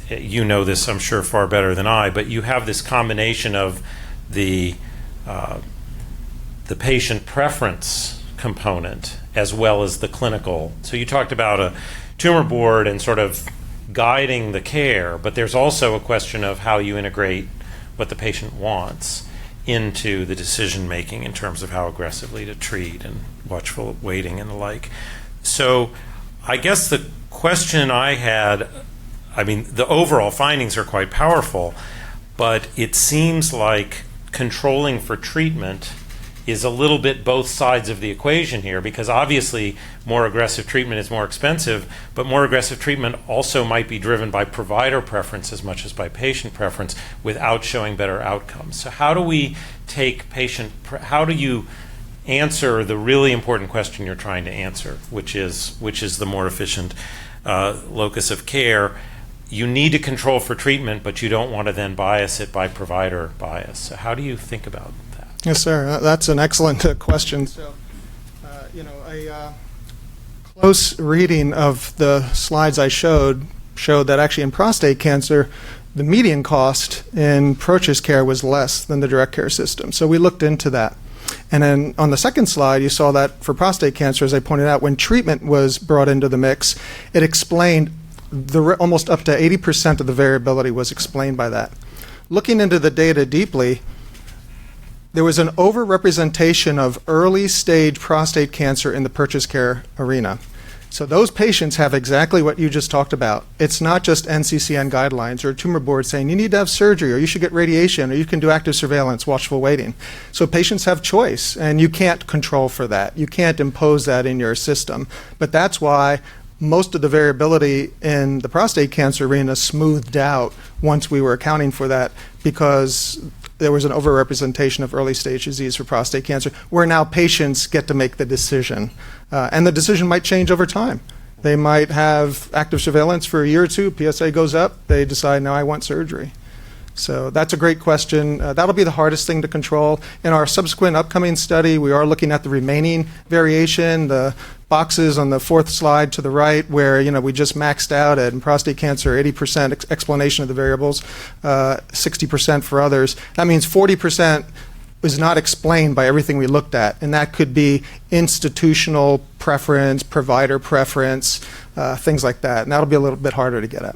you know this, I'm sure, far better than I, but you have this combination of the patient preference component as well as the clinical. So you talked about a tumor board and sort of guiding the care, but there's also a question of how you integrate what the patient wants into the decision making in terms of how aggressively to treat and watchful waiting and the like. So I guess the question I had, I mean, the overall findings are quite powerful, but it seems like controlling for treatment is a little bit both sides of the equation here, because obviously more aggressive treatment is more expensive, but more aggressive treatment also might be driven by provider preference as much as by patient preference without showing better outcomes. So how do we take how do you answer the really important question you're trying to answer, which is the more efficient locus of care? You need to control for treatment, but you don't want to then bias it by provider bias. So how do you think about that? Yes, sir. That's an excellent question. So, a close reading of the slides I showed that actually in prostate cancer, the median cost in purchase care was less than the direct care system. So we looked into that. And then on the second slide, you saw that for prostate cancer, as I pointed out, when treatment was brought into the mix, it explained almost up to 80% of the variability was explained by that. Looking into the data deeply, there was an overrepresentation of early stage prostate cancer in the purchase care arena. So those patients have exactly what you just talked about. It's not just NCCN guidelines or a tumor board saying you need to have surgery or you should get radiation or you can do active surveillance, watchful waiting. So patients have choice, and you can't control for that. You can't impose that in your system. But that's why most of the variability in the prostate cancer arena smoothed out once we were accounting for that, because there was an overrepresentation of early stage disease for prostate cancer, where now patients get to make the decision. And the decision might change over time. They might have active surveillance for a year or two, PSA goes up, they decide, now I want surgery. So that's a great question. That'll be the hardest thing to control. In our subsequent upcoming study, we are looking at the remaining variation, the boxes on the fourth slide to the right, where we just maxed out at in prostate cancer 80% explanation of the variables, 60% for others. That means 40% is not explained by everything we looked at, and that could be institutional preference, provider preference, things like that. And that'll be a little bit harder to get at.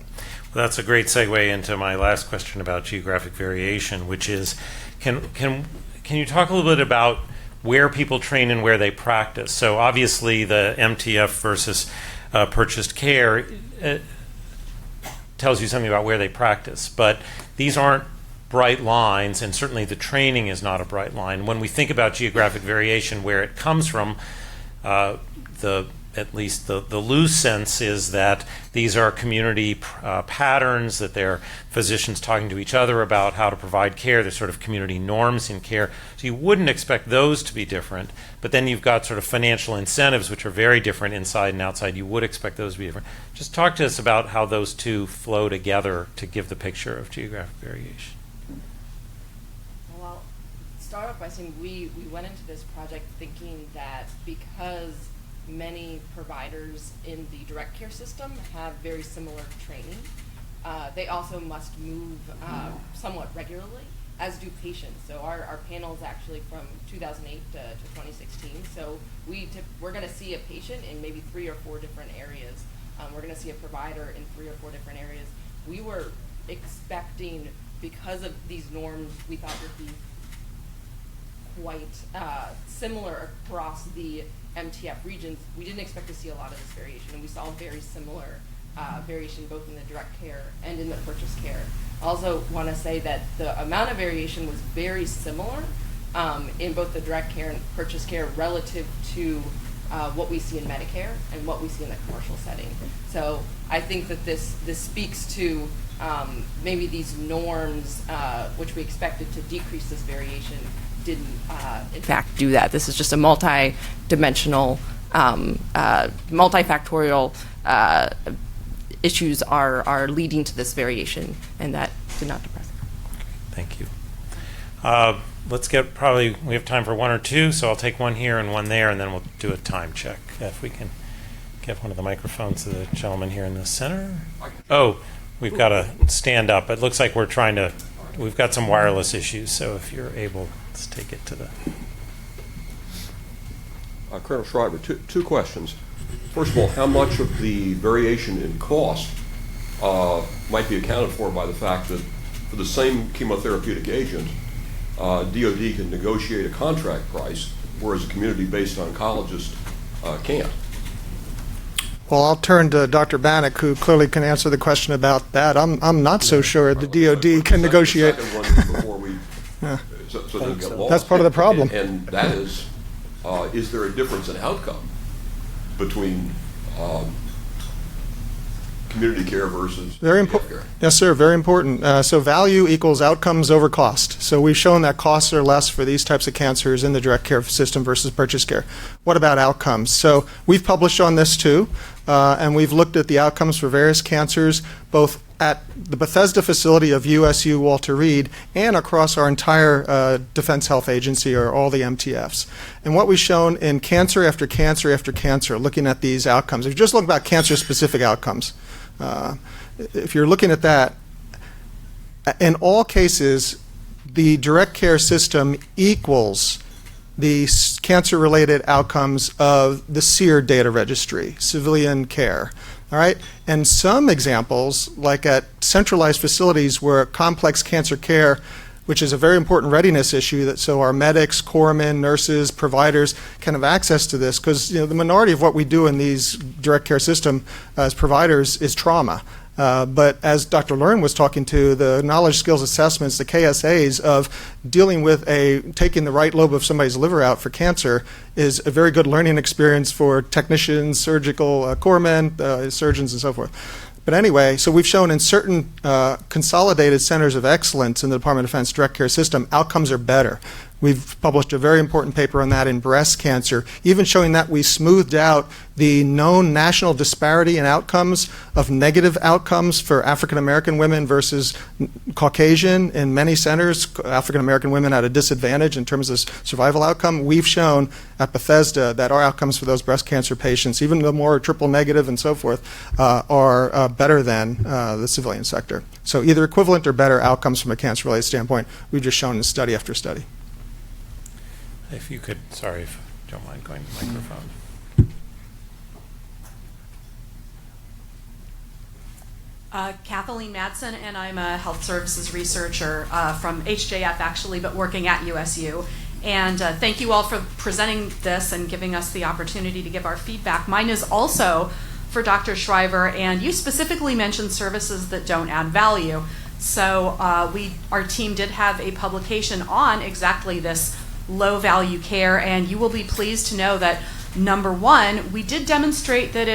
Well, that's a great segue into my last question about geographic variation, which is, can you talk a little bit about where people train and where they practice? So obviously the MTF versus purchased care tells you something about where they practice, but these aren't bright lines, and certainly the training is not a bright line. When we think about geographic variation, where it comes from, at least the loose sense is that these are community patterns, that they're physicians talking to each other about how to provide care. There's sort of community norms in care. So you wouldn't expect those to be different. But then you've got sort of financial incentives, which are very different inside and outside. You would expect those to be different. Just talk to us about how those two flow together to give the picture of geographic variation. Well, start off by saying we went into this project thinking that because many providers in the direct care system have very similar training, they also must move somewhat regularly, as do patients. So our panel is actually from 2008 to 2016. So we're going to see a patient in maybe 3 or 4 different areas. We're going to see a provider in 3 or 4 different areas. We were expecting, because of these norms, we thought would be quite similar across the MTF regions. We didn't expect to see a lot of this variation, and we saw very similar variation both in the direct care and in the purchase care. I also want to say that the amount of variation was very similar in both the direct care and purchase care relative to what we see in Medicare and what we see in the commercial setting. So I think that this speaks to maybe these norms, which we expected to decrease this variation, didn't in fact do that. This is just a multi-dimensional, multifactorial issues are leading to this variation, and that did not depress it. Thank you. Let's we have time for one or two, so I'll take one here and one there, and then we'll do a time check. If we can get one of the microphones to the gentleman here in the center. Oh, we've got to stand up. It looks like we've got some wireless issues, so if you're able, let's take it to the... Colonel Shriver, two questions. First of all, how much of the variation in cost might be accounted for by the fact that for the same chemotherapeutic agent, DOD can negotiate a contract price, whereas a community-based oncologist can't? Well, I'll turn to Dr. Bannick, who clearly can answer the question about that. I'm not so sure the DOD can negotiate. Before we, so it doesn't get lost. That's part of the problem. And that is there a difference in outcome between community care versus very important? care? Yes, sir, very important. So value equals outcomes over cost. So we've shown that costs are less for these types of cancers in the direct care system versus purchase care. What about outcomes? So we've published on this too, and we've looked at the outcomes for various cancers, both at the Bethesda facility of USU Walter Reed and across our entire Defense Health Agency, or all the MTFs. And what we've shown in cancer after cancer after cancer, looking at these outcomes, if you just look about cancer-specific outcomes, if you're looking at that, in all cases, the direct care system equals the cancer-related outcomes of the SEER data registry, civilian care. All right, and some examples, like at centralized facilities where complex cancer care, which is a very important readiness issue, so our medics, corpsmen, nurses, providers can have access to this, because the minority of what we do in these direct care system as providers is trauma. But as Dr. Learn was talking to, the knowledge skills assessments, the KSAs of dealing with taking the right lobe of somebody's liver out for cancer is a very good learning experience for technicians, surgical corpsmen, surgeons, and so forth. But anyway, so we've shown in certain consolidated centers of excellence in the Department of Defense direct care system, outcomes are better. We've published a very important paper on that in breast cancer, even showing that we smoothed out the known national disparity in outcomes of negative outcomes for African American women versus Caucasian. In many centers, African American women at a disadvantage in terms of survival outcome. We've shown at Bethesda that our outcomes for those breast cancer patients, even the more triple negative and so forth, are better than the civilian sector. So either equivalent or better outcomes from a cancer-related standpoint, we've just shown in study after study. If you could, sorry if you don't mind going to the microphone. Kathleen Madsen, and I'm a health services researcher from HJF actually, but working at USU. And thank you all for presenting this and giving us the opportunity to give our feedback. Mine is also for Dr. Shriver, and you specifically mentioned services that don't add value. So our team did have a publication on exactly this low value care, and you will be pleased to know that number one, we did demonstrate that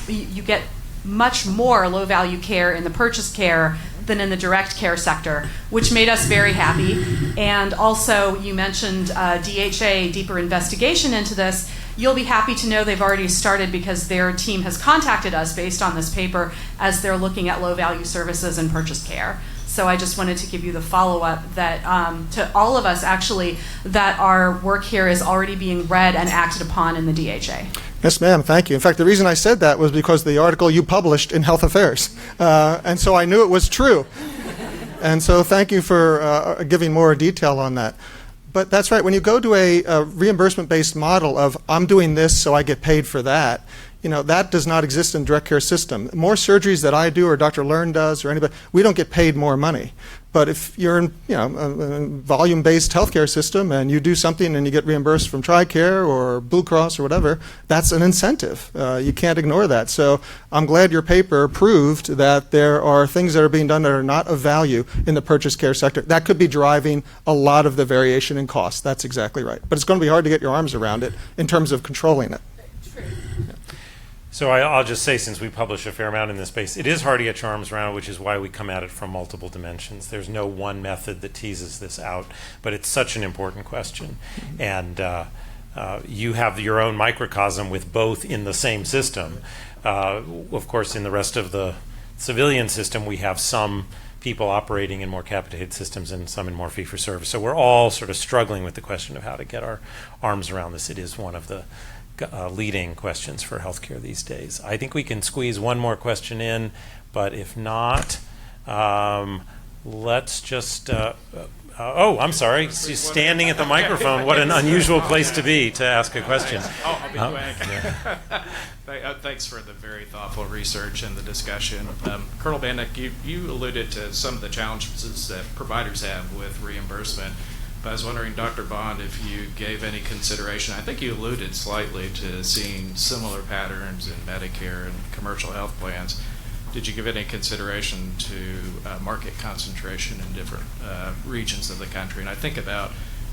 you get much more low value care in the purchase care than in the direct care sector, which made us very happy. And also you mentioned DHA, deeper investigation into this. You'll be happy to know they've already started, because their team has contacted us based on this paper as they're looking at low value services and purchase care. So I just wanted to give you the follow-up that to all of us, actually, that our work here is already being read and acted upon in the DHA. Yes, ma'am. Thank you. In fact, the reason I said that was because of the article you published in Health Affairs. And so I knew it was true. And so thank you for giving more detail on that. But that's right. When you go to a reimbursement-based model of I'm doing this so I get paid for that, that does not exist in the direct care system. More surgeries that I do or Dr. Learn does or anybody, we don't get paid more money. But if you're in a volume-based healthcare system and you do something and you get reimbursed from TRICARE or Blue Cross or whatever, that's an incentive. You can't ignore that. So I'm glad your paper proved that there are things that are being done that are not of value in the purchase care sector. That could be driving a lot of the variation in cost. That's exactly right. But it's going to be hard to get your arms around it in terms of controlling it. So I'll just say, since we publish a fair amount in this space, it is hard to get your arms around, which is why we come at it from multiple dimensions. There's no one method that teases this out, but it's such an important question. And you have your own microcosm with both in the same system. Of course, in the rest of the civilian system, we have some people operating in more capitated systems and some in more fee-for-service. So we're all sort of struggling with the question of how to get our arms around this. It is one of the leading questions for healthcare these days. I think we can squeeze one more question in, but if not, let's just. Oh, I'm sorry. Standing at the microphone. What an unusual place to be to ask a question. I'll be quick. Thanks for the very thoughtful research and the discussion. Colonel Bannick, you alluded to some of the challenges that providers have with reimbursement. But I was wondering, Dr. Bond, if you gave any consideration. I think you alluded slightly to seeing similar patterns in Medicare and commercial health plans. Did you give any consideration to market concentration in different regions of the country? And I think about,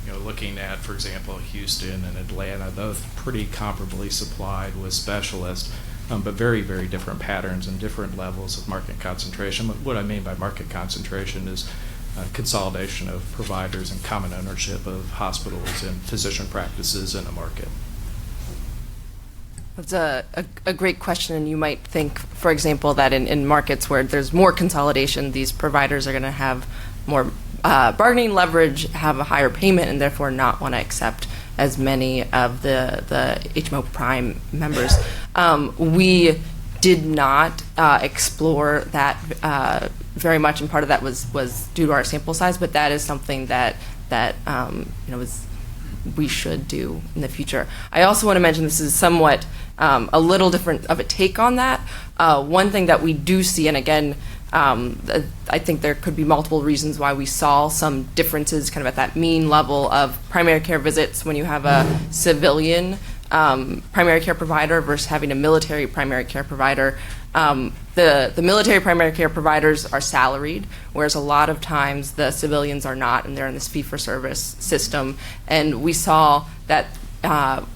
looking at, for example, Houston and Atlanta, both pretty comparably supplied with specialists, but very, very different patterns and different levels of market concentration. What I mean by market concentration is consolidation of providers and common ownership of hospitals and physician practices in a market. That's a great question, and you might think, for example, that in markets where there's more consolidation, these providers are going to have more bargaining leverage, have a higher payment, and therefore not want to accept as many of the HMO Prime members. We did not explore that very much, and part of that was due to our sample size, but that is something that we should do in the future. I also want to mention this is somewhat a little different of a take on that. One thing that we do see, and again, I think there could be multiple reasons why we saw some differences kind of at that mean level of primary care visits when you have a civilian primary care provider versus having a military primary care provider. The military primary care providers are salaried, whereas a lot of times the civilians are not, and they're in this fee-for-service system. And we saw that,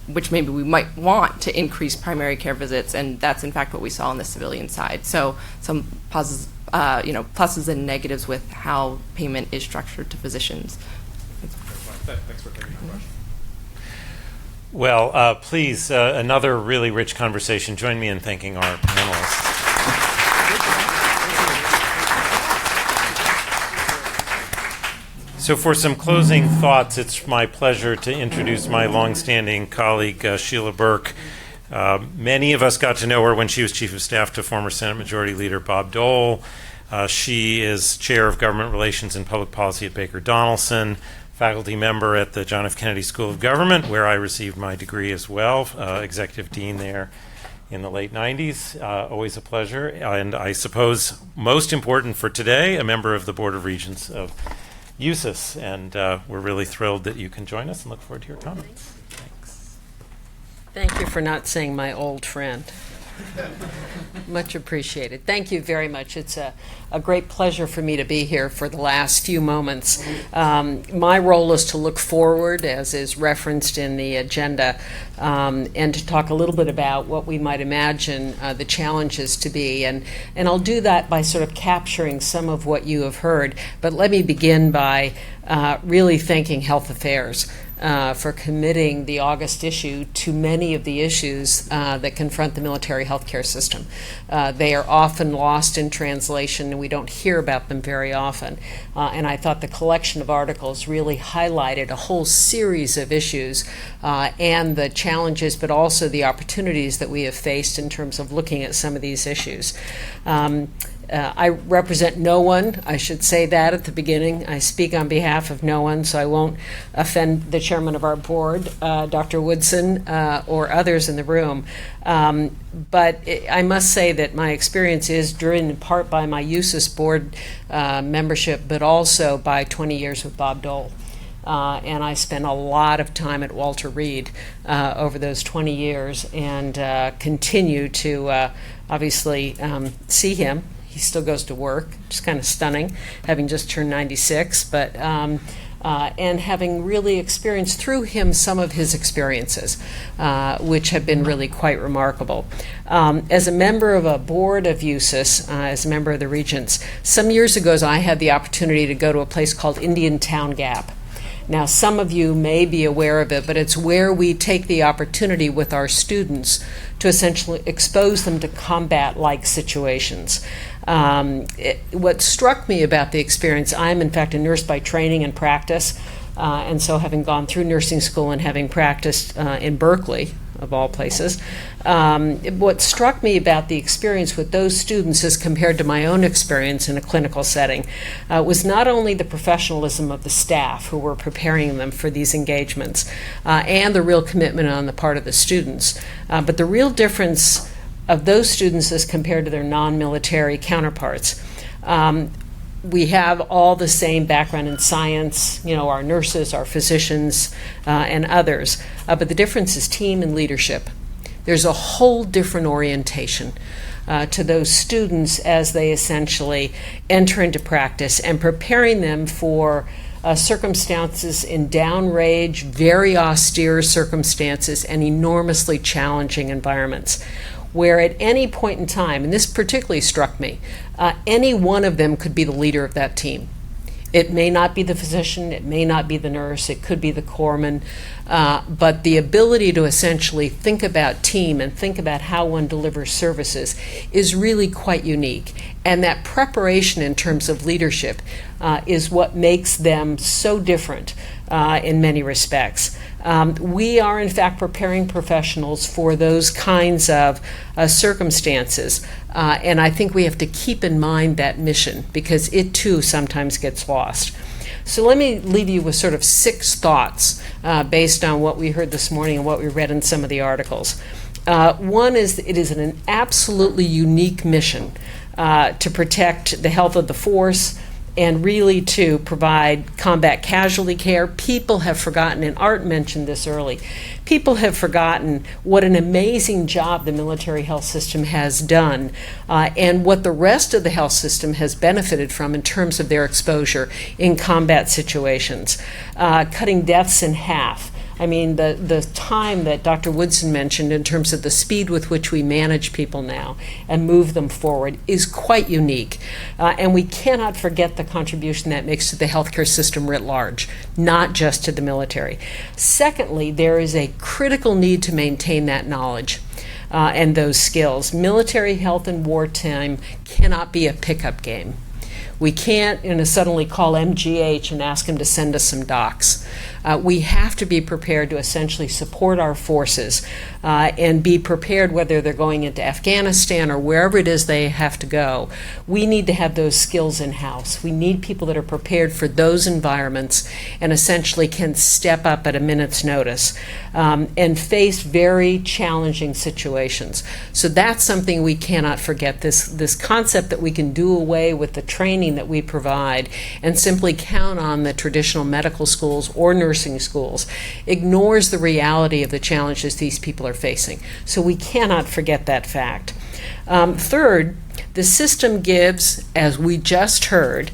which maybe we might want to increase primary care visits, and that's in fact what we saw on the civilian side. So some pluses and negatives with how payment is structured to physicians. Thanks for taking my question. Well, please, another really rich conversation. Join me in thanking our panelists. So for some closing thoughts, it's my pleasure to introduce my longstanding colleague, Sheila Burke. Many of us got to know her when she was Chief of Staff to former Senate Majority Leader Bob Dole. She is Chair of Government Relations and Public Policy at Baker Donelson, faculty member at the John F. Kennedy School of Government, where I received my degree as well, executive dean there in the late 90s. Always a pleasure. And I suppose most important for today, a member of the Board of Regents of USIS. And we're really thrilled that you can join us and look forward to your comments. Thanks. Thank you for not saying my old friend. Much appreciated. Thank you very much. It's a great pleasure for me to be here for the last few moments. My role is to look forward, as is referenced in the agenda, and to talk a little bit about what we might imagine the challenges to be. And I'll do that by sort of capturing some of what you have heard. But let me begin by really thanking Health Affairs for committing the August issue to many of the issues that confront the military healthcare system. They are often lost in translation, and we don't hear about them very often. And I thought the collection of articles really highlighted a whole series of issues and the challenges, but also the opportunities that we have faced in terms of looking at some of these issues. I represent no one. I should say that at the beginning. I speak on behalf of no one, so I won't offend the chairman of our board, Dr. Woodson, or others in the room. But I must say that my experience is driven in part by my USIS board membership, but also by 20 years with Bob Dole. And I spent a lot of time at Walter Reed over those 20 years and continue to obviously see him. He still goes to work, which is kind of stunning, having just turned 96. But and having really experienced through him some of his experiences, which have been really quite remarkable. As a member of a board of USIS, as a member of the Regents, some years ago I had the opportunity to go to a place called Indian Town Gap. Now, some of you may be aware of it, but it's where we take the opportunity with our students to essentially expose them to combat-like situations. What struck me about the experience, I'm in fact a nurse by training and practice, and so having gone through nursing school and having practiced in Berkeley, of all places, what struck me about the experience with those students as compared to my own experience in a clinical setting was not only the professionalism of the staff who were preparing them for these engagements and the real commitment on the part of the students, but the real difference of those students as compared to their non-military counterparts. We have all the same background in science, our nurses, our physicians, and others, but the difference is team and leadership. There's a whole different orientation to those students as they essentially enter into practice and preparing them for circumstances in downrange, very austere circumstances, and enormously challenging environments, where at any point in time, and this particularly struck me, any one of them could be the leader of that team. It may not be the physician, it may not be the nurse, it could be the corpsman, but the ability to essentially think about team and think about how one delivers services is really quite unique. And that preparation in terms of leadership is what makes them so different in many respects. We are, in fact, preparing professionals for those kinds of circumstances, and I think we have to keep in mind that mission because it, too, sometimes gets lost. So let me leave you with sort of 6 thoughts based on what we heard this morning and what we read in some of the articles. One is it is an absolutely unique mission to protect the health of the force, and really to provide combat casualty care. People have forgotten, and Art mentioned this early, people have forgotten what an amazing job the military health system has done and what the rest of the health system has benefited from in terms of their exposure in combat situations, cutting deaths in half. I mean, the time that Dr. Woodson mentioned in terms of the speed with which we manage people now and move them forward is quite unique. And we cannot forget the contribution that makes to the healthcare system writ large, not just to the military. Secondly, there is a critical need to maintain that knowledge and those skills. Military health in wartime cannot be a pickup game. We can't suddenly call MGH and ask them to send us some docs. We have to be prepared to essentially support our forces and be prepared whether they're going into Afghanistan or wherever it is they have to go. We need to have those skills in-house. We need people that are prepared for those environments and essentially can step up at a minute's notice and face very challenging situations. So that's something we cannot forget, this concept that we can do away with the training that we provide and simply count on the traditional medical schools or nursing schools ignores the reality of the challenges these people are facing. So we cannot forget that fact. Third, the system gives, as we just heard,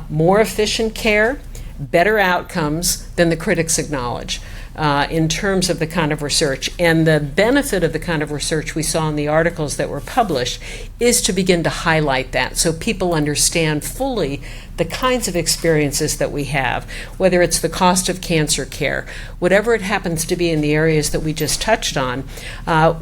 more efficient care, better outcomes than the critics acknowledge. In terms of the kind of research. And the benefit of the kind of research we saw in the articles that were published is to begin to highlight that so people understand fully the kinds of experiences that we have, whether it's the cost of cancer care, whatever it happens to be in the areas that we just touched on.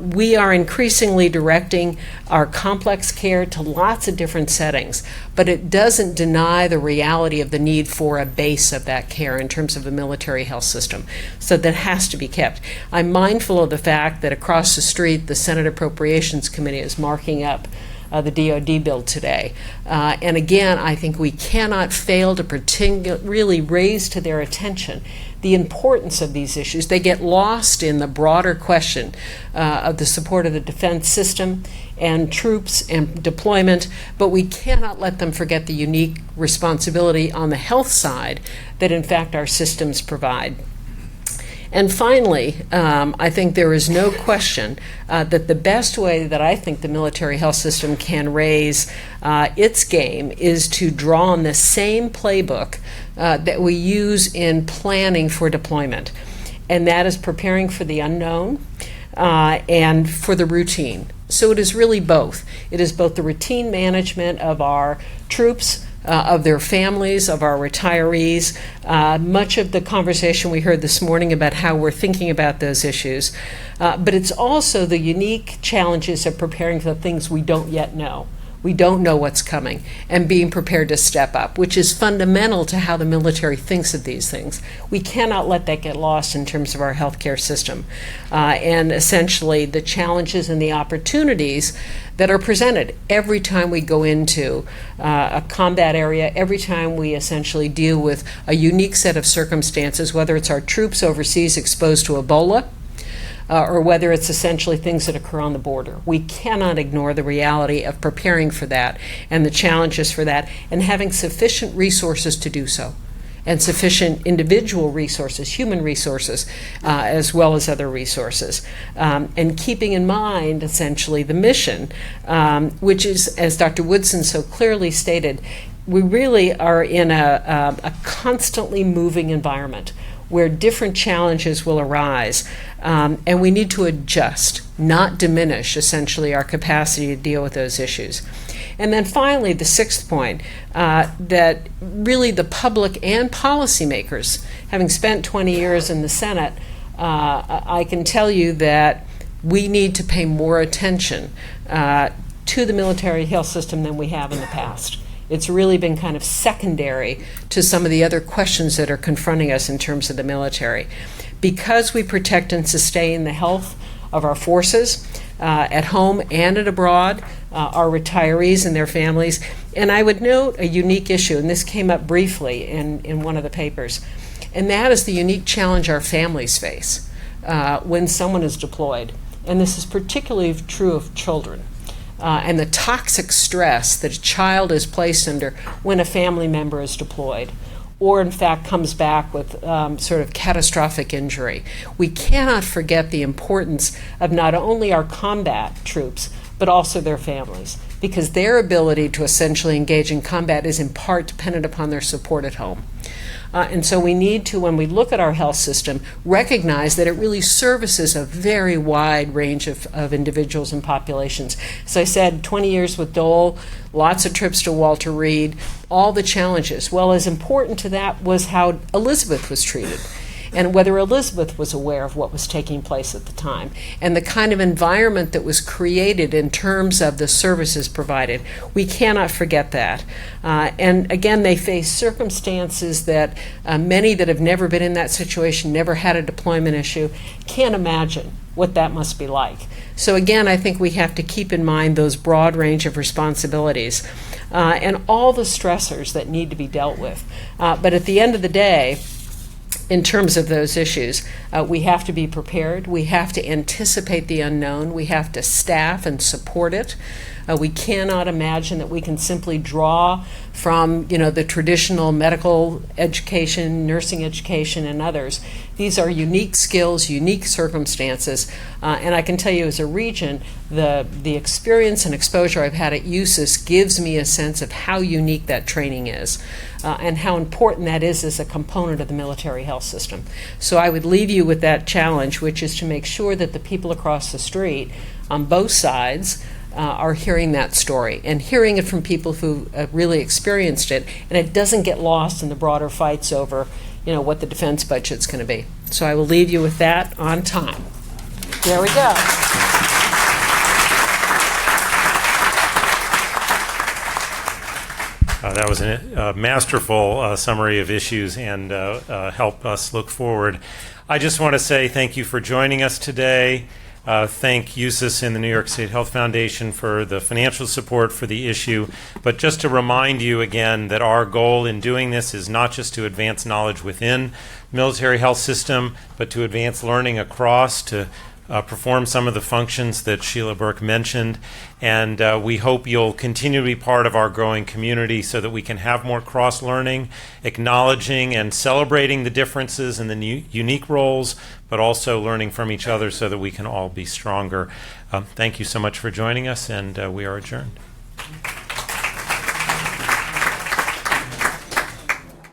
We are increasingly directing our complex care to lots of different settings, but it doesn't deny the reality of the need for a base of that care in terms of a military health system. So that has to be kept. I'm mindful of the fact that across the street, the Senate Appropriations Committee is marking up the DoD bill today. And again, I think we cannot fail to really raise to their attention the importance of these issues. They get lost in the broader question of the support of the defense system and troops and deployment, but we cannot let them forget the unique responsibility on the health side that in fact our systems provide. And finally, I think there is no question that the best way that I think the military health system can raise its game is to draw on the same playbook that we use in planning for deployment. And that is preparing for the unknown and for the routine. So it is really both. It is both the routine management of our troops, of their families, of our retirees. Much of the conversation we heard this morning about how we're thinking about those issues. But it's also the unique challenges of preparing for things we don't yet know. We don't know what's coming, and being prepared to step up, which is fundamental to how the military thinks of these things. We cannot let that get lost in terms of our healthcare system. And essentially the challenges and the opportunities that are presented every time we go into a combat area, every time we essentially deal with a unique set of circumstances, whether it's our troops overseas exposed to Ebola, or whether it's essentially things that occur on the border. We cannot ignore the reality of preparing for that and the challenges for that, and having sufficient resources to do so, and sufficient individual resources, human resources, as well as other resources. And keeping in mind, essentially, the mission, which is, as Dr. Woodson so clearly stated, we really are in a constantly moving environment where different challenges will arise, and we need to adjust, not diminish, essentially, our capacity to deal with those issues. And then finally, the sixth point, that really the public and policymakers, having spent 20 years in the Senate, I can tell you that we need to pay more attention to the military health system than we have in the past. It's really been kind of secondary to some of the other questions that are confronting us in terms of the military. Because we protect and sustain the health of our forces at home and at abroad, our retirees and their families. And I would note a unique issue, and this came up briefly in one of the papers, and that is the unique challenge our families face when someone is deployed. And this is particularly true of children. And the toxic stress that a child is placed under when a family member is deployed, or in fact comes back with sort of catastrophic injury. We cannot forget the importance of not only our combat troops, but also their families, because their ability to essentially engage in combat is in part dependent upon their support at home. And so we need to, when we look at our health system, recognize that it really services a very wide range of individuals and populations. As I said, 20 years with Dole, lots of trips to Walter Reed, all the challenges. Well, as important to that was how Elizabeth was treated, and whether Elizabeth was aware of what was taking place at the time, and the kind of environment that was created in terms of the services provided. We cannot forget that. And again, they face circumstances that many that have never been in that situation, never had a deployment issue, can't imagine what that must be like. So again, I think we have to keep in mind those broad range of responsibilities and all the stressors that need to be dealt with. But at the end of the day, in terms of those issues, we have to be prepared. We have to anticipate the unknown. We have to staff and support it. We cannot imagine that we can simply draw from, the traditional medical education, nursing education, and others. These are unique skills, unique circumstances, and I can tell you as a region, the experience and exposure I've had at USIS gives me a sense of how unique that training is, and how important that is as a component of the military health system. So I would leave you with that challenge, which is to make sure that the people across the street on both sides are hearing that story and hearing it from people who really experienced it, and it doesn't get lost in the broader fights over, what the defense budget's going to be. So I will leave you with that on time. There we go. That was a masterful summary of issues and help us look forward. I just want to say thank you for joining us today. Thank USIS and the New York State Health Foundation for the financial support for the issue. But just to remind you again that our goal in doing this is not just to advance knowledge within the military health system, but to advance learning across, to perform some of the functions that Sheila Burke mentioned, and we hope you'll continue to be part of our growing community so that we can have more cross-learning, acknowledging and celebrating the differences and the unique roles, but also learning from each other so that we can all be stronger. Thank you so much for joining us, and we are adjourned.